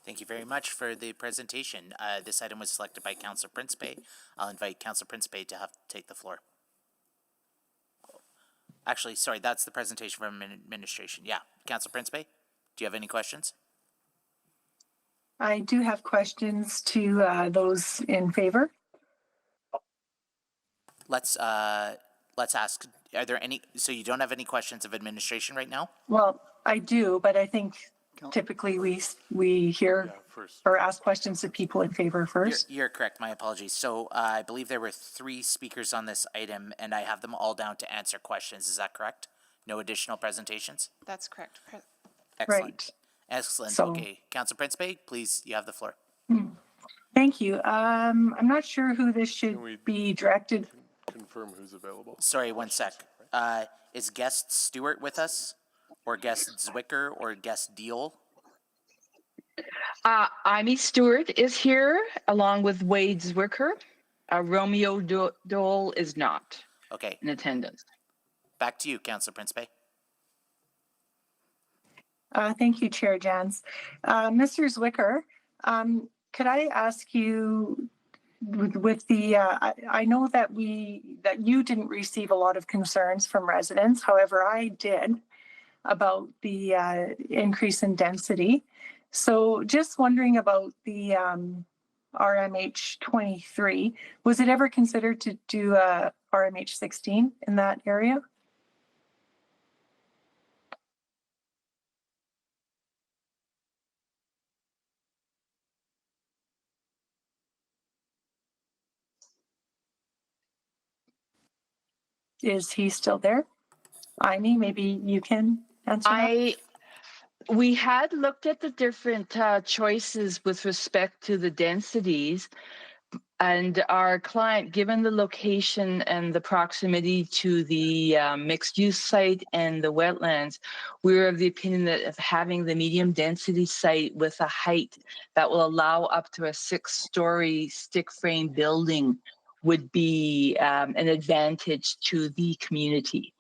Thank you very much for the presentation. This item was selected by Councillor Principe. I'll invite Councillor Principe to take the floor. Actually, sorry, that's the presentation from administration. Yeah, Councillor Principe, do you have any questions? I do have questions to those in favor. Let's ask, are there any, so you don't have any questions of administration right now? Well, I do, but I think typically we hear or ask questions to people in favor first. You're correct, my apologies. So I believe there were 3 speakers on this item and I have them all down to answer questions. Is that correct? No additional presentations? That's correct. Excellent. Right. Excellent. So, okay, Councillor Principe, please, you have the floor. Thank you. I'm not sure who this should be directed. Confirm who's available. Sorry, one sec. Is guest Stewart with us? Or guest Zwicker or guest Deal? Amy Stewart is here along with Wade Zwicker. Romeo Dole is not in attendance. Back to you, Councillor Principe. Thank you, Chair Jans. Mr. Zwicker, could I ask you, with the, I know that you didn't receive a lot of concerns from residents. However, I did about the increase in density. So just wondering about the RMH 23. Was it ever considered to do a RMH 16 in that area? Is he still there? Amy, maybe you can answer that. We had looked at the different choices with respect to the densities, and our client, given the location and the proximity to the mixed-use site and the wetlands, we were of the opinion that of having the medium density site with a height that will allow up to a 6-story stick frame building would be an advantage to the community,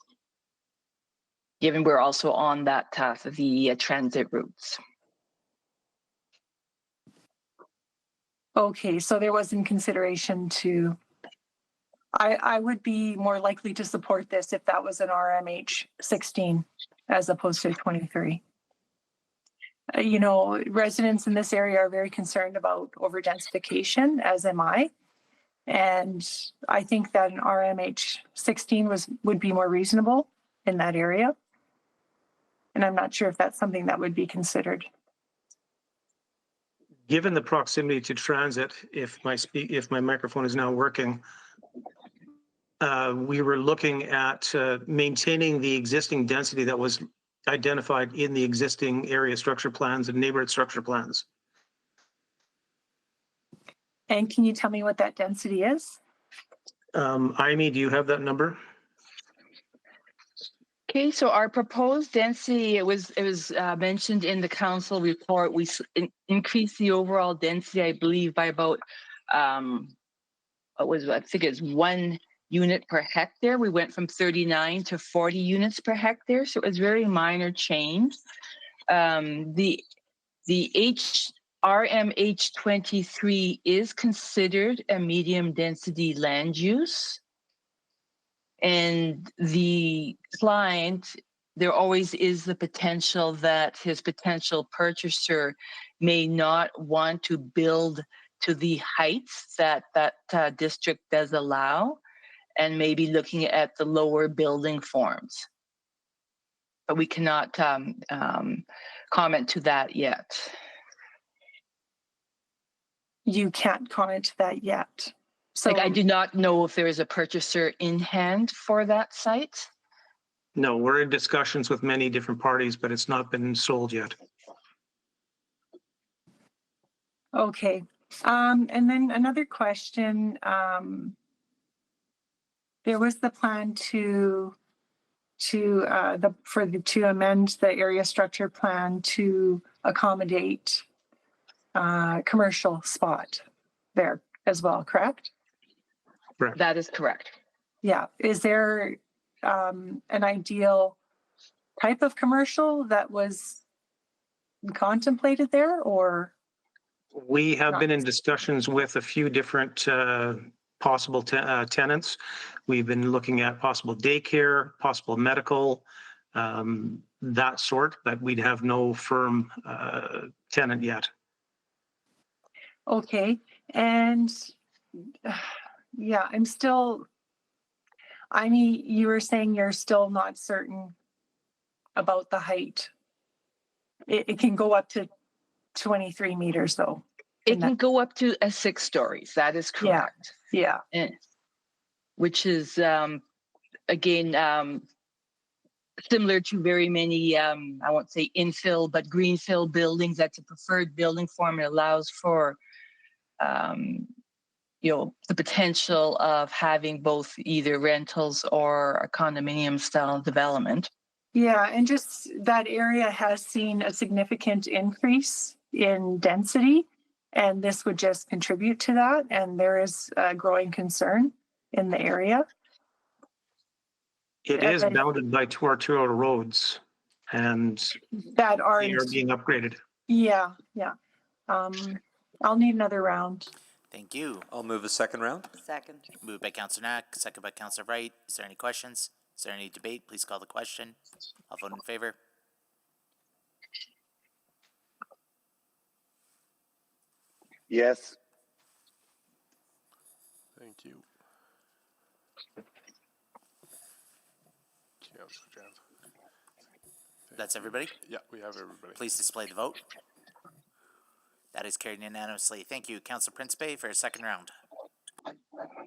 given we're also on that the transit routes. Okay, so there wasn't consideration to, I would be more likely to support this if that was an RMH 16 as opposed to 23. You know, residents in this area are very concerned about overdensification, as am I. And I think that an RMH 16 would be more reasonable in that area. And I'm not sure if that's something that would be considered. Given the proximity to transit, if my microphone is now working, we were looking at maintaining the existing density that was identified in the existing area structure plans and neighborhood structure plans. And can you tell me what that density is? Amy, do you have that number? Okay, so our proposed density, it was mentioned in the council report. We increased the overall density, I believe, by about I think it's 1 unit per hectare. We went from 39 to 40 units per hectare, so it was very minor change. The RMH 23 is considered a medium density land use. And the client, there always is the potential that his potential purchaser may not want to build to the heights that district does allow, and maybe looking at the lower building forms. But we cannot comment to that yet. You can't comment to that yet. So Like, I do not know if there is a purchaser in hand for that site. No, we're in discussions with many different parties, but it's not been sold yet. okay. And then another question. There was the plan to amend the area structure plan to accommodate commercial spot there as well, correct? Correct. That is correct. Yeah. Is there an ideal type of commercial that was contemplated there, or? We have been in discussions with a few different possible tenants. We've been looking at possible daycare, possible medical, that sort, but we'd have no firm tenant yet. Okay. And yeah, you were saying you're still not certain about the height. It can go up to 23 meters though. It can go up to 6 stories. That is correct. Yeah. Which is, again, similar to very many, I won't say infill, but greenfield buildings. That's a preferred building form. It allows for, the potential of having both either rentals or a condominium style development. Yeah, and just that area has seen a significant increase in density, and this would just contribute to that. And there is a growing concern in the area. It is bounded by two arterial roads, and that are being upgraded. Yeah. I'll need another round. Thank you. I'll move a second round. Second. Moved by Councillor Knack, second by Councillor Wright. Is there any questions? Is there any debate? Please call the question. I'll vote in favor. Yes. Thank you. That's everybody? Yeah, we have everybody. Please display the vote. That is carried unanimously. Thank you, Councillor Principe, for a second round.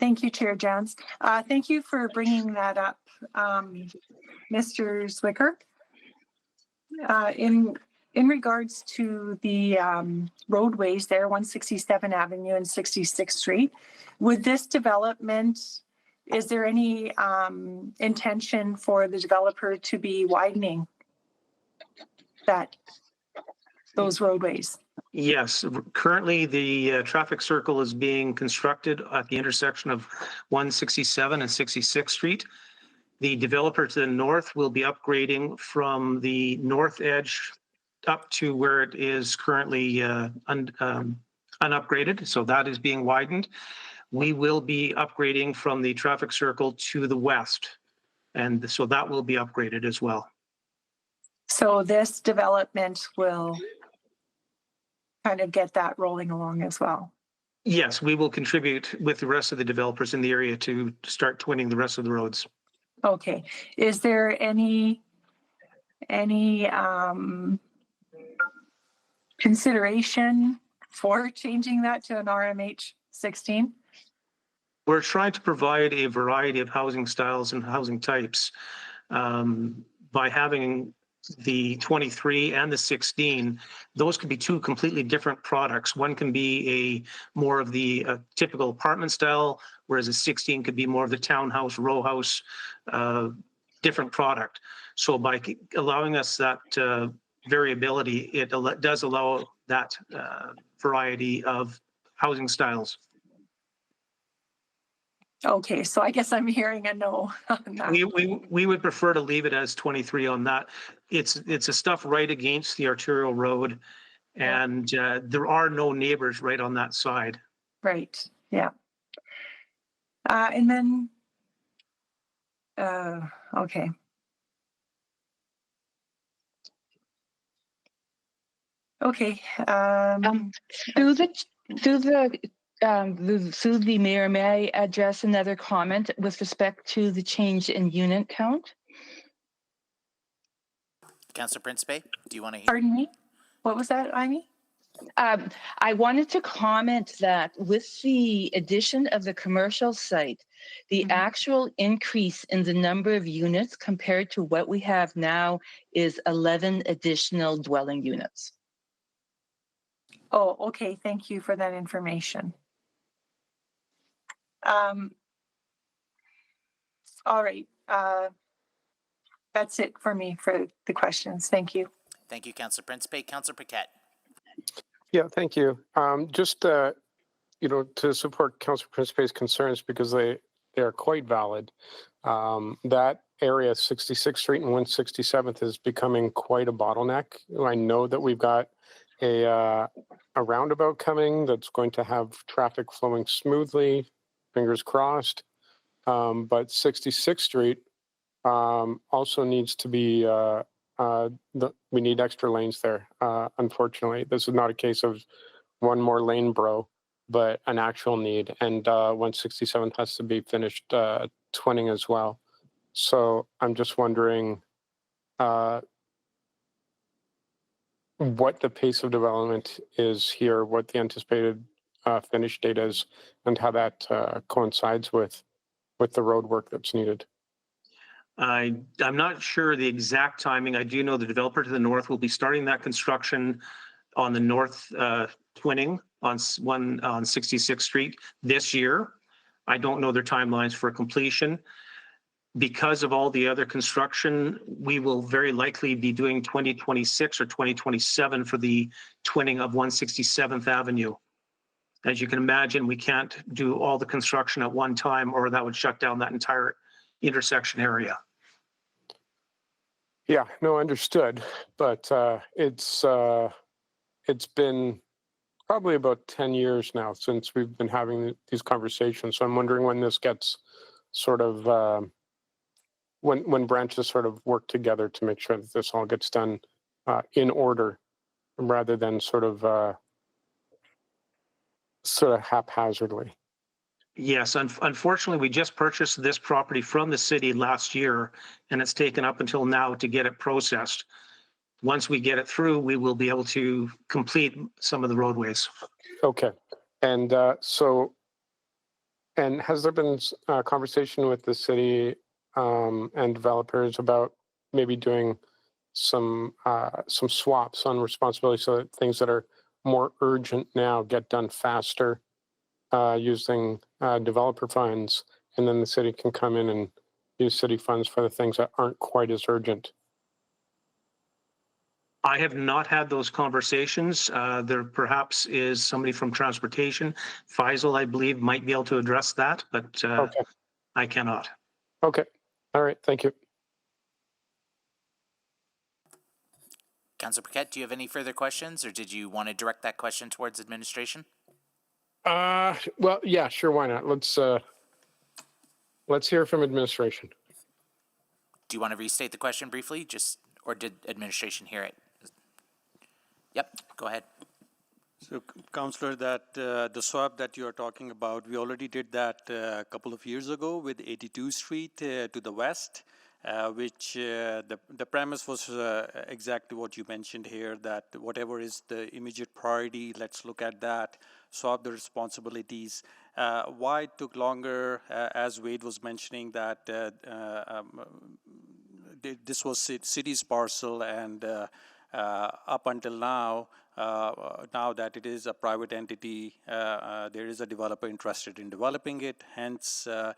Thank you, Chair Jans. Thank you for bringing that up, Mr. Zwicker. In regards to the roadways there, 167 Avenue and 66th Street, would this development, is there any intention for the developer to be widening those roadways? Yes, currently the traffic circle is being constructed at the intersection of 167 and 66th Street. The developer to the north will be upgrading from the north edge up to where it is currently unupgraded. So that is being widened. We will be upgrading from the traffic circle to the west. And so that will be upgraded as well. So this development will kind of get that rolling along as well. Yes, we will contribute with the rest of the developers in the area to start twinning the rest of the roads. Okay. Is there any consideration for changing that to an RMH 16? We're trying to provide a variety of housing styles and housing types by having the 23 and the 16. Those could be two completely different products. One can be a more of the typical apartment style, whereas a 16 could be more of the townhouse, row house, different product. So by allowing us that variability, it does allow that variety of housing styles. Okay, so I guess I'm hearing a no on that. We would prefer to leave it as 23 on that. It's a stuff right against the arterial road, And there are no neighbors right on that side. Right, yeah. And then, okay. Okay. Through the mayor, may I address another comment with respect to the change in unit count? Councillor Principe, do you want to hear? Pardon me? What was that, Amy? I wanted to comment that with the addition of the commercial site, the actual increase in the number of units compared to what we have now is 11 additional dwelling units. Oh, okay. Thank you for that information. All right. That's it for me for the questions. Thank you. Thank you, Councillor Principe. Councillor Paquette. Yeah, thank you. Just, you know, to support Councillor Principe's concerns because they are quite valid. That area, 66th Street and 167th, is becoming quite a bottleneck. I know that we've got a roundabout coming that's going to have traffic flowing smoothly, fingers crossed. But 66th Street also needs to be, we need extra lanes there. Unfortunately, this is not a case of one more lane, bro, but an actual need. And 167th has to be finished twinning as well. So I'm just wondering what the pace of development is here, what the anticipated finish date is, and how that coincides with the road work that's needed. I'm not sure the exact timing. I do know the developer to the north will be starting that construction on the north twinning on 66th Street this year. I don't know their timelines for completion. Because of all the other construction, we will very likely be doing 2026 or 2027 for the twinning of 167th Avenue. As you can imagine, we can't do all the construction at one time or that would shut down that entire intersection area. Yeah, no, understood. But it's been probably about 10 years now since we've been having these conversations. So I'm wondering when this gets sort of, when branches sort of work together to make sure that this all gets done in order rather than sort of haphazardly. Yes, unfortunately, we just purchased this property from the city last year, and it's taken up until now to get it processed. Once we get it through, we will be able to complete some of the roadways. Okay. And and has there been a conversation with the city and developers about maybe doing some swaps on responsibility so that things that are more urgent now get done faster using developer funds, and then the city can come in and use city funds for the things that aren't quite as urgent? I have not had those conversations. There perhaps is somebody from transportation. Faisal, I believe, might be able to address that, but Okay. I cannot. Okay. All right. Thank you. Councillor Paquette, do you have any further questions, or did you want to direct that question towards administration? Well, yeah, sure. Why not? Let's hear from administration. Do you want to restate the question briefly, or did administration hear it? Yep, go ahead. So, Councillor, that the swap that you are talking about, we already did that a couple of years ago with 82 Street to the west, which the premise was exactly what you mentioned here, that whatever is the immediate priority, let's look at that, swap the responsibilities. Why it took longer, as Wade was mentioning, that this was city's parcel, and up until now, now that it is a private entity, there is a developer interested in developing it, hence the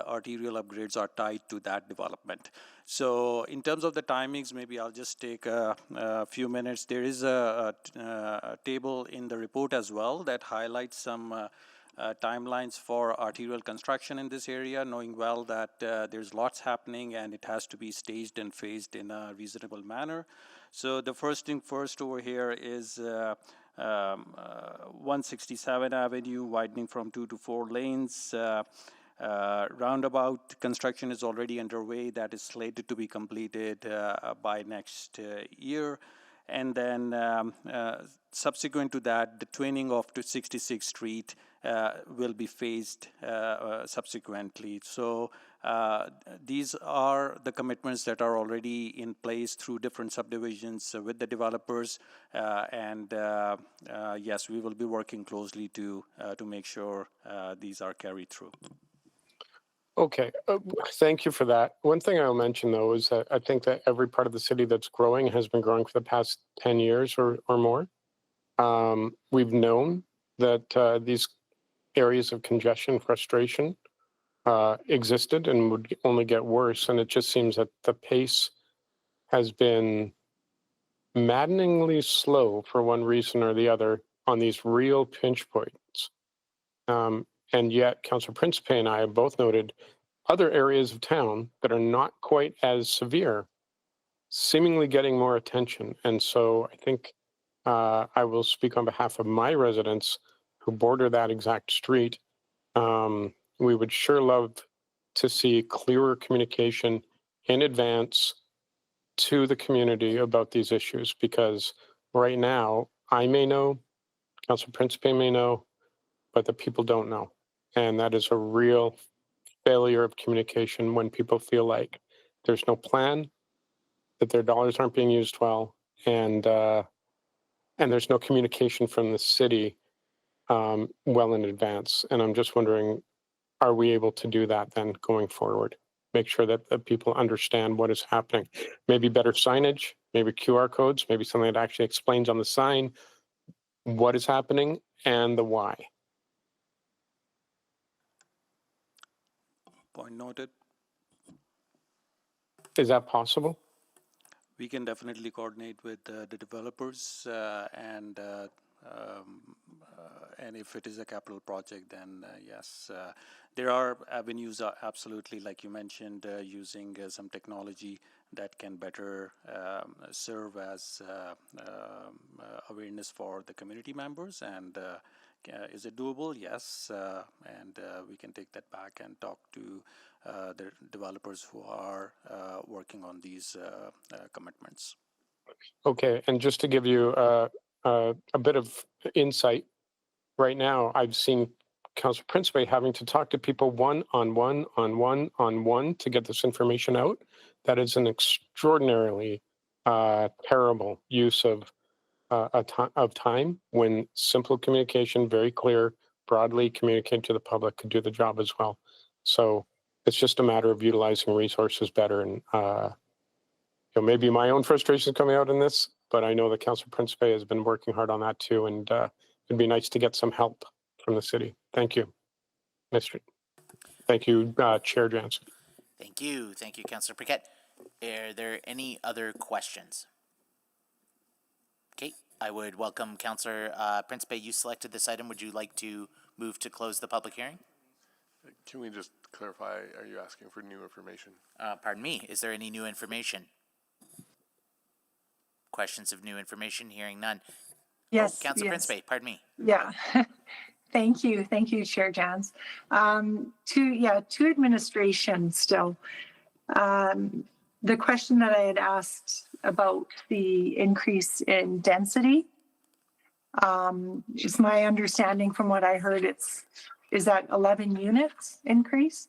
arterial upgrades are tied to that development. So in terms of the timings, maybe I'll just take a few minutes. There is a table in the report as well that highlights some timelines for arterial construction in this area, knowing well that there's lots happening and it has to be staged and phased in a reasonable manner. So the first thing first over here is 167 Avenue widening from 2 to 4 lanes. Roundabout construction is already underway. That is slated to be completed by next year. And then subsequent to that, the twinning of to 66th Street will be phased subsequently. So these are the commitments that are already in place through different subdivisions with the developers. Yes, we will be working closely to make sure these are carried through. Okay, thank you for that. One thing I'll mention, though, is that I think that every part of the city that's growing has been growing for the past 10 years or more. We've known that these areas of congestion, frustration existed and would only get worse. And it just seems that the pace has been maddeningly slow for one reason or the other on these real pinch points. And yet, Councillor Principe and I have both noted other areas of town that are not quite as severe, seemingly getting more attention. And so I think I will speak on behalf of my residents who border that exact street. We would sure love to see clearer communication in advance to the community about these issues, because right now I may know, Councillor Principe may know, but the people don't know. And that is a real failure of communication when people feel like there's no plan, that their dollars aren't being used well, and there's no communication from the city well in advance. And I'm just wondering, are we able to do that then going forward? Make sure that people understand what is happening. Maybe better signage, maybe QR codes, maybe something that actually explains on the sign what is happening and the why. Point noted. Is that possible? We can definitely coordinate with the developers and if it is a capital project, then yes. There are avenues, absolutely, like you mentioned, using some technology that can better serve as awareness for the community members. And is it doable? Yes. And we can take that back and talk to the developers who are working on these commitments. Okay, and just to give you a bit of insight, right now I've seen Councillor Principe having to talk to people one-on-one to get this information out. That is an extraordinarily terrible use of time, when simple communication, very clear, broadly communicated to the public, could do the job as well. So it's just a matter of utilizing resources better. And maybe my own frustration is coming out in this, but I know that Councillor Principe has been working hard on that too. And it'd be nice to get some help from the city. Thank you, Mr. Thank you, Chair Jansen. Thank you, Councillor Paquette. Are there any other questions? Okay, I would welcome Councillor Principe. You selected this item. Would you like to move to close the public hearing? Can we just clarify, are you asking for new information? Pardon me, is there any new information? Questions of new information? Hearing none. Yes. Councillor Principe, pardon me. Yeah. Thank you, Chair Jans. To administration still. The question that I had asked about the increase in density, is my understanding from what I heard, is that 11 units increase?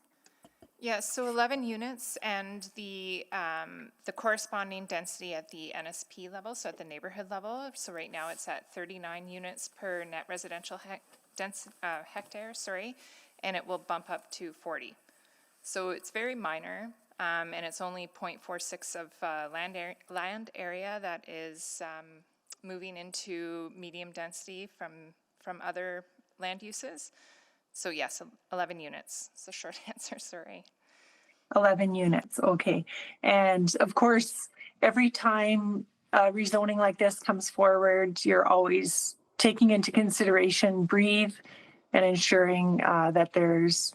Yes, so 11 units, and the corresponding density at the NSP level, so at the neighborhood level. So right now it's at 39 units per net residential hectare, and it will bump up to 40. So it's very minor, and it's only 0.46 of land area that is moving into medium density from other land uses. So yes, 11 units. It's a short answer, sorry. 11 units, okay. And of course, every time rezoning like this comes forward, you're always taking into consideration breathe and ensuring that there's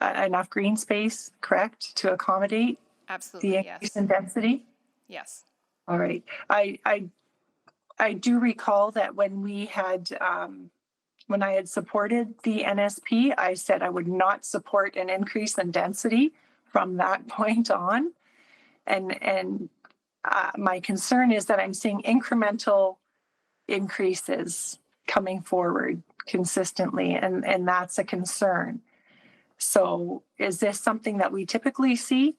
enough green space, correct, to accommodate the Absolutely, increase yes. in density? Yes. All right. I do recall that when we had when I had supported the NSP, I said I would not support an increase in density from that point on. And my concern is that I'm seeing incremental increases coming forward consistently, and that's a concern. So is this something that we typically see?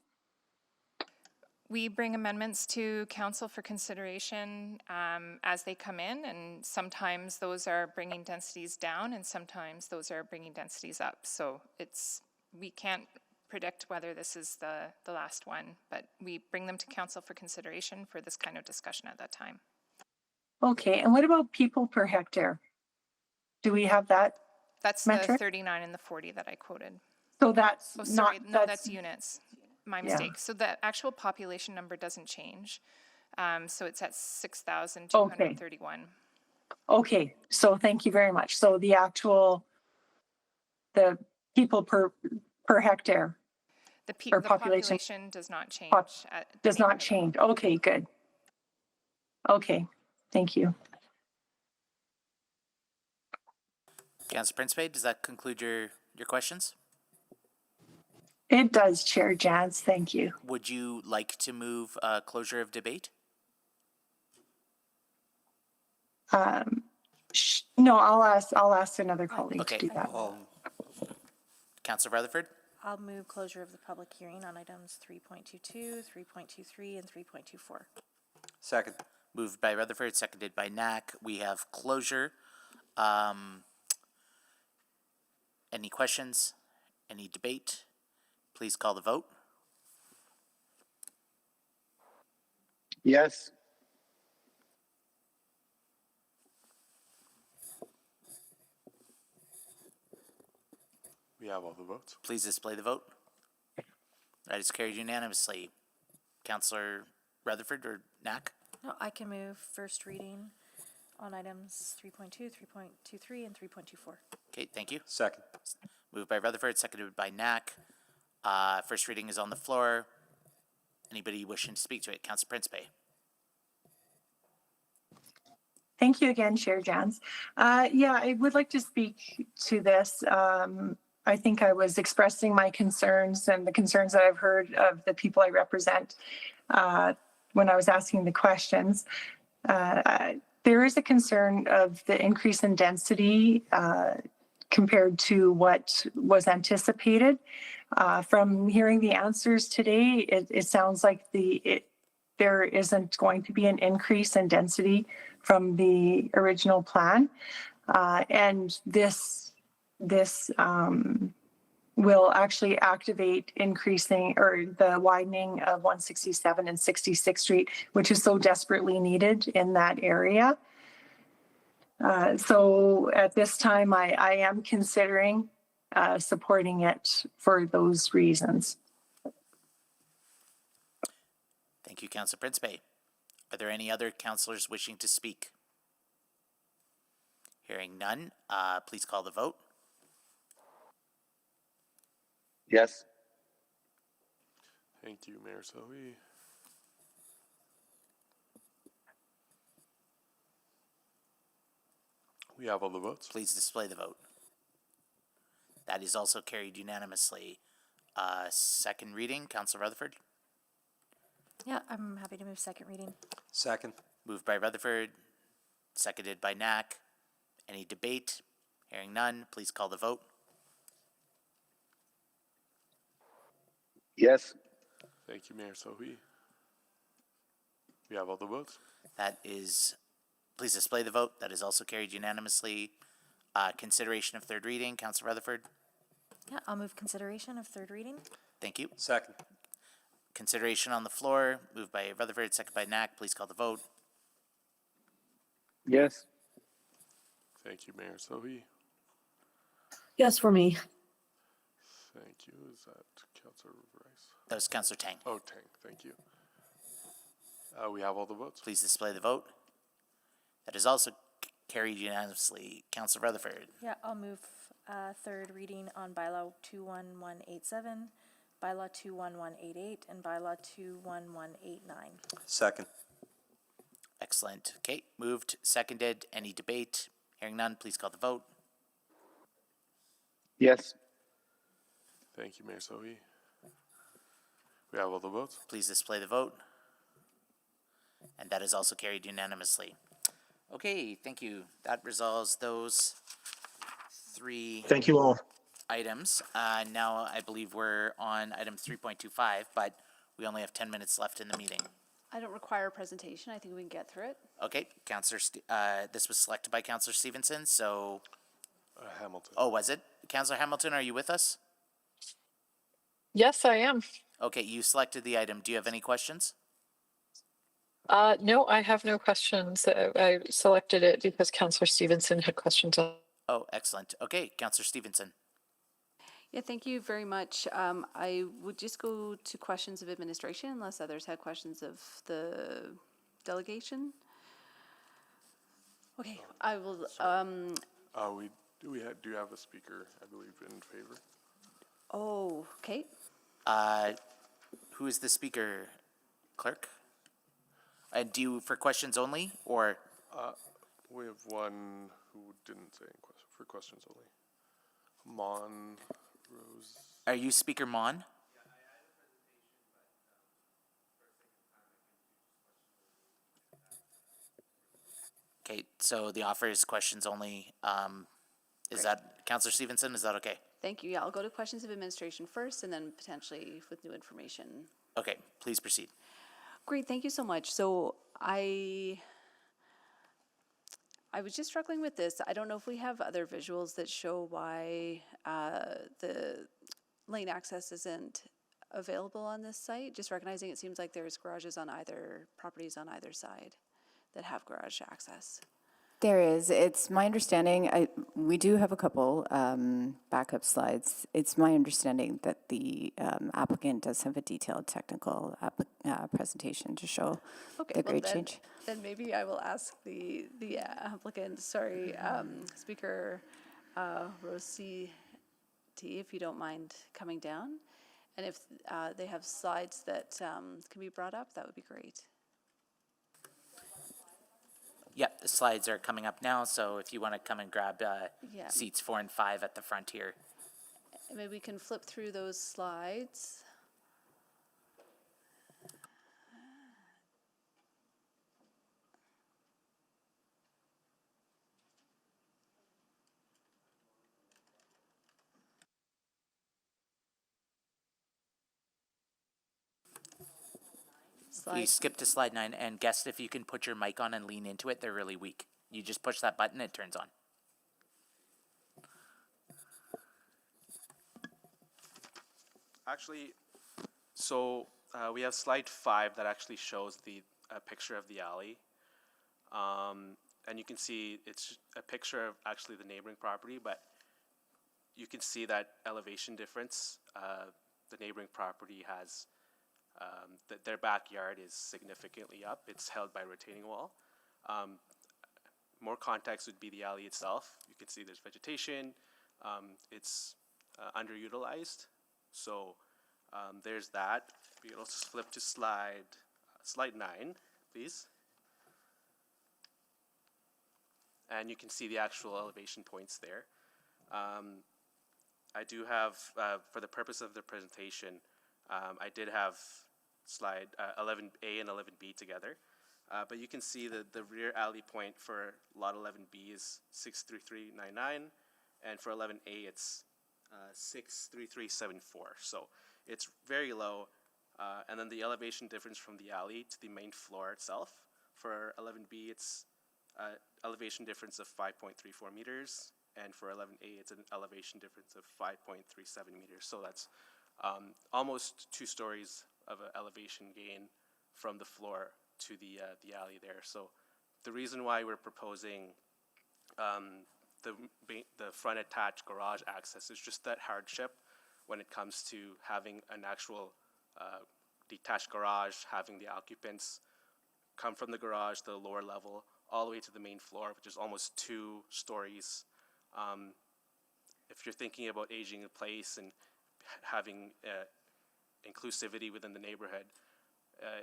We bring amendments to council for consideration as they come in, and sometimes those are bringing densities down, and sometimes those are bringing densities up. So we can't predict whether this is the last one, but we bring them to council for consideration for this kind of discussion at that time. Okay, and what about people per hectare? Do we have that? That's metric? the 39 and the 40 that I quoted. So that's Oh, sorry, not, no, that's units. My Yeah. mistake. So the actual population number doesn't change. So it's at 6,231. Okay, so thank you very much. So the people per hectare or The population population does not change. at the does not neighborhood level. change. Okay, good. Okay, thank you. Councillor Principe, does that conclude your questions? It does, Chair Jans. Thank you. Would you like to move closure of debate? No, I'll ask another colleague Okay. to do that. Councillor Rutherford? I'll move closure of the public hearing on items 3.22, 3.23, and 3.24. Second. Moved by Rutherford, seconded by Knack. We have closure. Any questions? Any debate? Please call the vote. Yes. We have all the votes. Please display the vote. That is carried unanimously. Councillor Rutherford or Knack? No, I can move first reading on items 3.2, 3.23, and 3.24. Okay, thank you. Second. Moved by Rutherford, seconded by Knack. First reading is on the floor. Anybody wishing to speak to it? Councillor Principe. Thank you again, Chair Jans. Yeah, I would like to speak to this. I think I was expressing my concerns and the concerns that I've heard of the people I represent when I was asking the questions. There is a concern of the increase in density compared to what was anticipated. From hearing the answers today, it sounds like there isn't going to be an increase in density from the original plan. And this will actually activate increasing or the widening of 167 and 66th Street, which is so desperately needed in that area. So at this time, I am considering supporting it for those reasons. Thank you, Councillor Principe. Are there any other councillors wishing to speak? Hearing none, please call the vote. Yes. Thank you, Mayor Sohi. We have all the votes. Please display the vote. That is also carried unanimously. Second reading, Councillor Rutherford. Yeah, I'm happy to move second reading. Second. Moved by Rutherford, seconded by Knack. Any debate? Hearing none, please call the vote. Yes. Thank you, Mayor Sohi. We have all the votes. That is, please display the vote. That is also carried unanimously. Consideration of third reading, Councillor Rutherford. Yeah, I'll move consideration of third reading. Thank you. Second. Consideration on the floor, moved by Rutherford, seconded by Knack. Please call the vote. Yes. Thank you, Mayor Sohi. Yes, for me. Thank you. Is that Councillor Rice? That was Councillor Tang. Oh, Tang. Thank you. We have all the votes. Please display the vote. That is also Carried unanimously. Councillor Rutherford. Yeah, I'll move third reading on bylaw 21187, bylaw 21188, and bylaw 21189. Second. Excellent. Okay, moved, seconded. Any debate? Hearing none, please call the vote. Yes. Thank you, Mayor Sohi. We have all the votes. Please display the vote. And that is also carried unanimously. Okay, thank you. That resolves those three Thank you all. items. Now I believe we're on item 3.25, but we only have 10 minutes left in the meeting. I don't require a presentation. I think we can get through it. Okay, this was selected by Councillor Stevenson, so... Hamilton. Oh, was it? Councillor Hamilton, are you with us? Yes, I am. Okay, you selected the item. Do you have any questions? No, I have no questions. I selected it because Councillor Stevenson had questions on. Oh, excellent. Okay, Councillor Stevenson. Yeah, thank you very much. I would just go to questions of administration unless others had questions of the delegation. Okay, I will. We do have a speaker, I believe, in favor. Oh, okay. Who is the speaker, clerk? Do you for questions only, or? We have one who didn't say any for questions only. Mon Rose. Are you Speaker Mon? Okay, so the offer is questions only. Is that, Councillor Stevenson, is that okay? Thank you. Yeah, I'll go to questions of administration first and then potentially with new information. Okay, please proceed. Great, thank you so much. So I was just struggling with this. I don't know if we have other visuals that show why the lane access isn't available on this site. Just recognizing it seems like there's garages on either, properties on either side that have garage access. There is. It's my understanding, we do have a couple backup slides. It's my understanding that the applicant does have a detailed technical presentation to show the grade change. Then maybe I will ask the applicant, sorry, Speaker Rossi, if you don't mind coming down. And if they have slides that can be brought up, that would be great. Yep, the slides are coming up now, so if you want to come and grab seats 4 and 5 at the front here. Maybe we can flip through those slides. Please skip to slide 9 and guest if you can put your mic on and lean into it. They're really weak. You just push that button, it turns on. Actually, so we have slide 5 that actually shows the picture of the alley. And you can see it's a picture of actually the neighboring property, but you can see that elevation difference. The neighboring property has their backyard is significantly up. It's held by a retaining wall. More context would be the alley itself. You can see there's vegetation. It's underutilized. So there's that. We can also flip to slide 9, please. And you can see the actual elevation points there. I do have, for the purpose of the presentation, I did have slide 11A and 11B together. But you can see that the rear alley point for lot 11B is 63399, and for 11A it's 63374. So it's very low. And then the elevation difference from the alley to the main floor itself, for 11B it's elevation difference of 5.34 meters, and for 11A it's an elevation difference of 5.37 meters. So that's almost 2 stories of an elevation gain from the floor to the alley there. So the reason why we're proposing the front attached garage access is just that hardship when it comes to having an actual detached garage, having the occupants come from the garage to the lower level, all the way to the main floor, which is almost 2 stories. If you're thinking about aging in place and having inclusivity within the neighborhood,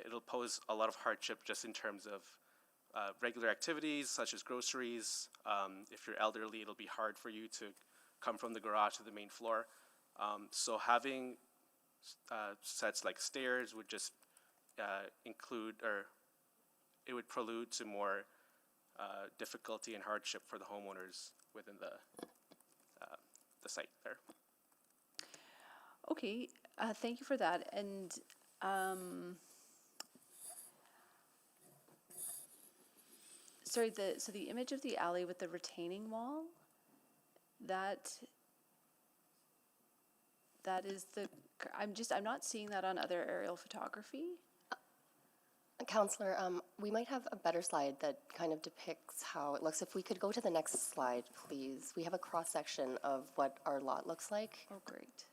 it'll pose a lot of hardship just in terms of regular activities such as groceries. If you're elderly, it'll be hard for you to come from the garage to the main floor. So having sets like stairs would just include, or it would prelude to more difficulty and hardship for the homeowners within the site there. Okay, thank you for that. And sorry, so the image of the alley with the retaining wall, that is I'm not seeing that on other aerial photography. Councillor, we might have a better slide that kind of depicts how it looks. If we could go to the next slide, please. We have a cross-section of what our lot looks like. Oh, great.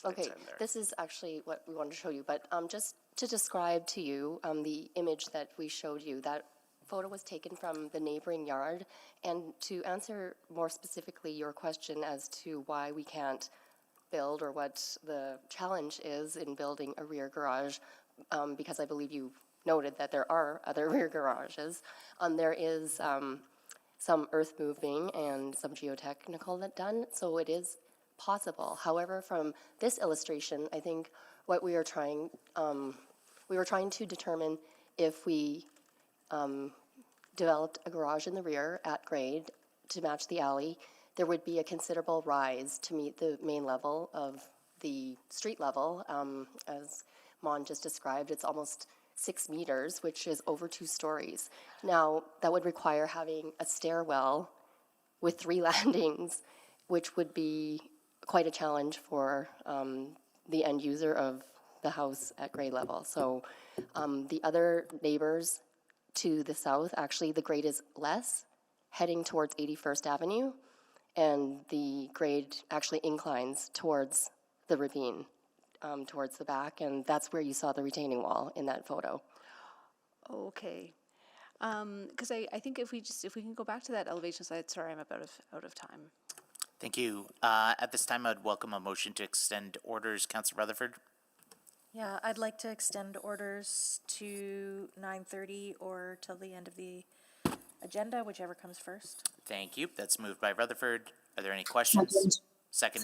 Okay, this is actually what we wanted to show you, but just to describe to you the image that we showed you, that photo was taken from the neighboring yard, and to answer more specifically your question as to why we can't build or what the challenge is in building a rear garage, because I believe you noted that there are other rear garages. There is some earth moving and some geotechnical that done, so it is possible. However, from this illustration, I think what we were trying to determine if we developed a garage in the rear at grade to match the alley, there would be a considerable rise to meet the main level of the street level. As Mon just described, it's almost 6 meters, which is over 2 stories. Now, that would require having a stairwell with 3 landings, which would be quite a challenge for the end user of the house at grade level. So the other neighbors to the south, actually the grade is less, heading towards 81st Avenue, and the grade actually inclines towards the ravine, towards the back, and that's where you saw the retaining wall in that photo. Okay. Because I think if we can go back to that elevation slide, sorry, I'm about out of time. Thank you. At this time, I'd welcome a motion to extend orders. Councillor Rutherford? Yeah, I'd like to extend orders to 9:30 or till the end of the agenda, whichever comes first. Thank you. That's moved by Rutherford. Are there any questions? Second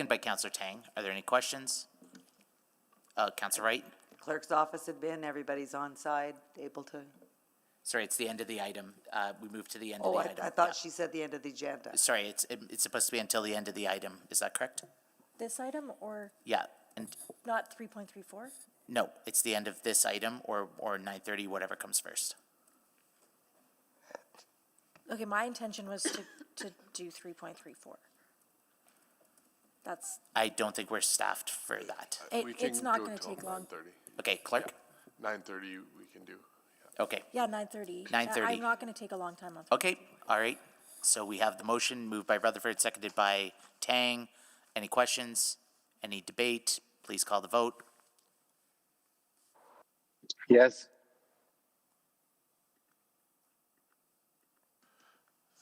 by Councillor Tang. Are there any questions? Councillor Wright? Clerk's office had been, everybody's on side, able to. Sorry, it's the end of the item. We moved to the end of the item. I thought she said the end of the agenda. Sorry, it's supposed to be until the end of the item. Is that correct? This item or Yeah. And not 3.34? no, it's the end of this item or 9:30, whatever comes first. Okay, my intention was to do 3.34. That's. I don't think we're staffed for that. It's not going to take long. Okay, clerk? 9:30 we can do. Okay. Yeah, 9:30. 9:30. I'm not going to take a long time on. Okay, all right. So we have the motion moved by Rutherford, seconded by Tang. Any questions? Any debate? Please call the vote. Yes.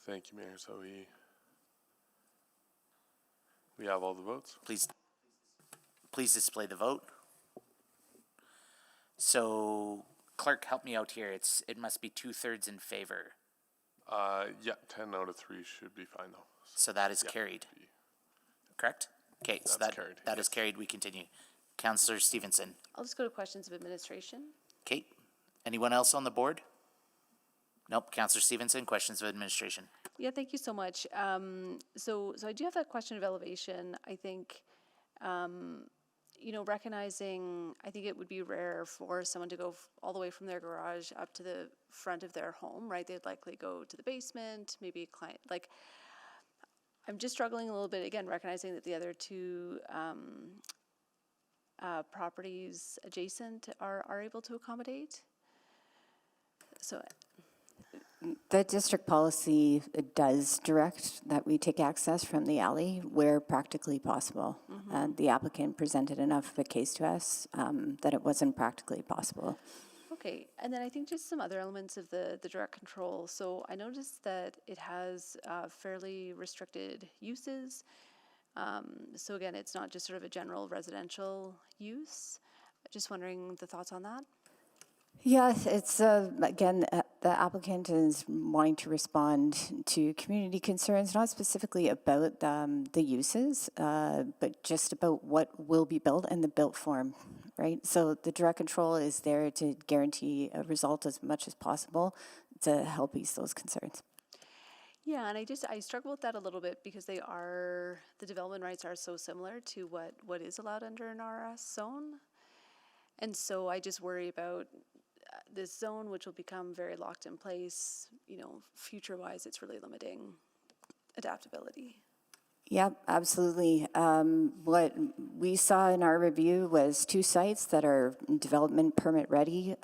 Thank you, Mayor. So we have all the votes. Please display the vote. So, clerk, help me out here. It must be 2/3 in favor. Yeah, 10 out of 3 should be fine though. So that is carried. Correct? Okay, so that is carried. We continue. Councillor Stevenson. I'll just go to questions of administration. Okay. Anyone else on the board? Nope. Councillor Stevenson, questions of administration. Yeah, thank you so much. So I do have that question of elevation. I think, recognizing, I think it would be rare for someone to go all the way from their garage up to the front of their home, right? They'd likely go to the basement, maybe a client, I'm just struggling a little bit, again, recognizing that the other 2 properties adjacent are able to accommodate. So the district policy does direct that we take access from the alley where practically possible. The applicant presented enough of a case to us that it wasn't practically possible. Okay, and then I think just some other elements of the direct control. So I noticed that it has fairly restricted uses. So again, it's not just sort of a general residential use. Just wondering the thoughts on that. Yeah, it's again, the applicant is wanting to respond to community concerns, not specifically about the uses, but just about what will be built and the built form, right? So the direct control is there to guarantee a result as much as possible to help ease those concerns. Yeah, and I struggle with that a little bit because the development rights are so similar to what is allowed under an RS zone. And so I just worry about this zone, which will become very locked in place, future-wise, it's really limiting adaptability. Yep, absolutely. What we saw in our review was 2 sites that are development permit ready,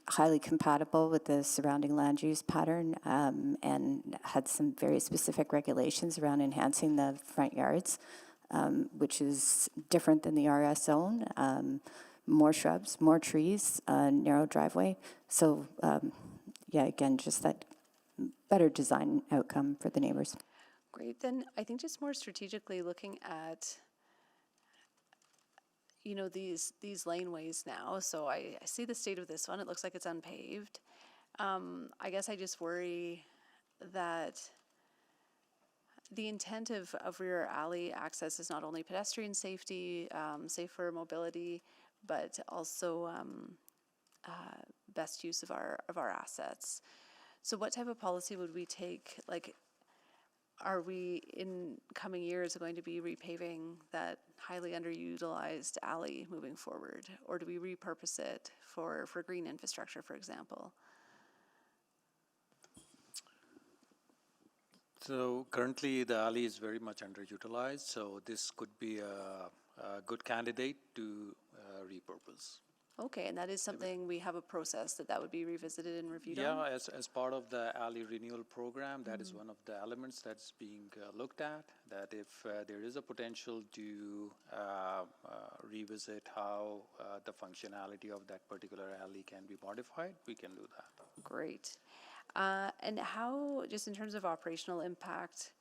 highly compatible with the surrounding land use pattern, and had some very specific regulations around enhancing the front yards, which is different than the RS zone. More shrubs, more trees, narrow driveway. So yeah, again, just that better design outcome for the neighbors. Great, then I think just more strategically looking at, these laneways now. So I see the state of this one, it looks like it's unpaved. I guess I just worry that the intent of rear alley access is not only pedestrian safety, safer mobility, but also best use of our assets. So what type of policy would we take? Like, are we in coming years going to be repaving that highly underutilized alley moving forward? Or do we repurpose it for green infrastructure, for example? So currently the alley is very much underutilized, so this could be a good candidate to repurpose. Okay, and that is something we have a process that would be revisited and reviewed on? Yeah, as part of the alley renewal program, that is one of the elements that's being looked at, that if there is a potential to revisit how the functionality of that particular alley can be modified, we can do that. Great. And how, just in terms of operational impact,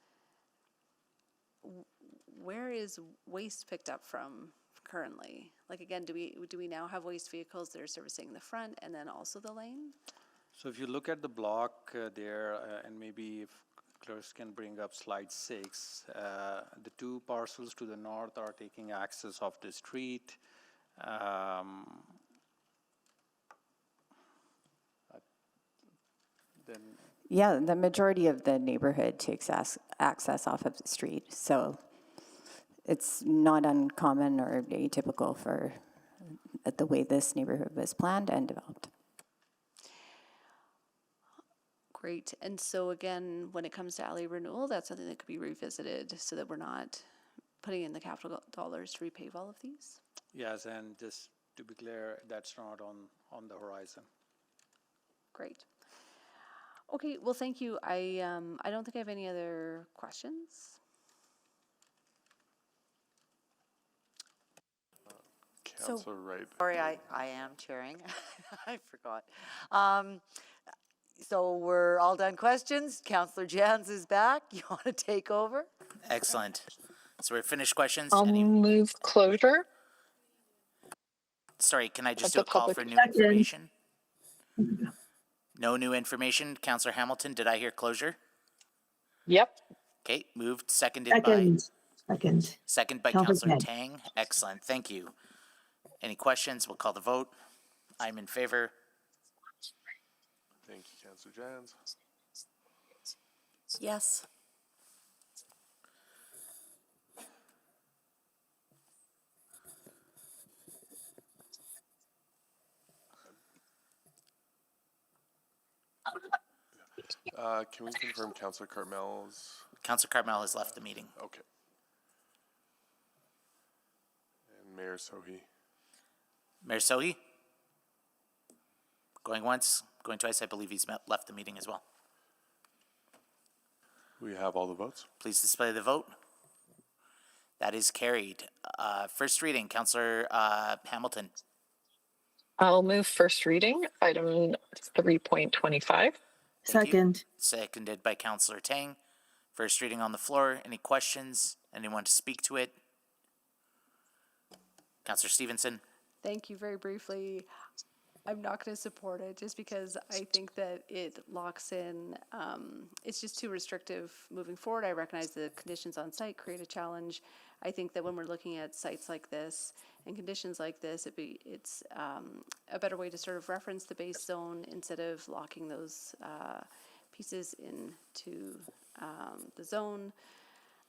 where is waste picked up from currently? Like, again, do we now have waste vehicles that are servicing the front and then also the lane? So if you look at the block there, and maybe if clerks can bring up slide 6, the 2 parcels to the north are taking access of the street. Then Yeah, the majority of the neighborhood takes access off of the street, so it's not uncommon or atypical for the way this neighborhood was planned and developed. Great. And so again, when it comes to alley renewal, that's something that could be revisited so that we're not putting in the capital dollars to repave all of these? yes, and just to be clear, that's not on the horizon. Great. Okay, well, thank you. I don't think I have any other questions. Councillor Wright. Sorry, I am chairing. I forgot. So we're all done questions. Councillor Jans is back. You want to take over? Excellent. So we're finished questions. I'll move closure. Sorry, can I just Of do the a call public for new section. information? No new information. Councillor Hamilton, did I hear closure? Yep. Okay, moved, seconded by? Second by Councillor Councillor Tang. Excellent, thank you. Any questions? We'll call the vote. I'm in favor. Thank you, Councillor Jans. Yes. Can we confirm Councillor Carmel's? Councillor Carmel has left the meeting. Okay. And Mayor Sohi. Mayor Sohi? Going once, going twice. I believe he's left the meeting as well. We have all the votes. Please display the vote. That is carried. First reading, Councillor Hamilton. I'll move first reading, item 3.25. Thank Second. you. Seconded by Councillor Tang. First reading on the floor. Any questions? Anyone to speak to it? Councillor Stevenson. Thank you. Very briefly, I'm not going to support it just because I think that it locks in, it's just too restrictive moving forward. I recognize the conditions on site create a challenge. I think that when we're looking at sites like this and conditions like this, it's a better way to sort of reference the base zone instead of locking those pieces into the zone.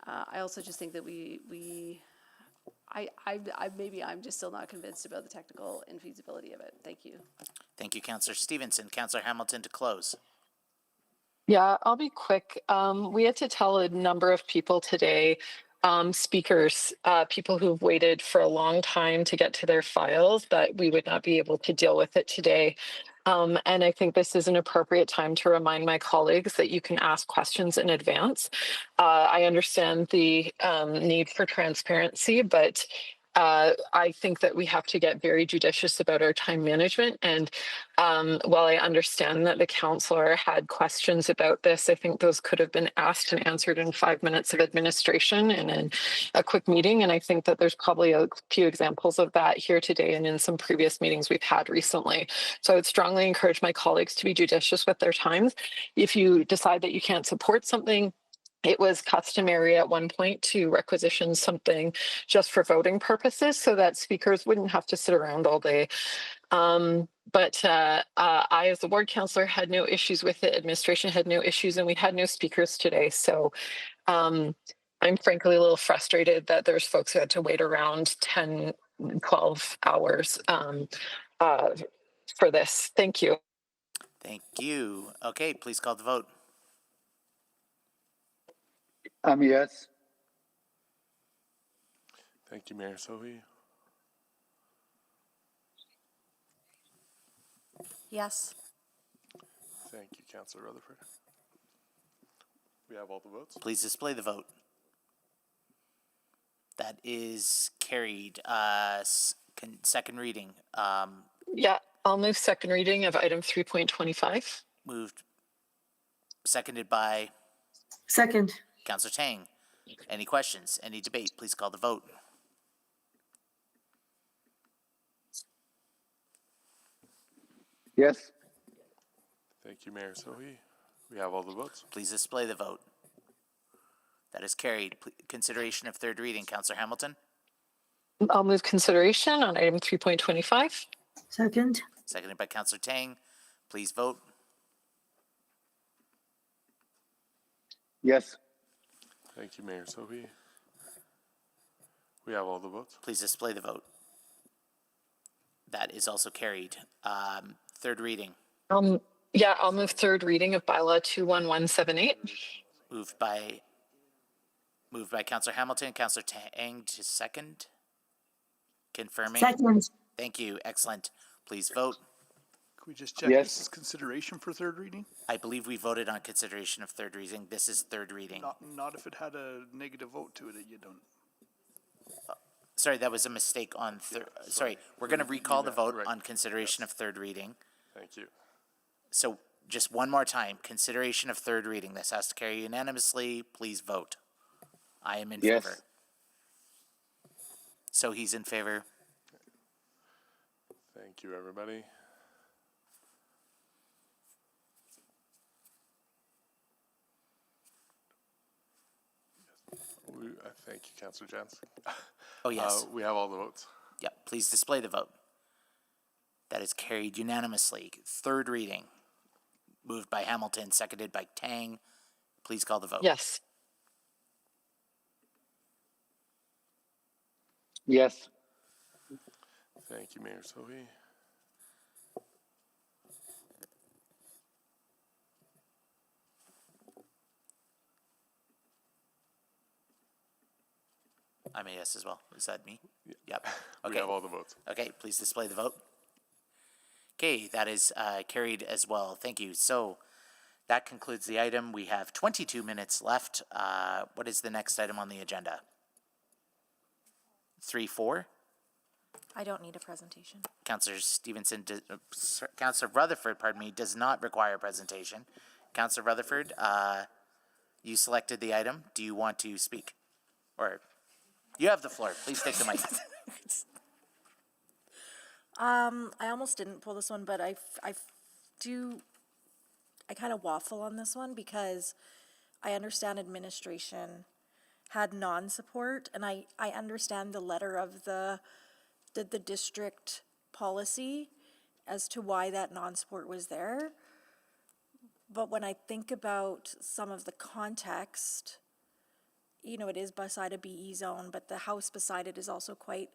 I also just think that maybe I'm just still not convinced about the technical infeasibility of it. Thank you. Thank you, Councillor Stevenson. Councillor Hamilton to close. Yeah, I'll be quick. We had to tell a number of people today, speakers, people who've waited for a long time to get to their files, that we would not be able to deal with it today. And I think this is an appropriate time to remind my colleagues that you can ask questions in advance. I understand the need for transparency, but I think that we have to get very judicious about our time management. And while I understand that the councillor had questions about this, I think those could have been asked and answered in 5 minutes of administration and in a quick meeting. And I think that there's probably a few examples of that here today and in some previous meetings we've had recently. So I would strongly encourage my colleagues to be judicious with their times. If you decide that you can't support something, it was customary at one point to requisition something just for voting purposes so that speakers wouldn't have to sit around all day. But I, as the ward councillor, had no issues with it. Administration had no issues, and we had no speakers today. So I'm frankly a little frustrated that there's folks who had to wait around 10, 12 hours for this. Thank you. Thank you. Okay, please call the vote. Yes. Thank you, Mayor Sohi. Yes. Thank you, Councillor Rutherford. We have all the votes. Please display the vote. That is carried. Second reading. Yeah, I'll move second reading of item 3.25. Moved. Seconded by Second. Councillor Tang. Any questions? Any debate? Please call the vote. Yes. Thank you, Mayor Sohi. We have all the votes. Please display the vote. That is carried. Consideration of third reading. Councillor Hamilton. I'll move consideration on item 3.25. Second. Seconded by Councillor Tang. Please vote. Yes. Thank you, Mayor Sohi. We have all the votes. Please display the vote. That is also carried. Third reading. Yeah, I'll move third reading of bylaw 21178. Moved by Councillor Hamilton. Councillor Tang to second. Confirming. Second. Thank you. Excellent. Please vote. Can we just check this is consideration for third reading? I believe we voted on consideration of third reading. This is third reading. Not if it had a negative vote to it, you don't. Sorry, that was a mistake on sorry, we're going to recall the vote on consideration of third reading. Thank you. So just one more time, consideration of third reading. This has to carry unanimously. Please vote. I am in favor. So he's in favor. Thank you, everybody. Thank you, Councillor Jans. Oh, yes. We have all the votes. Yep, please display the vote. That is carried unanimously. Third reading. Moved by Hamilton, seconded by Tang. Please call the vote. Yes. Yes. Thank you, Mayor Sohi. I'm a yes as well. Is that me? Yep. We have all the votes. Okay, please display the vote. Okay, that is carried as well. Thank you. So that concludes the item. We have 22 minutes left. What is the next item on the agenda? 3-4? I don't need a presentation. Councillor Stevenson, Councillor Rutherford, pardon me, does not require presentation. Councillor Rutherford, you selected the item. Do you want to speak? Or you have the floor. Please take the mic. I almost didn't pull this one, but I kind of waffle on this one because I understand administration had non-support, and I understand the letter of the district policy as to why that non-support was there. But when I think about some of the context, you know, it is beside a BE zone, but the house beside it is also quite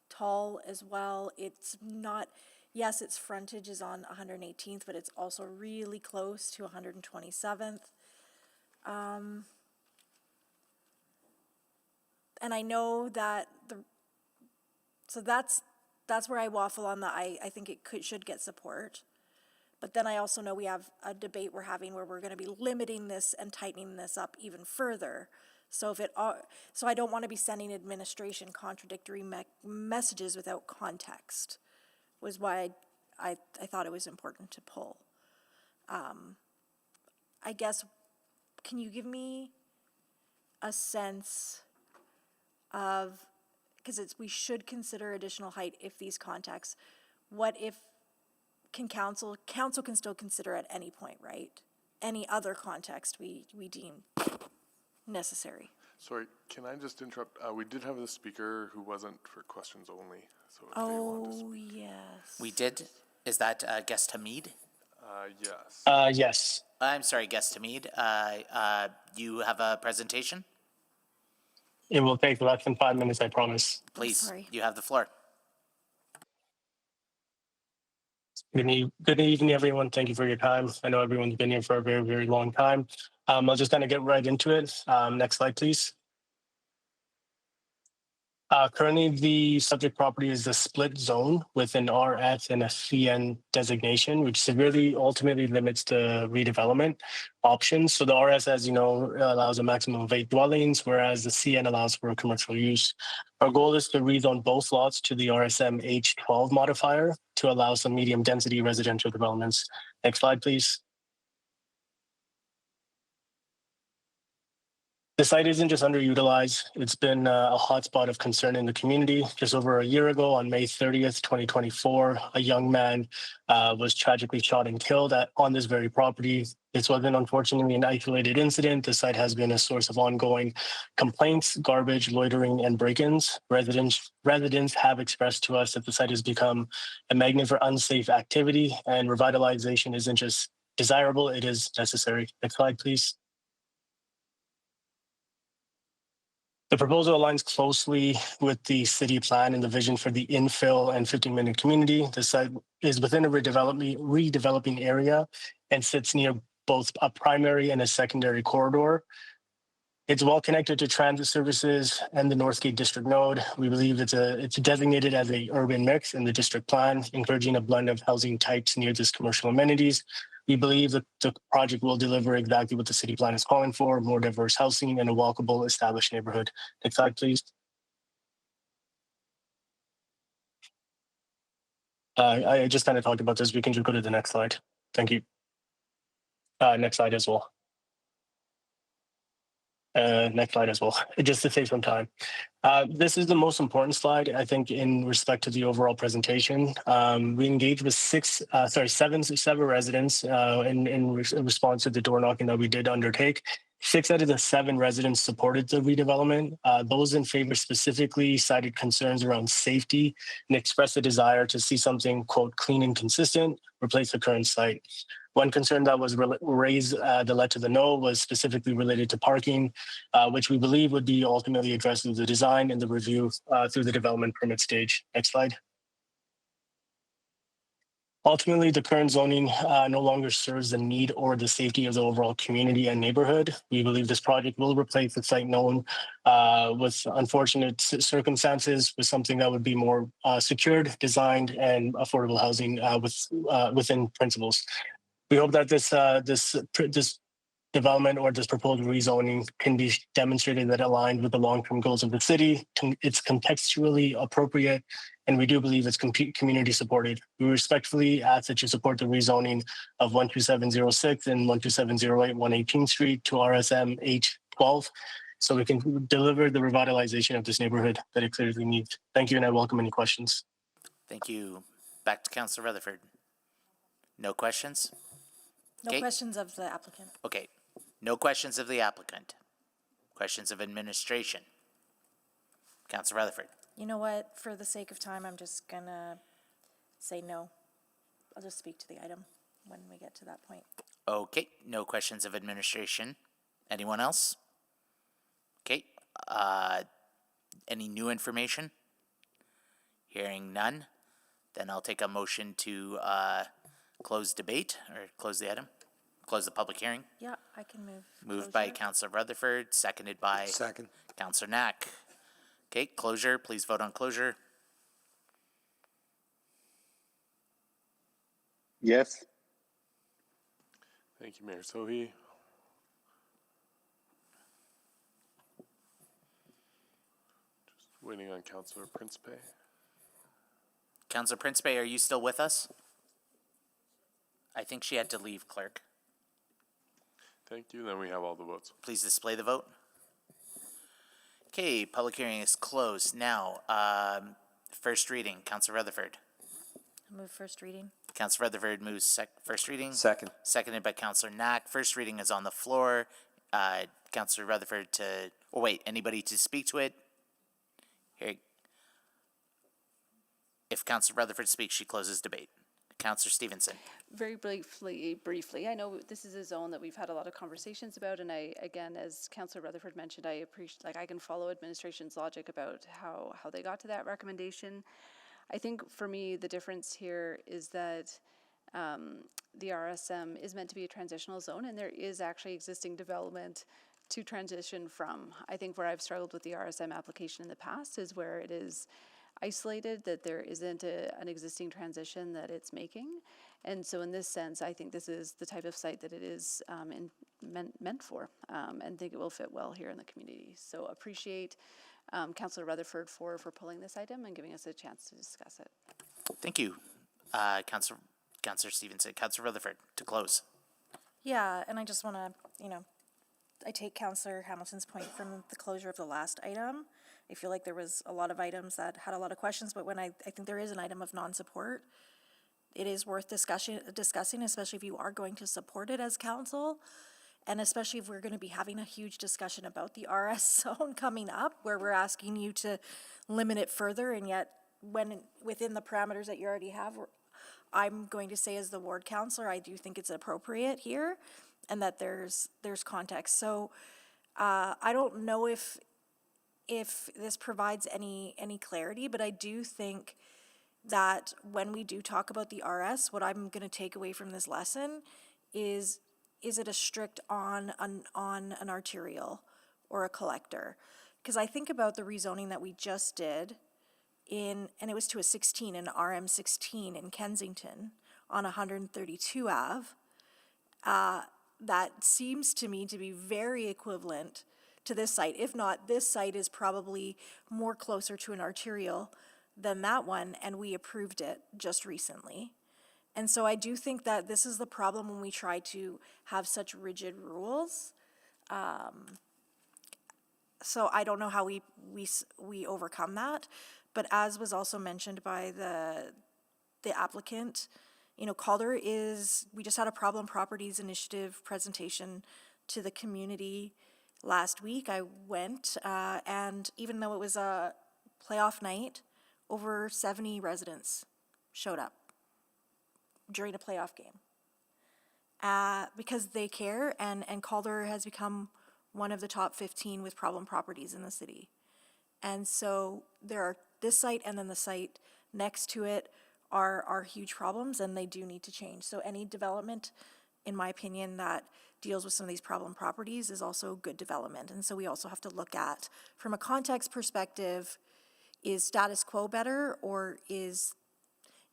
tall as well. It's not, yes, its frontage is on 118th, but it's also really close to 127th. And I know that so that's where I waffle on that. I think it should get support. But then I also know we have a debate we're having where we're going to be limiting this and tightening this up even further. So so I don't want to be sending administration contradictory messages without context, was why I thought it was important to pull. I guess, can you give me a sense of, because we should consider additional height if these contexts, what if council can still consider at any point, right? Any other context we deem necessary. Sorry, can I just interrupt? We did have a speaker who wasn't for questions only. So if Oh, yes. We did? Is that Guest Hamid? Yes. Yes. I'm sorry, Guest Hamid. You have a presentation? It will take less than 5 minutes, I promise. Please, you have the floor. Good evening, everyone. Thank you for your time. I know everyone's been here for a very, very long time. I'll just kind of get right into it. Next slide, please. Currently, the subject property is a split zone with an RS and a CN designation, which severely ultimately limits the redevelopment options. So the RS, as you know, allows a maximum of 8 dwellings, whereas the CN allows for commercial use. Our goal is to rezone both lots to the RSM H12 modifier to allow some medium density residential developments. Next slide, please. The site isn't just underutilized. It's been a hotspot of concern in the community. Just over a year ago, on May 30th, 2024, a young man was tragically shot and killed on this very property. This wasn't unfortunately an isolated incident. The site has been a source of ongoing complaints, garbage, loitering, and break-ins. Residents have expressed to us that the site has become a magnet for unsafe activity, and revitalization isn't just desirable, it is necessary. Next slide, please. The proposal aligns closely with the city plan and the vision for the infill and 15-minute community. The site is within a redeveloping area and sits near both a primary and a secondary corridor. It's well connected to transit services and the Northgate District Node. We believe it's designated as an urban mix in the district plan, encouraging a blend of housing types near this commercial amenities. We believe that the project will deliver exactly what the city plan is calling for: more diverse housing and a walkable, established neighborhood. Next slide, please. I just kind of talked about this. We can just go to the next slide. Thank you. Next slide as well. Next slide as well, just to save some time. This is the most important slide, I think, in respect to the overall presentation. We engaged with seven residents in response to the door knocking that we did undertake. 6 out of the 7 residents supported the redevelopment. Those in favor specifically cited concerns around safety and expressed a desire to see something, quote, clean and consistent, replace the current site. One concern that was raised that led to the no was specifically related to parking, which we believe would be ultimately addressed through the design and the review through the development permit stage. Next slide. Ultimately, the current zoning no longer serves the need or the safety of the overall community and neighborhood. We believe this project will replace the site known with unfortunate circumstances with something that would be more secured, designed, and affordable housing within principles. We hope that this development or this proposed rezoning can be demonstrated that aligned with the long-term goals of the city. It's contextually appropriate, and we do believe it's community supported. We respectfully ask that you support the rezoning of 12706 and 12708 118th Street to RSM H12, so we can deliver the revitalization of this neighborhood that it clearly needs. Thank you, and I welcome any questions. Thank you. Back to Councillor Rutherford. No questions? No questions of the applicant. Okay. No questions of the applicant. Questions of administration. Councillor Rutherford. You know what? For the sake of time, I'm just gonna say no. I'll just speak to the item when we get to that point. Okay. No questions of administration. Anyone else? Okay. Any new information? Hearing none. Then I'll take a motion to close debate or close the item. Close the public hearing. Yeah, I can move. Moved by Councillor Rutherford, seconded by Councillor Knack. Okay, closure. Please vote on closure. Yes. Thank you, Mayor Sohi. Just waiting on Councillor Principe. Councillor Principe, are you still with us? I think she had to leave, clerk. Thank you. Then we have all the votes. Please display the vote. Okay, public hearing is closed. Now, first reading, Councillor Rutherford. Move first reading. Councillor Rutherford moves first reading. Second. Seconded by Councillor Knack. First reading is on the floor. Councillor Rutherford to, oh wait, anybody to speak to it? Here. If Councillor Rutherford speaks, she closes debate. Councillor Stevenson. Very briefly, I know this is a zone that we've had a lot of conversations about, and I, again, as Councillor Rutherford mentioned, I appreciate, I can follow administration's logic about how they got to that recommendation. I think for me, the difference here is that the RSM is meant to be a transitional zone, and there is actually existing development to transition from. I think where I've struggled with the RSM application in the past is where it is isolated, that there isn't an existing transition that it's making. And so in this sense, I think this is the type of site that it is meant for, and think it will fit well here in the community. So appreciate Councillor Rutherford for pulling this item and giving us a chance to discuss it. Thank you, Councillor Stevenson. Councillor Rutherford, to close. Yeah, and I just want to, I take Councillor Hamilton's point from the closure of the last item. I feel like there was a lot of items that had a lot of questions, but when I think there is an item of non-support, it is worth discussing, especially if you are going to support it as council, and especially if we're going to be having a huge discussion about the RS zone coming up, where we're asking you to limit it further, and yet when within the parameters that you already have, I'm going to say as the ward councillor, I do think it's appropriate here, and that there's context. So I don't know if this provides any clarity, but I do think that when we do talk about the RS, what I'm going to take away from this lesson is it a strict on an arterial or a collector? Because I think about the rezoning that we just did and it was to a 16, an RM 16 in Kensington on 132 Ave. That seems to me to be very equivalent to this site. If not, this site is probably more closer to an arterial than that one, and we approved it just recently. And so I do think that this is the problem when we try to have such rigid rules. So I don't know how we overcome that, but as was also mentioned by the applicant, Calder we just had a Problem Properties Initiative presentation to the community last week. I went, and even though it was a playoff night, over 70 residents showed up during a playoff game because they care, and Calder has become one of the top 15 with problem properties in the city. And so there are this site and then the site next to it are huge problems, and they do need to change. So any development, in my opinion, that deals with some of these problem properties is also good development. And so we also have to look at, from a context perspective, is status quo better, or is,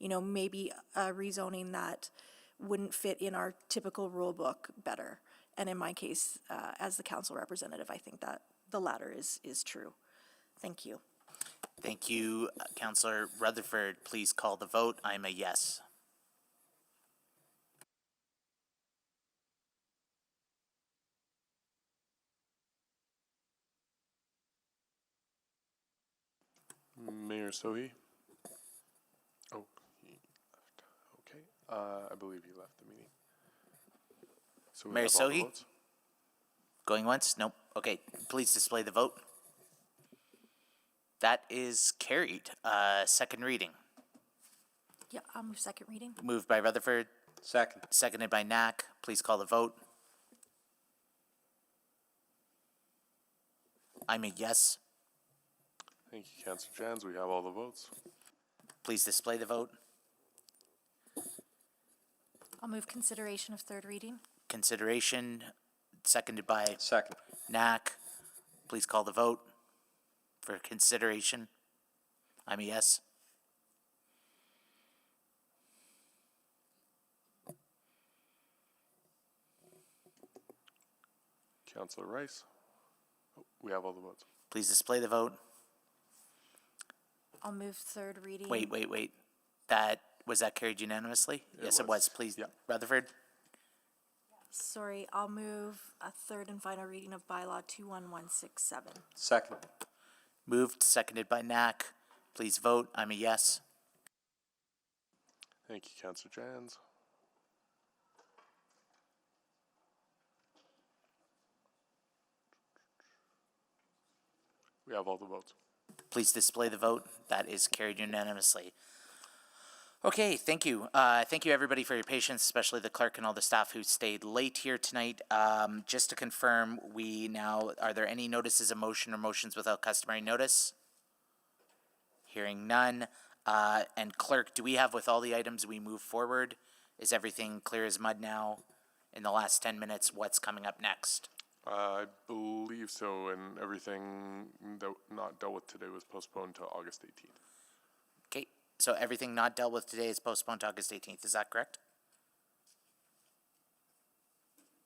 maybe a rezoning that wouldn't fit in our typical rule book better? and in my case, as the council representative, I think that the latter is true. Thank you. Thank you, Councillor Rutherford. Please call the vote. I'm a yes. Mayor Sohi? Oh, he left. Okay. I believe he left the meeting. So we Mayor have all the Sohi? votes? Going once? Nope. Okay, please display the vote. That is carried. Second reading. Yeah, I'll move second reading. Moved by Rutherford. Second. Seconded by Knack. Please call the vote. I'm a yes. Thank you, Councillor Jans. We have all the votes. Please display the vote. I'll move consideration of third reading. Consideration, seconded by Second. Knack. Please call the vote for consideration. I'm a yes. Councillor Rice? Oh, we have all the votes. Please display the vote. I'll move third reading. Wait. Was that carried unanimously? Yes, it was. Please, yeah. Rutherford. Sorry, I'll move a third and final reading of bylaw 21167. Second. Moved, seconded by Knack. Please vote. I'm a yes. Thank you, Councillor Jans. We have all the votes. Please display the vote. That is carried unanimously. Okay, thank you. Thank you, everybody, for your patience, especially the clerk and all the staff who stayed late here tonight. Just to confirm, are there any notices of motion or motions without customary notice? Hearing none. And clerk, do we have, with all the items we move forward, is everything clear as mud now? In the last 10 minutes, what's coming up next? I believe so, and everything that not dealt with today was postponed to August 18th. Okay, so everything not dealt with today is postponed to August 18th. Is that correct?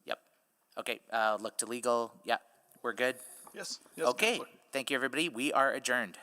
Yep. Okay, look to legal. Yeah, we're good? Yes. Yes, Okay, Councillor. thank you, everybody. We are adjourned.